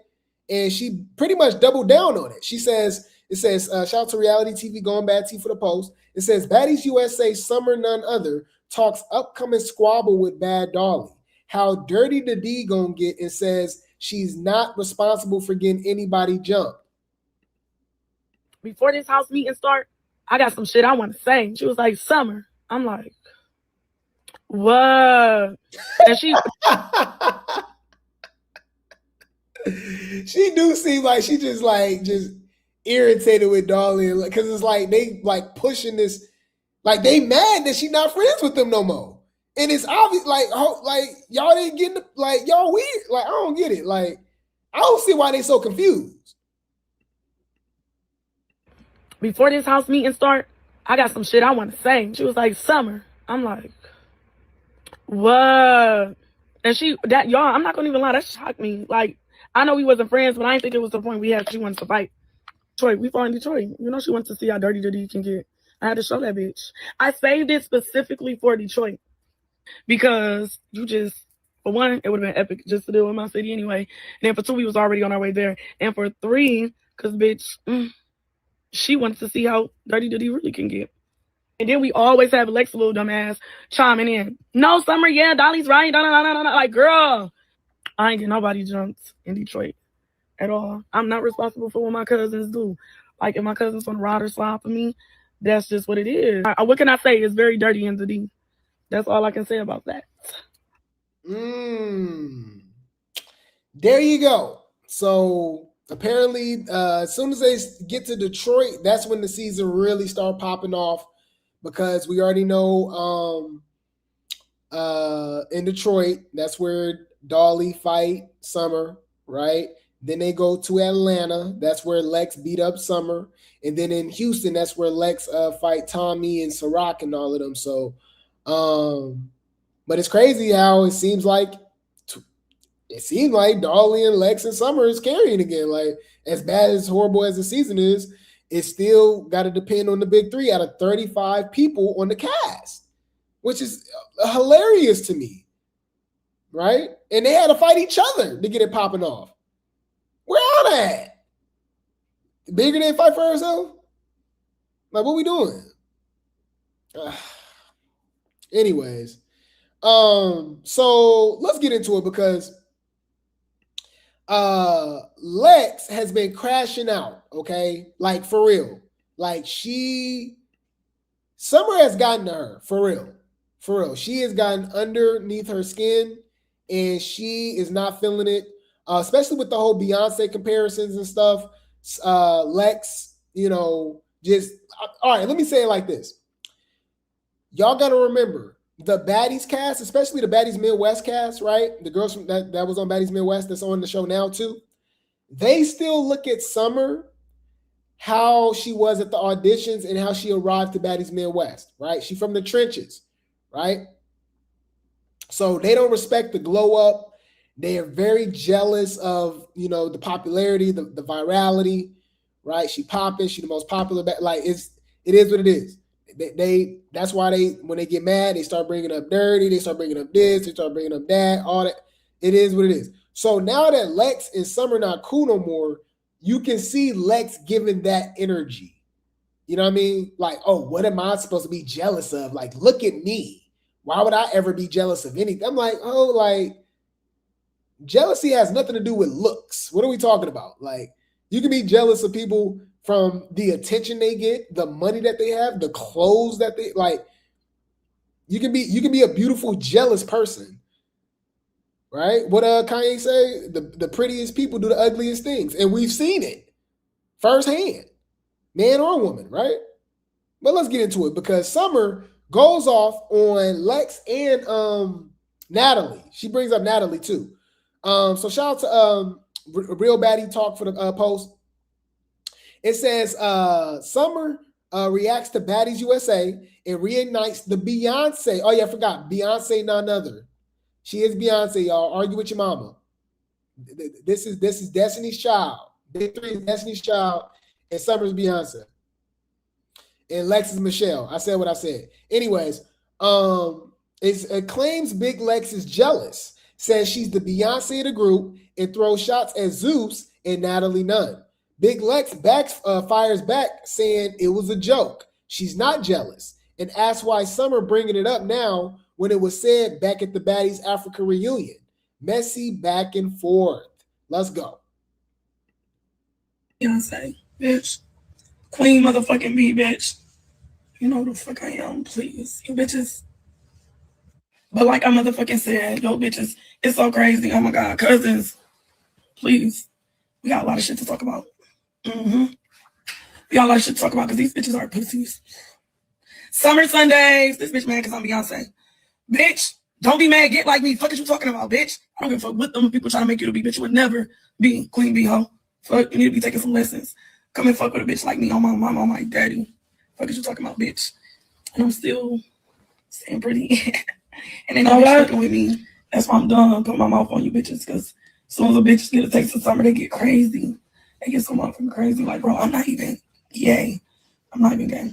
And she pretty much doubled down on it. She says, it says, shout out to reality TV going bad tea for the post. It says Baddies USA Summer None Other talks upcoming squabble with Bad Dolly. How dirty the D gonna get, and says she's not responsible for getting anybody jumped. Before this house meeting start, I got some shit I want to say. She was like, Summer. I'm like, what? And she she do seem like she just irritated with Dolly, because it's like they like pushing this, like they mad that she not friends with them no more. And it's obvious, like y'all didn't get like y'all weird. Like I don't get it. Like I don't see why they so confused. Before this house meeting start, I got some shit I want to say. She was like, Summer. I'm like, what? And y'all, I'm not gonna even lie, that shocked me. Like, I know we wasn't friends, but I didn't think it was the point she wanted to fight. Detroit, we fought in Detroit. You know she wants to see how dirty you can get. I had to show that bitch. I saved it specifically for Detroit. Because for one, it would have been epic just to deal with my city anyway. And then for 2, we was already on our way there. And for 3, because bitch, she wants to see how dirty really can get. And then we always have Alexa, little dumbass, chiming in. No, Summer, yeah, Dolly's right. Like, girl, I ain't get nobody jumped in Detroit at all. I'm not responsible for what my cousins do. Like, if my cousins want to ride or slide for me, that's just what it is. What can I say? It's very dirty in the D. That's all I can say about that. There you go. So apparently, as soon as they get to Detroit, that's when the season really start popping off, because we already know in Detroit, that's where Dolly fight Summer, right? Then they go to Atlanta. That's where Lex beat up Summer. And then in Houston, that's where Lex fight Tommy and Ciroc and all of them. So, but it's crazy how it seems like Dolly and Lex and Summer is carrying again. Like, as bad as horrible as the season is, it's still got to depend on the big 3 out of 35 people on the cast, which is hilarious to me, right? And they had to fight each other to get it popping off. Where are they at? Bigger than fight for herself? Like, what we doing? Anyways, so let's get into it, because Lex has been crashing out, okay? Like, for real. Like, Summer has gotten to her, for real. For real. She has gotten underneath her skin, and she is not feeling it, especially with the whole Beyonce comparisons and stuff. Lex, all right, let me say it like this. Y'all got to remember, the Baddies cast, especially the Baddies Midwest cast, right? The girls from that was on Baddies Midwest that's on the show now too. They still look at Summer, how she was at the auditions and how she arrived to Baddies Midwest, right? She from the trenches, right? So they don't respect the glow up. They are very jealous of, the popularity, the virality, right? She popping, she the most popular. Like, it is what it is. That's why when they get mad, they start bringing up dirty, they start bringing up this, they start bringing up that, all that. It is what it is. So now that Lex and Summer not cool no more, you can see Lex giving that energy. You know what I mean? Like, oh, what am I supposed to be jealous of? Like, look at me. Why would I ever be jealous of anything? I'm like, oh, like, jealousy has nothing to do with looks. What are we talking about? Like, you can be jealous of people from the attention they get, the money that they have, the clothes that they like. You can be a beautiful, jealous person, right? What Kanye say? The prettiest people do the ugliest things, and we've seen it firsthand, man or woman, right? But let's get into it, because Summer goes off on Lex and Natalie. She brings up Natalie too. So shout out to Real Baddie Talk for the post. It says Summer reacts to Baddies USA and reignites the Beyonce. Oh yeah, I forgot. Beyonce None Other. She is Beyonce, y'all. Argue with your mama. This is Destiny's Child. Big 3 is Destiny's Child, and Summer's Beyonce. And Lex is Michelle. I said what I said. Anyways, it claims Big Lex is jealous, says she's the Beyonce of the group, and throws shots at Zeus and Natalie Nunn. Big Lex fires back saying it was a joke. She's not jealous, and asks why Summer bringing it up now when it was said back at the Baddies Africa reunion. Messy back and forth. Let's go. Beyonce, bitch. Queen motherfucking B, bitch. You know who the fuck I am, please. You bitches. But like I motherfucking said, yo bitches, it's so crazy. Oh my God, cousins. Please. We got a lot of shit to talk about. We got a lot of shit to talk about because these bitches are pussies. Summer Sundays. This bitch mad because I'm Beyonce. Bitch, don't be mad. Get like me. Fuck is you talking about, bitch? I don't give a fuck what them people trying to make you to be, bitch. You would never be Queen B, ho. Fuck, you need to be taking some lessons. Come and fuck with a bitch like me on my mom, on my daddy. Fuck is you talking about, bitch? And I'm still staying pretty. And they not fucking with me. That's why I'm done putting my mouth on you bitches. Because as soon as a bitch get a taste of Summer, they get crazy. They get so motherfucking crazy. Like, bro, I'm not even gay. I'm not even gay.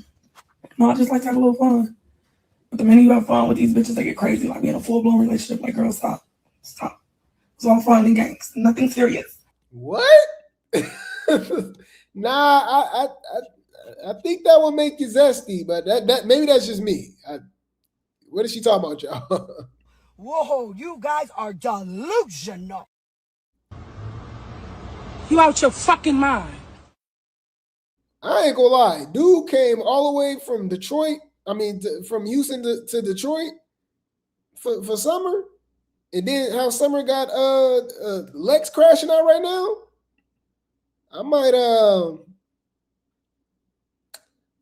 No, I just like to have a little fun. But the minute you have fun with these bitches, they get crazy. Like, we in a full-blown relationship. Like, girl, stop. Stop. It's all fun and games. Nothing serious. What? Nah, I think that would make you zesty, but that maybe that's just me. What is she talking about, y'all? Whoa, you guys are delusional. You out your fucking mind. I ain't gonna lie. Dude came all the way from Detroit. I mean, from Houston to Detroit for Summer. And then how Summer got Lex crashing out right now. I might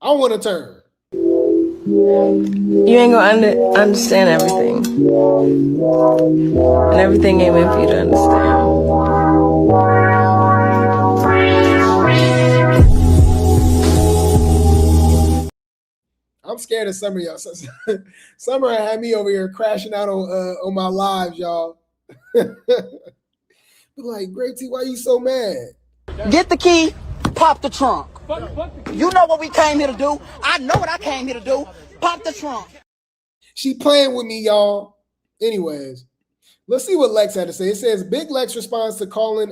I want to turn. You ain't gonna understand everything. And everything ain't meant for you to understand. I'm scared of Summer, y'all. Summer had me over here crashing out on my lives, y'all. Like, Grape Tea, why you so mad? Get the key, pop the trunk. You know what we came here to do. I know what I came here to do. Pop the trunk. She playing with me, y'all. Anyways, let's see what Lex had to say. It says Big Lex responds to the calling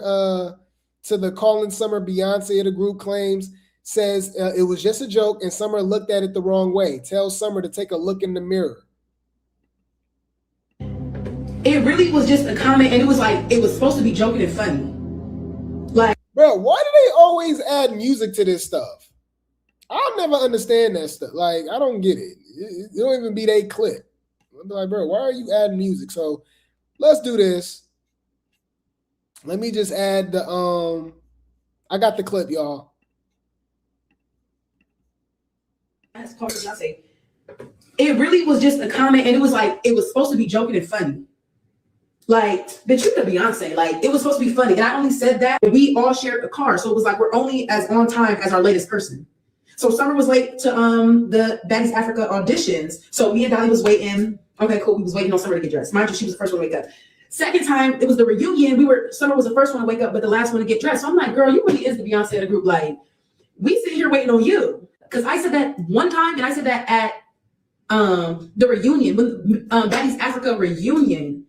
Summer Beyonce of the group claims, says it was just a joke and Summer looked at it the wrong way. Tells Summer to take a look in the mirror. It really was just a comment, and it was like it was supposed to be joking and funny. Like, bro, why do they always add music to this stuff? I'll never understand that stuff. Like, I don't get it. It don't even be they clip. I'm like, bro, why are you adding music? So let's do this. Let me just add the I got the clip, y'all. That's part of Beyonce. It really was just a comment, and it was like it was supposed to be joking and funny. Like, bitch, you the Beyonce. Like, it was supposed to be funny. And I only said that we all shared a car. So it was like we're only as on time as our latest person. So Summer was late to the Baddies Africa auditions. So me and Dolly was waiting. Okay, cool. We was waiting on Summer to get dressed. Mind you, she was the first one to wake up. Second time, it was the reunion. Summer was the first one to wake up, but the last one to get dressed. So I'm like, girl, you really is the Beyonce of the group. Like, we sit here waiting on you. Because I said that one time, and I said that at the reunion, when Baddies Africa reunion,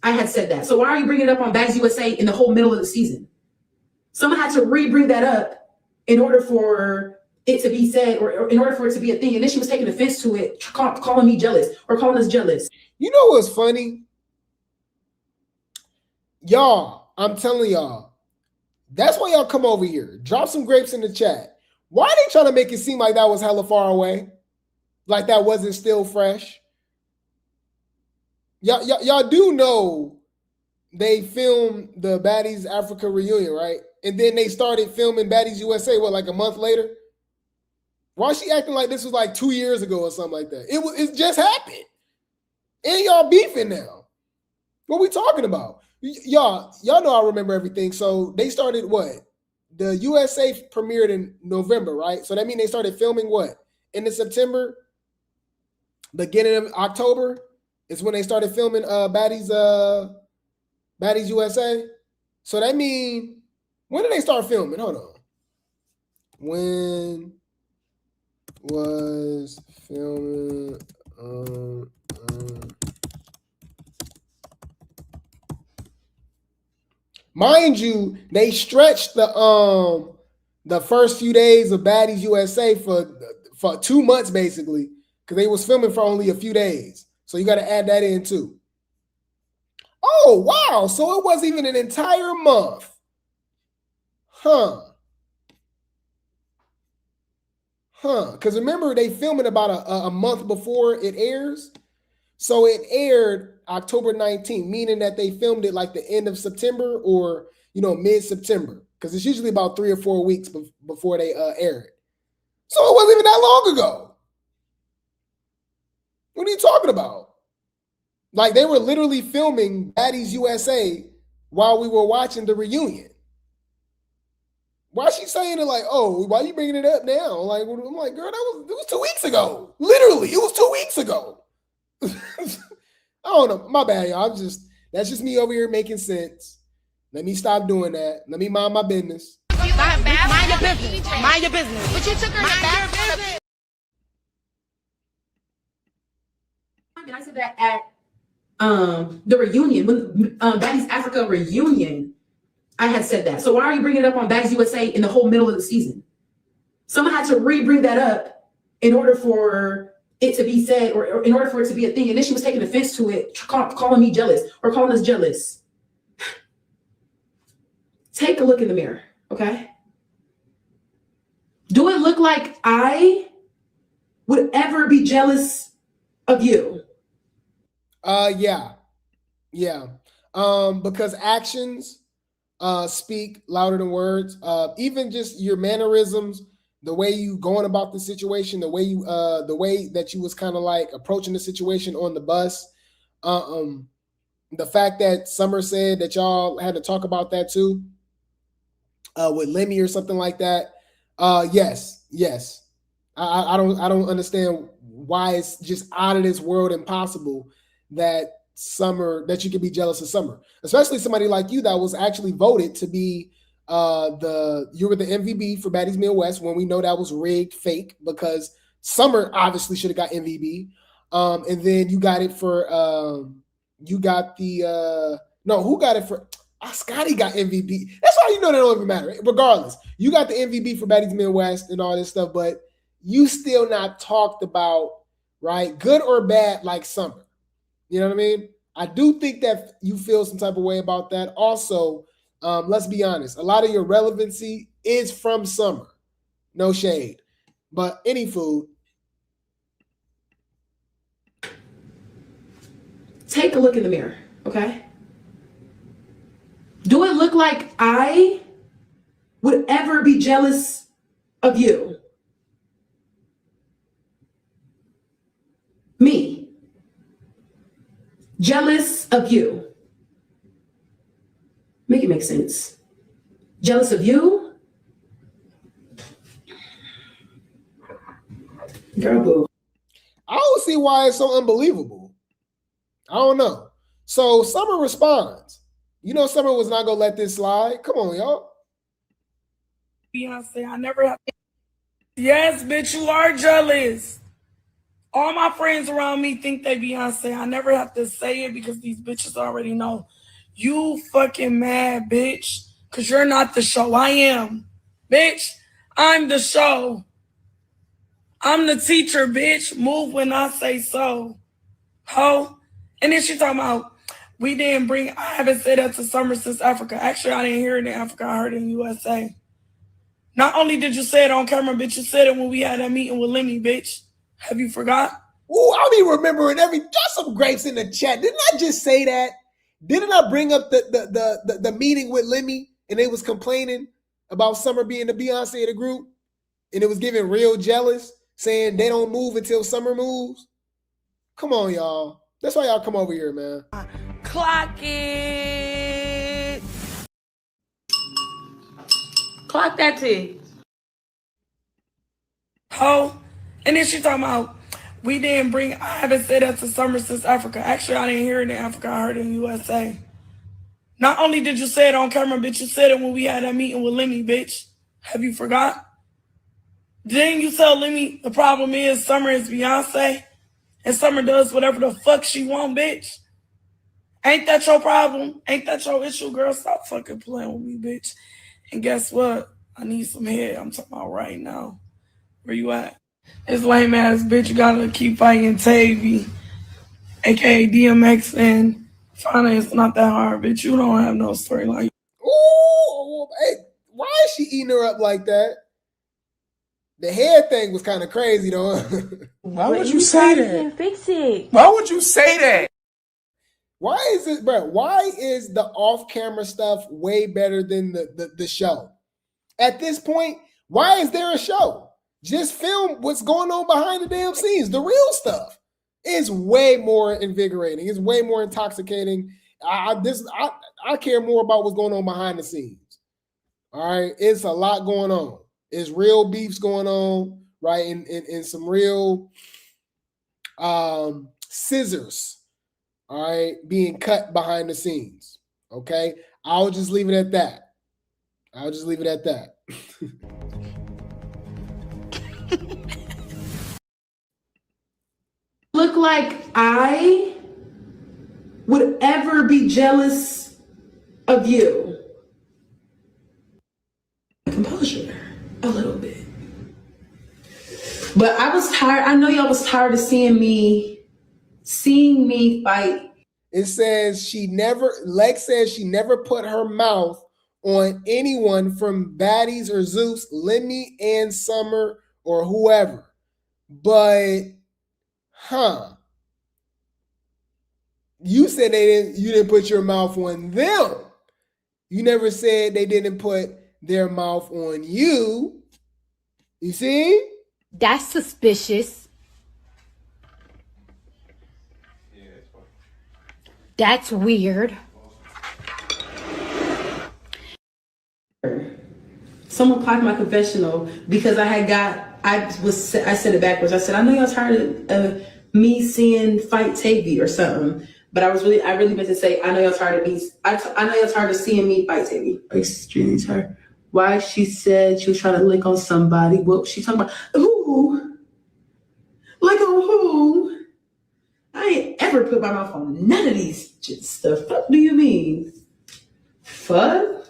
I had said that. So why are you bringing it up on Baddies USA in the whole middle of the season? Someone had to bring that up in order for it to be said, or in order for it to be a thing. And then she was taking offense to it, calling me jealous or calling us jealous. You know what's funny? Y'all, I'm telling y'all, that's why y'all come over here. Drop some grapes in the chat. Why are they trying to make it seem like that was hella far away? Like that wasn't still fresh? Y'all do know they filmed the Baddies Africa reunion, right? And then they started filming Baddies USA, what, like a month later? Why is she acting like this was like 2 years ago or something like that? It just happened. And y'all beefing now. What we talking about? Y'all know I remember everything. So they started what? The USA premiered in November, right? So that means they started filming what? End of September? Beginning of October? Is when they started filming Baddies USA. So that means, when did they start filming? Hold on. was filming mind you, they stretched the first few days of Baddies USA for 2 months basically, because they was filming for only a few days. So you got to add that in too. Oh wow! So it wasn't even an entire month, huh? Because remember, they filmed it about a month before it airs. So it aired October 19th, meaning that they filmed it like the end of September or, mid-September. Because it's usually about 3 or 4 weeks before they air it. So it wasn't even that long ago. What are you talking about? Like, they were literally filming Baddies USA while we were watching the reunion. Why is she saying it like, oh, why are you bringing it up now? Like, I'm like, girl, it was 2 weeks ago. Literally, it was 2 weeks ago. I don't know. My bad, y'all. That's just me over here making sense. Let me stop doing that. Let me mind my business. Mind your business. Mind your business. But you took her to bathroom. And I said that at the reunion, when Baddies Africa reunion, I had said that. So why are you bringing it up on Baddies USA in the whole middle of the season? Someone had to bring that up in order for it to be said, or in order for it to be a thing. And then she was taking offense to it, calling me jealous or calling us jealous. Take a look in the mirror, okay? Do it look like I would ever be jealous of you? Yeah. Because actions speak louder than words. Even just your mannerisms, the way you going about the situation, the way that you was kind of like approaching the situation on the bus. The fact that Summer said that y'all had to talk about that too, with Lemmy or something like that. Yes. I don't understand why it's just out of this world impossible that you could be jealous of Summer, especially somebody like you that was actually voted to be you were the MVP for Baddies Midwest, when we know that was rigged, fake, because Summer obviously should have got MVP. And then you got it for who got it for? Scotty got MVP. That's why that don't even matter. Regardless, you got the MVP for Baddies Midwest and all this stuff, but you still not talked about, right? Good or bad, like Summer. You know what I mean? I do think that you feel some type of way about that. Also, let's be honest. A lot of your relevancy is from Summer. No shade. But any food. Take a look in the mirror, okay? Do it look like I would ever be jealous of you? Me. Jealous of you. Make it make sense. Jealous of you? Girl, boo. I don't see why it's so unbelievable. I don't know. So Summer responds. Summer was not going to let this slide. Come on, y'all. Beyonce, I never have. Yes, bitch, you are jealous. All my friends around me think they Beyonce. I never have to say it because these bitches already know. You fucking mad, bitch, because you're not the show. I am. Bitch, I'm the show. I'm the teacher, bitch. Move when I say so. Ho. And then she talking about, I haven't said that to Summer since Africa. Actually, I didn't hear it in Africa. I heard it in USA. Not only did you say it on camera, bitch, you said it when we had that meeting with Lemmy, bitch. Have you forgot? Ooh, I don't even remember got some grapes in the chat. Didn't I just say that? Didn't I bring up the meeting with Lemmy and they was complaining about Summer being the Beyonce of the group? And it was giving real jealous, saying they don't move until Summer moves? Come on, y'all. That's why y'all come over here, man. Clock it. Clock that T. Ho. And then she talking about, I haven't said that to Summer since Africa. Actually, I didn't hear it in Africa. I heard it in USA. Not only did you say it on camera, bitch, you said it when we had that meeting with Lemmy, bitch. Have you forgot? Then you telling me the problem is Summer is Beyonce and Summer does whatever the fuck she want, bitch? Ain't that your problem? Ain't that your issue, girl? Stop fucking playing with me, bitch. And guess what? I need some head. I'm talking about right now. Where you at? This lame ass bitch gotta keep fighting Tavy, aka DMX, and Fana. It's not that hard, bitch. You don't have no story like. Ooh, hey, why is she eating her up like that? The hair thing was kind of crazy though. Why would you say that? Fix it. Why would you say that? Why is it, bro? Why is the off-camera stuff way better than the show? At this point, why is there a show? Just film what's going on behind the damn scenes. The real stuff is way more invigorating. It's way more intoxicating. I care more about what's going on behind the scenes. All right, it's a lot going on. It's real beefs going on, right? And some real scissors, all right, being cut behind the scenes. Okay, I'll just leave it at that. I'll just leave it at that. Look like I would ever be jealous of you. Composure, a little bit. But I was tired. I know y'all was tired of seeing me fight. It says Lex says she never put her mouth on anyone from Baddies or Zeus, Lemmy and Summer or whoever. But you said you didn't put your mouth on them. You never said they didn't put their mouth on you. You see? That's suspicious. That's weird. Someone clocked my confessional because I said it backwards. I said, I know y'all tired of me seeing fight Tavy or something. But I really meant to say, I know y'all tired of me. I know y'all tired of seeing me fight Tavy. Extremely tired. Why she said she was trying to lick on somebody. What she talking about? Who? Lick on who? I ain't ever put my mouth on none of these stuff. Fuck do you mean? Fuck?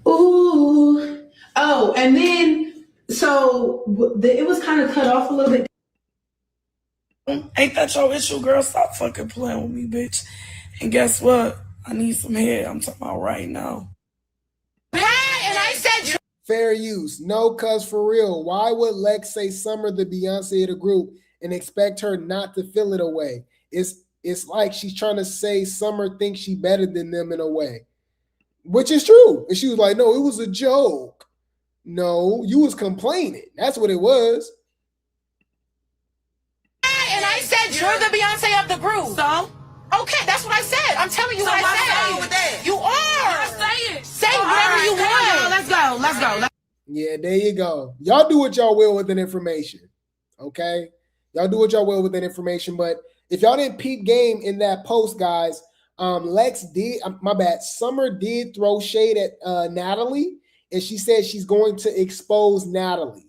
Ooh. Oh, and then, so it was kind of cut off a little bit. Ain't that your issue, girl? Stop fucking playing with me, bitch. And guess what? I need some head. I'm talking about right now. And I said fair use. No, cuz for real. Why would Lex say Summer the Beyonce of the group and expect her not to feel it away? It's like she's trying to say Summer thinks she better than them in a way. Which is true. And she was like, no, it was a joke. No, you was complaining. That's what it was. And I said you're the Beyonce of the group. So? Okay, that's what I said. I'm telling you what I said. With that? You are. Say whatever you want. Let's go. Yeah, there you go. Y'all do what y'all will with that information. Okay? Y'all do what y'all will with that information. But if y'all didn't peep game in that post, guys, Lex did, Summer did throw shade at Natalie, and she said she's going to expose Natalie.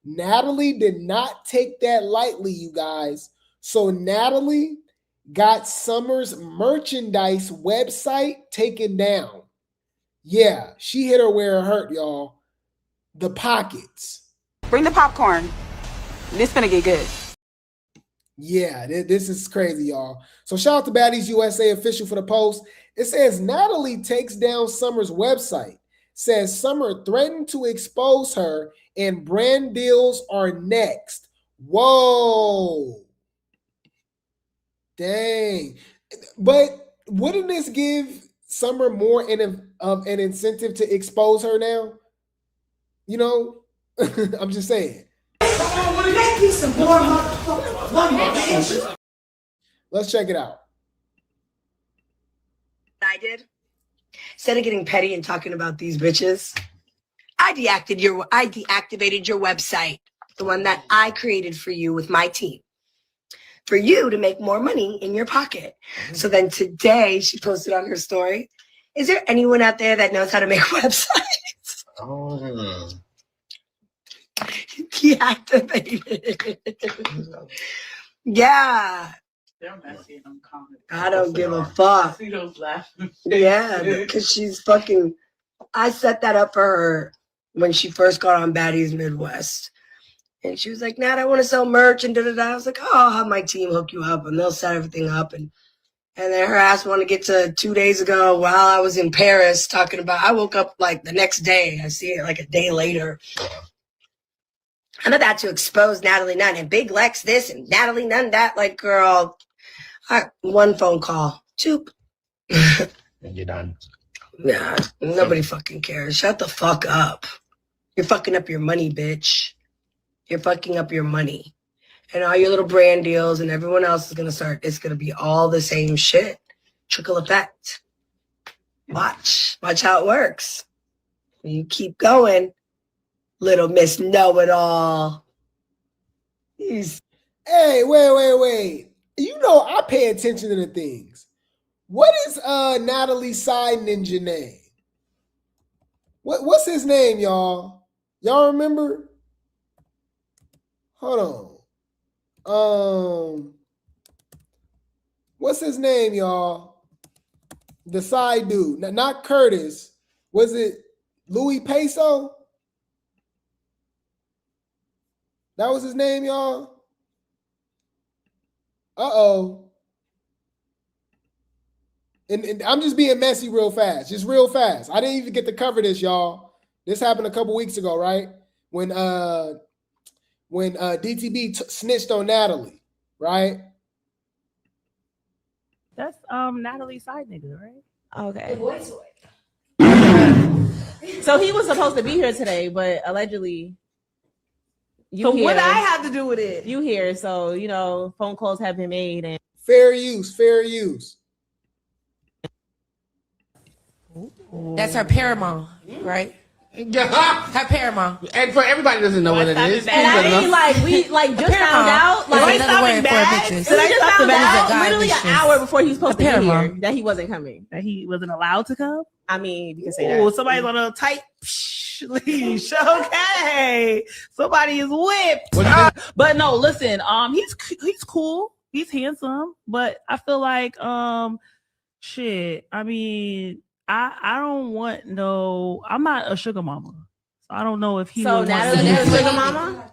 Natalie did not take that lightly, you guys. So Natalie got Summer's merchandise website taken down. Yeah, she hit her where it hurt, y'all. The pockets. Bring the popcorn. This finna get good. Yeah, this is crazy, y'all. So shout out to Baddies USA official for the post. It says Natalie takes down Summer's website. Says Summer threatened to expose her and brand deals are next. Whoa. Dang. But wouldn't this give Summer more of an incentive to expose her now? You know, I'm just saying. Let's check it out. I did. Instead of getting petty and talking about these bitches, I deactivated your website, the one that I created for you with my team, for you to make more money in your pocket. So then today she posted on her story, is there anyone out there that knows how to make a website? Oh. Deactivated. Yeah. I don't give a fuck. Yeah, because she's fucking. I set that up for her when she first got on Baddies Midwest. And she was like, Nat, I want to sell merch and da-da-da. I was like, oh, I'll have my team hook you up and they'll set everything up. And then her ass wanted to get to 2 days ago while I was in Paris talking about, I woke up like the next day. I see it like a day later. I'm about to expose Natalie Nunn and Big Lex this and Natalie Nunn that. Like, girl, one phone call. Choop. And you're done. Nah, nobody fucking cares. Shut the fuck up. You're fucking up your money, bitch. You're fucking up your money. And all your little brand deals and everyone else is going to start. It's going to be all the same shit. Trickle effect. Watch. Watch how it works. You keep going, little Miss Know-It-All. Hey, wait. You know I pay attention to the things. What is Natalie's side ninja name? What's his name, y'all? Y'all remember? Hold on. What's his name, y'all? The side dude. Not Curtis. Was it Louis Peso? That was his name, y'all? Uh-oh. And I'm just being messy real fast. Just real fast. I didn't even get to cover this, y'all. This happened a couple weeks ago, right? When DTB snitched on Natalie, right? That's Natalie's side nigga, right? Okay. So he was supposed to be here today, but allegedly So what I have to do with it? You here, so you know, phone calls have been made and fair use. That's her paramount, right? Her paramount. And for everybody doesn't know what it is. And I mean, like, we just found out, like, we just found out literally an hour before he was supposed to be here that he wasn't coming. That he wasn't allowed to come? I mean, you can say Oh, that. somebody's on a tight leash. Okay. Somebody is whipped. But no, listen, he's cool. He's handsome. But I feel like shit. I mean, I don't want I'm not a sugar mama. So I don't know if he So Natalie is a sugar mama?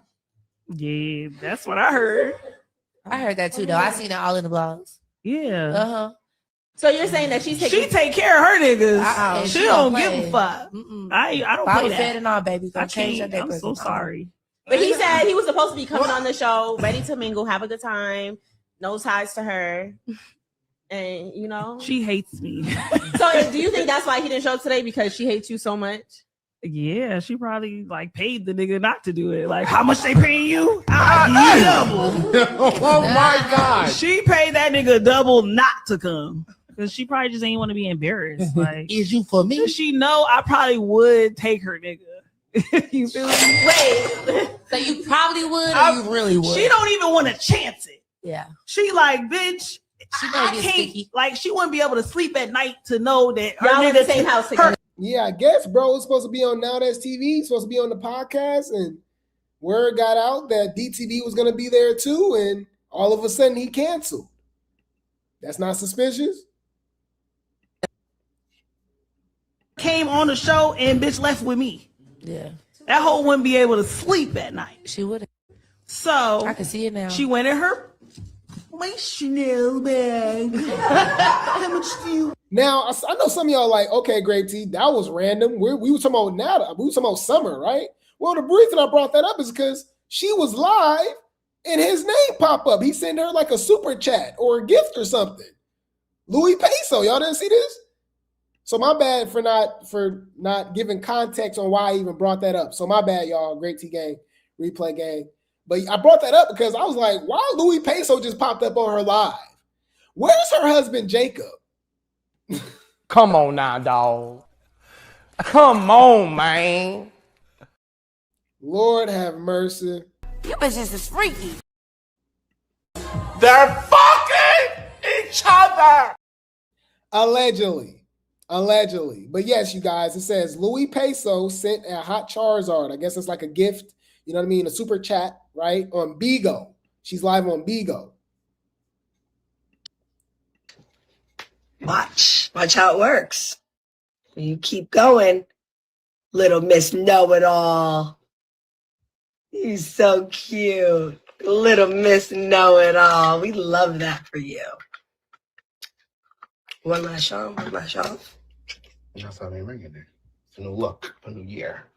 Yeah, that's what I heard. I heard that too, though. I seen it all in the blogs. Yeah. Uh-huh. So you're saying that she take care of her niggas. Uh-uh. She don't give a fuck. I don't play that. Fed and all, baby. I can't. I'm so sorry. But he said he was supposed to be coming on the show, ready to mingle, have a good time, no ties to her. And you know, she hates me. So do you think that's why he didn't show up today, because she hates you so much? Yeah, she probably like paid the nigga not to do it. Like, how much they paying you? Double. Oh my God. She paid that nigga double not to come. Because she probably just ain't want to be embarrassed. Like, is you for me? She know I probably would take her nigga. You feel me? Wait. So you probably would, or you really would? She don't even want to chance it. Yeah. She like, bitch, I can't. Sticky. Like, she wouldn't be able to sleep at night to know that her y'all in the nigga same house together. Yeah, I guess, bro. It's supposed to be on Now That's TV. It's supposed to be on the podcast, and word got out that DTV was going to be there too, and all of a sudden he canceled. That's not suspicious? Came on the show and bitch left with me. Yeah. That hoe wouldn't be able to sleep at night. She wouldn't. So I can see it now. She went in her Chanel bag. How much do you? Now, I know some of y'all like, okay, Grape Tea, that was random. We were talking about Natalie. We were talking about Summer, right? Well, the reason I brought that up is because she was live and his name popped up. He sent her like a super chat or a gift or something. Louis Peso. Y'all didn't see this? So my bad for not giving context on why I even brought that up. So my bad, y'all. Grape Tea gang, replay gang. But I brought that up because I was like, why Louis Peso just popped up on her live? Where's her husband, Jacob? Come on now, dog. Come on, man. Lord have mercy. You bitches is freaky. They're fucking each other. Allegedly. Allegedly. But yes, you guys, it says Louis Peso sent a hot Charizard. I guess it's like a gift, you know what I mean? A super chat, right? On Bigo. She's live on Bigo. Watch how it works. You keep going, little Miss Know-It-All. You're so cute. Little Miss Know-It-All. We love that for you. One last shot. That's how they ring in there. It's a new look, a new year.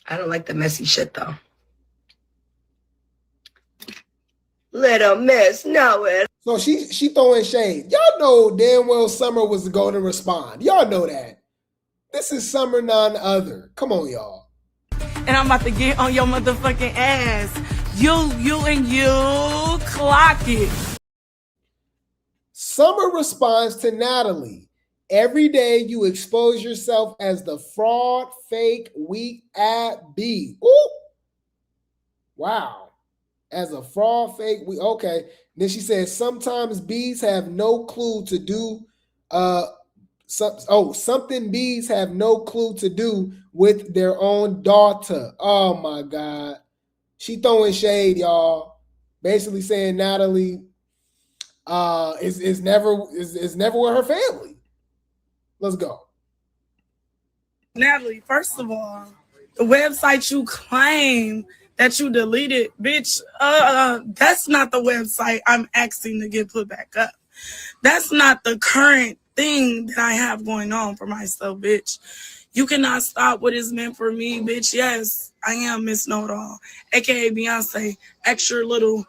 I don't like the messy shit though. Little Miss Know-It. So she throwing shade. Y'all know damn well Summer was going to respond. Y'all know that. This is Summer none other. Come on, y'all. And I'm about to get on your motherfucking ass. You clock it. Summer responds to Natalie. Every day you expose yourself as the fraud, fake, weak at B. Ooh. Wow. As a fraud, fake, okay. Then she says sometimes bees have no clue to do something bees have no clue to do with their own daughter. Oh my God. She throwing shade, y'all. Basically saying Natalie is never with her family. Let's go. Natalie, first of all, the website you claim that you deleted, bitch, that's not the website I'm asking to get put back up. That's not the current thing that I have going on for myself, bitch. You cannot stop what is meant for me, bitch. Yes, I am Miss Know-It-All, aka Beyonce, extra little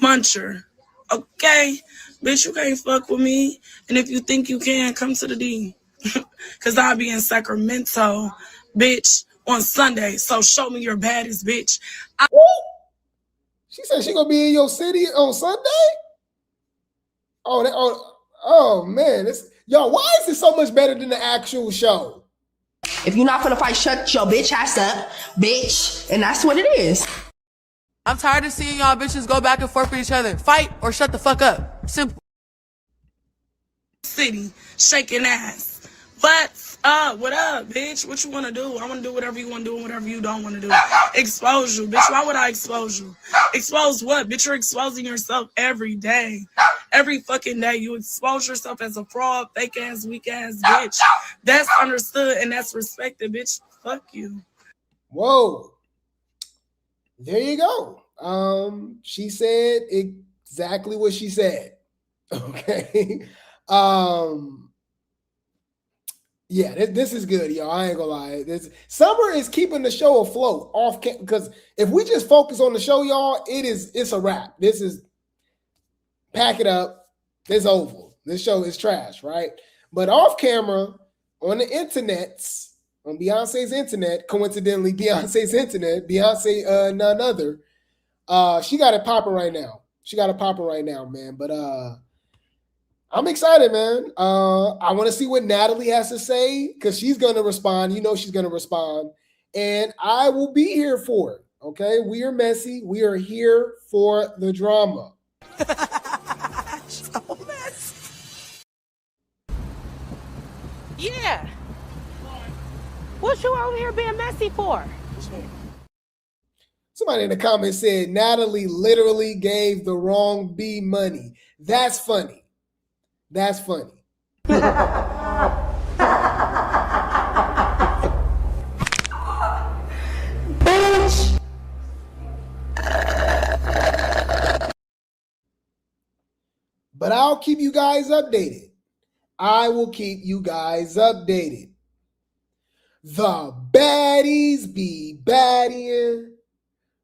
muncher. Okay? Bitch, you can't fuck with me. And if you think you can, come to the D. Because I'll be in Sacramento, bitch, on Sunday. So show me your baddest, bitch. She said she gonna be in your city on Sunday? Oh man. Y'all, why is it so much better than the actual show? If you're not gonna fight, shut your bitch ass up, bitch. And that's what it is. I'm tired of seeing y'all bitches go back and forth with each other. Fight or shut the fuck up. Simple. City, shaking ass. What's up? What up, bitch? What you want to do? I want to do whatever you want to do and whatever you don't want to do. Expose you, bitch. Why would I expose you? Expose what? Bitch, you're exposing yourself every day. Every fucking day. You expose yourself as a fraud, fake ass, weak ass bitch. That's understood and that's respected, bitch. Fuck you. Whoa. There you go. She said exactly what she said. Okay. Yeah, this is good, y'all. I ain't gonna lie. Summer is keeping the show afloat off because if we just focus on the show, y'all, it's a wrap. This is pack it up. It's over. This show is trash, right? But off camera, on the internets, on Beyonce's internet, coincidentally, Beyonce's internet, Beyonce none other. She got it popping right now. Man. But I'm excited, man. I want to see what Natalie has to say because she's going to respond. You know she's going to respond. And I will be here for it, okay? We are messy. We are here for the drama. So messy. Yeah. What you over here being messy for? Somebody in the comments said Natalie literally gave the wrong B money. That's funny. That's funny. Bitch. But I'll keep you guys updated. I will keep you guys updated. The baddies be baddying.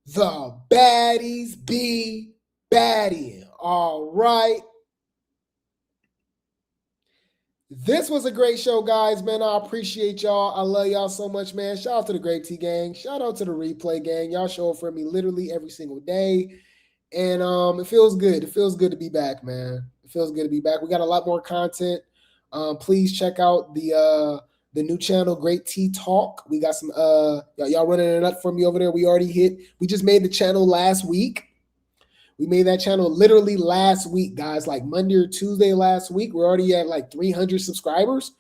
The baddies be baddying. All right. This was a great show, guys, man. I appreciate y'all. I love y'all so much, man. Shout out to the Grape Tea gang. Shout out to the Replay gang. Y'all show up for me literally every single day. And it feels good. It feels good to be back, man. It feels good to be back. We got a lot more content. Please check out the new channel, Grape Tea Talk. We got some y'all running it up for me over there. We just made the channel last week. We made that channel literally last week, guys, like Monday or Tuesday last week. We're already at like 300 subscribers.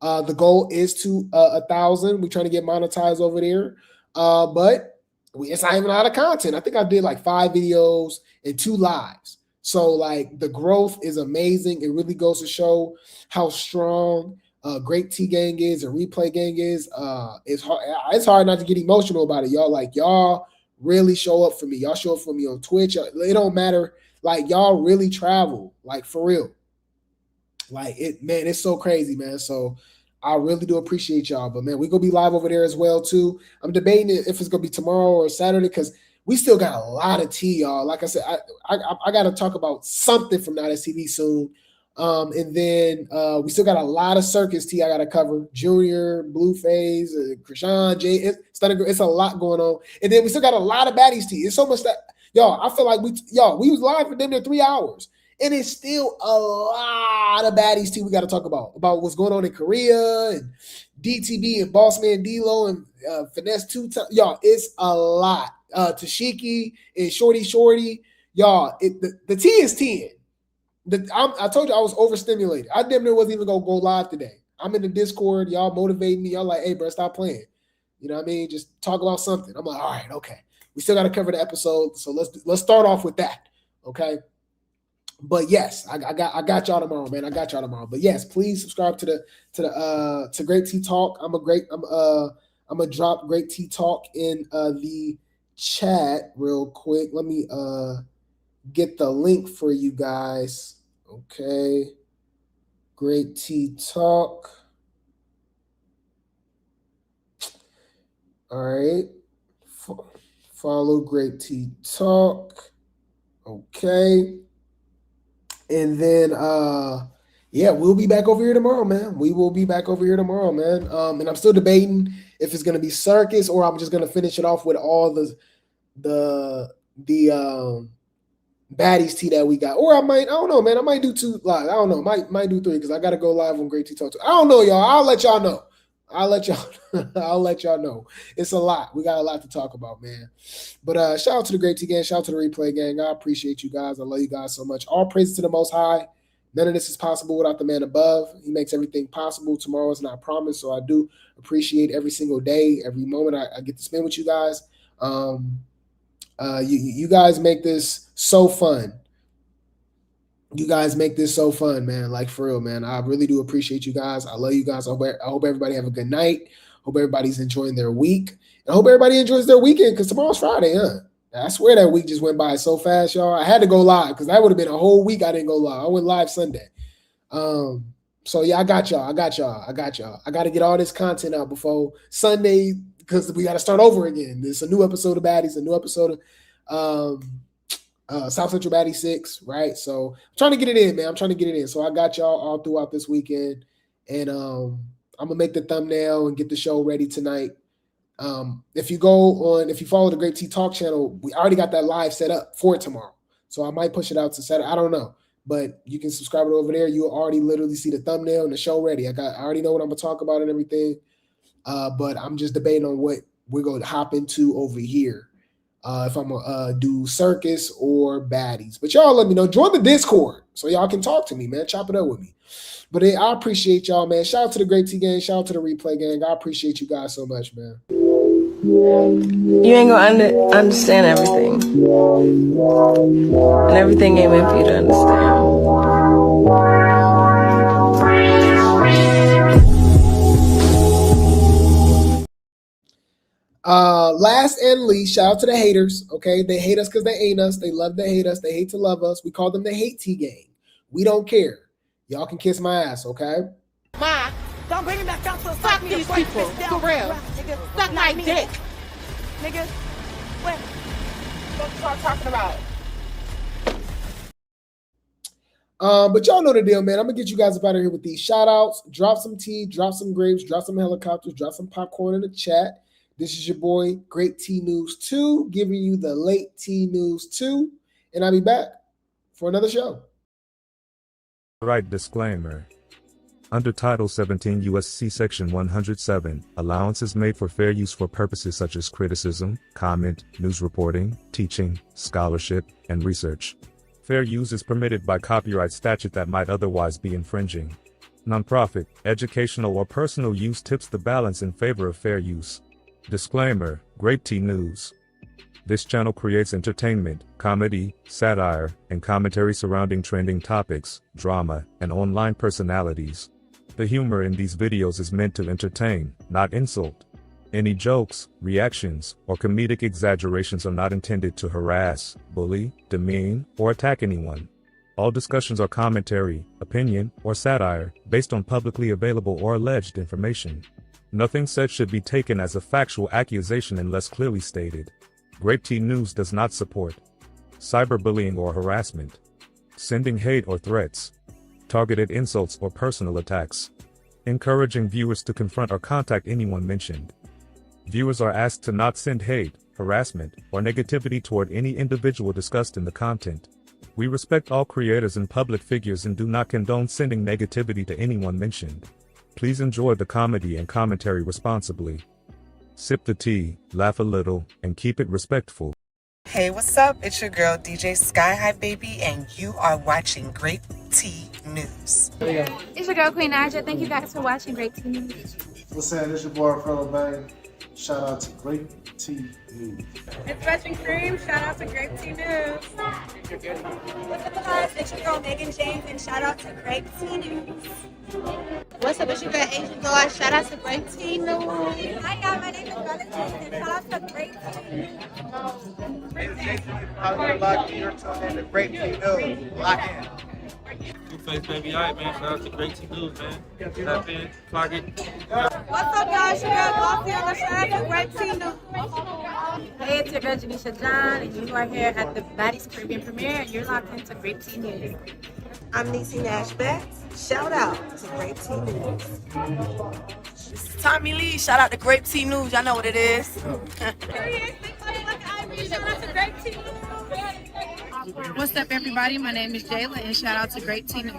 The goal is to 1,000. We're trying to get monetized over there. But it's not even a lot of content. I think I did like 5 videos and 2 lives. So like the growth is amazing. It really goes to show how strong Grape Tea Gang is and Replay Gang is. It's hard not to get emotional about it, y'all. Like y'all really show up for me. Y'all show up for me on Twitch. It don't matter. Like y'all really travel, like for real. Like it, man, it's so crazy, man. So I really do appreciate y'all. But man, we're gonna be live over there as well too. I'm debating if it's gonna be tomorrow or Saturday because we still got a lot of tea, y'all. Like I said, I gotta talk about something from Now That's TV soon. And then we still got a lot of circus tea I gotta cover. Junior, Blueface, Krishan, Jay. It's a lot going on. And then we still got a lot of baddies tea. It's so much that y'all. I feel like we was live for them there 3 hours. And it's still a lot of baddies tea we got to talk about what's going on in Korea and DTB and Bossman D-Lo and Finesse 2 times. Y'all, it's a lot. Tashiki and Shorty. Y'all, the tea is 10. I told you I was overstimulated. I damn near wasn't even going to go live today. I'm in the Discord. Y'all motivate me. Y'all like, hey, bro, stop playing. You know what I mean? Just talk about something. I'm like, all right, okay. We still got to cover the episode. So let's start off with that. Okay. But yes, I got y'all tomorrow, man. I got y'all tomorrow. But yes, please subscribe to Grape Tea Talk. I'm gonna drop Grape Tea Talk in the chat real quick. Let me get the link for you guys. Okay, Grape Tea Talk. All right, follow Grape Tea Talk. Okay. And then, we'll be back over here tomorrow, man. We will be back over here tomorrow, man. And I'm still debating if it's going to be circus or I'm just going to finish it off with all the baddies tea that we got. Or I don't know, man. I might do 2 live. I don't know. Might do 3 because I got to go live on Great Tea Talk too. I don't know, y'all. I'll let y'all know. I'll let y'all know. It's a lot. We got a lot to talk about, man. But shout out to the Grape Tea Gang. Shout out to the Replay Gang. I appreciate you guys. I love you guys so much. All praise to the Most High. None of this is possible without the man above. He makes everything possible. Tomorrow is not promised, so I do appreciate every single day, every moment I get to spend with you guys. You guys make this so fun. You guys make this so fun, man. Like, for real, man. I really do appreciate you guys. I love you guys. I hope everybody have a good night. Hope everybody's enjoying their week. And I hope everybody enjoys their weekend because tomorrow's Friday, huh? I swear that week just went by so fast, y'all. I had to go live because that would have been a whole week I didn't go live. I went live Sunday. So, yeah, I got y'all. I got to get all this content out before Sunday because we got to start over again. There's a new episode of Baddies, a new episode of South Central Baddies 6, right? So I'm trying to get it in, man. I'm trying to get it in. So I got y'all all throughout this weekend. And I'm going to make the thumbnail and get the show ready tonight. If you follow the Grape Tea Talk channel, we already got that live set up for tomorrow. So I might push it out to Saturday. I don't know. But you can subscribe it over there. You'll already literally see the thumbnail and the show ready. I already know what I'm going to talk about and everything. But I'm just debating on what we're going to hop into over here. If I'm gonna do circus or baddies. But y'all let me know. Join the Discord so y'all can talk to me, man. Chop it up with me. But I appreciate y'all, man. Shout out to the Grape Tea Gang. Shout out to the Replay Gang. I appreciate you guys so much, man. You ain't gonna understand everything. And everything ain't meant for you to understand. Last and least, shout out to the haters. Okay, they hate us because they ain't us. They love to hate us. They hate to love us. We call them the Hate Tea Gang. We don't care. Y'all can kiss my ass, okay? Don't bring me back out to the fuck these people. For real. Suck my dick. Nigga. What? What you start talking about? But y'all know the deal, man. I'm gonna get you guys up out of here with these shout outs. Drop some tea, drop some grapes, drop some helicopters, drop some popcorn in the chat. This is your boy, Grape Tea News Too, giving you the late tea news too. And I'll be back for another show. Right disclaimer. Under Title 17 U.S.C. Section 107, allowance is made for fair use for purposes such as criticism, comment, news reporting, teaching, scholarship, and research. Fair use is permitted by copyright statute that might otherwise be infringing. Nonprofit, educational, or personal use tips the balance in favor of fair use. Disclaimer: Grape Tea News. This channel creates entertainment, comedy, satire, and commentary surrounding trending topics, drama, and online personalities. The humor in these videos is meant to entertain, not insult. Any jokes, reactions, or comedic exaggerations are not intended to harass, bully, demean, or attack anyone. All discussions are commentary, opinion, or satire, based on publicly available or alleged information. Nothing said should be taken as a factual accusation unless clearly stated. Grape Tea News does not support cyberbullying or harassment, sending hate or threats, targeted insults or personal attacks, encouraging viewers to confront or contact anyone mentioned. Viewers are asked to not send hate, harassment, or negativity toward any individual discussed in the content. We respect all creators and public figures and do not condone sending negativity to anyone mentioned. Please enjoy the comedy and commentary responsibly. Sip the tea, laugh a little, and keep it respectful. Hey, what's up? It's your girl, DJ Sky High Baby, and you are watching Grape Tea News. It's your girl, Queen Aja. Thank you guys for watching Grape Tea News. What's up? It's your boy, Fellow Bang. Shout out to Grape Tea News. It's Gretch and Cream. Shout out to Grape Tea News. What's up, guys? It's your girl, Megan James, and shout out to Grape Tea News. What's up? It's your girl, Asian Girl. Shout out to Grape Tea News. Hi, y'all. My name is Valentine, and shout out to Grape Tea News. You're tuned in to Grape Tea News. Lock in. Two-Face baby, alright man, shout out to Grape Tea News, man. Tap in, clock it. What's up, guys? Your girl, Dolly. Shout out to Grape Tea News. Hey, it's your girl, Janisha John, and you are here at the Baddies Caribbean premiere, and you're locked into Grape Tea News. I'm Niecy Nash Betts. Shout out to Grape Tea News. This is Tommy Lee. Shout out to Grape Tea News. Y'all know what it is. What's up, everybody? My name is Jayla, and shout out to Grape Tea News.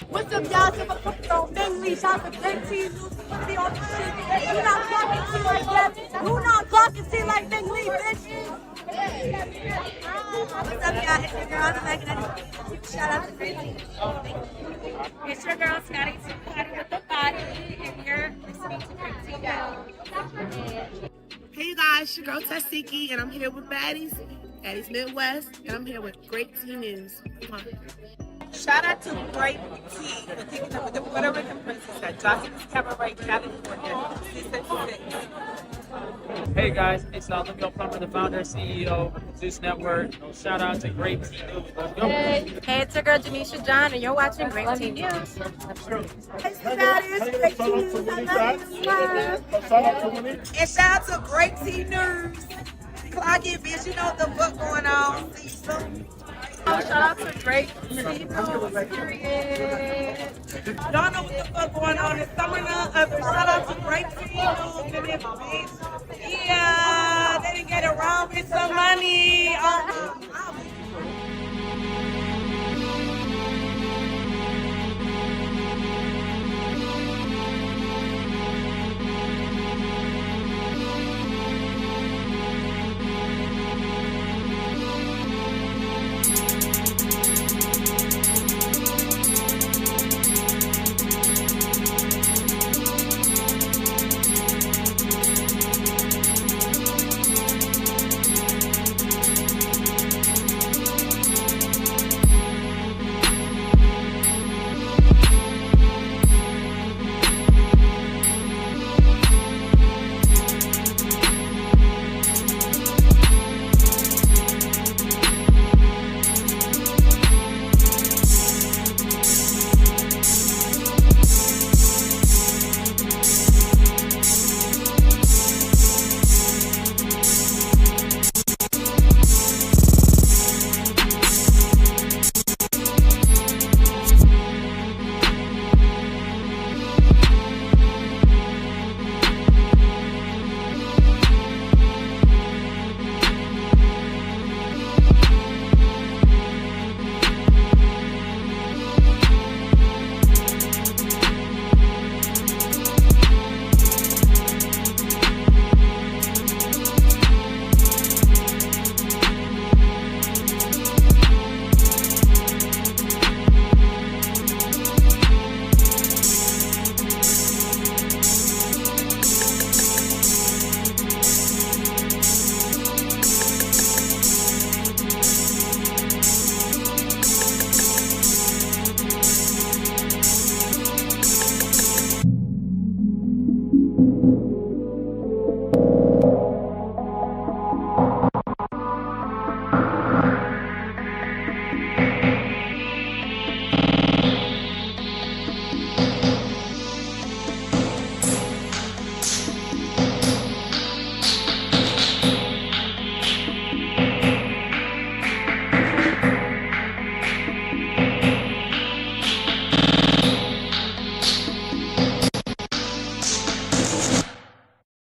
What's up, y'all? It's my girl, Bang Lee. Shout out to Grape Tea News. Be on the shit. You not talking to like that. You not talking to like Bang Lee, bitch. What's up, y'all? It's your girl, Megan. Shout out to Grape Tea News. It's your girl, Scotty, Party with the Body, and you're listening to Grape Tea News. Hey, you guys, your girl, Suki, and I'm here with Baddies Midwest, and I'm here with Grape Tea News. Come on. Shout out to Grape Tea for kicking up with the Puerto Rican princess at Johnny's Cabaret, California. Hey guys, it's Leo Plummer, the founder and CEO of Zeus Network. Shout out to Grape Tea News. Let's go. Hey, it's your girl, Janisha John, and you're watching Grape Tea News. And shout out to Grape Tea News. Clock it, bitch. You know what the fuck going on. See you soon. Shout out to Grape Tea News. Y'all know what the fuck going on. It's summer now. Shout out to Grape Tea News and this bitch. Yeah, they didn't get around with some money.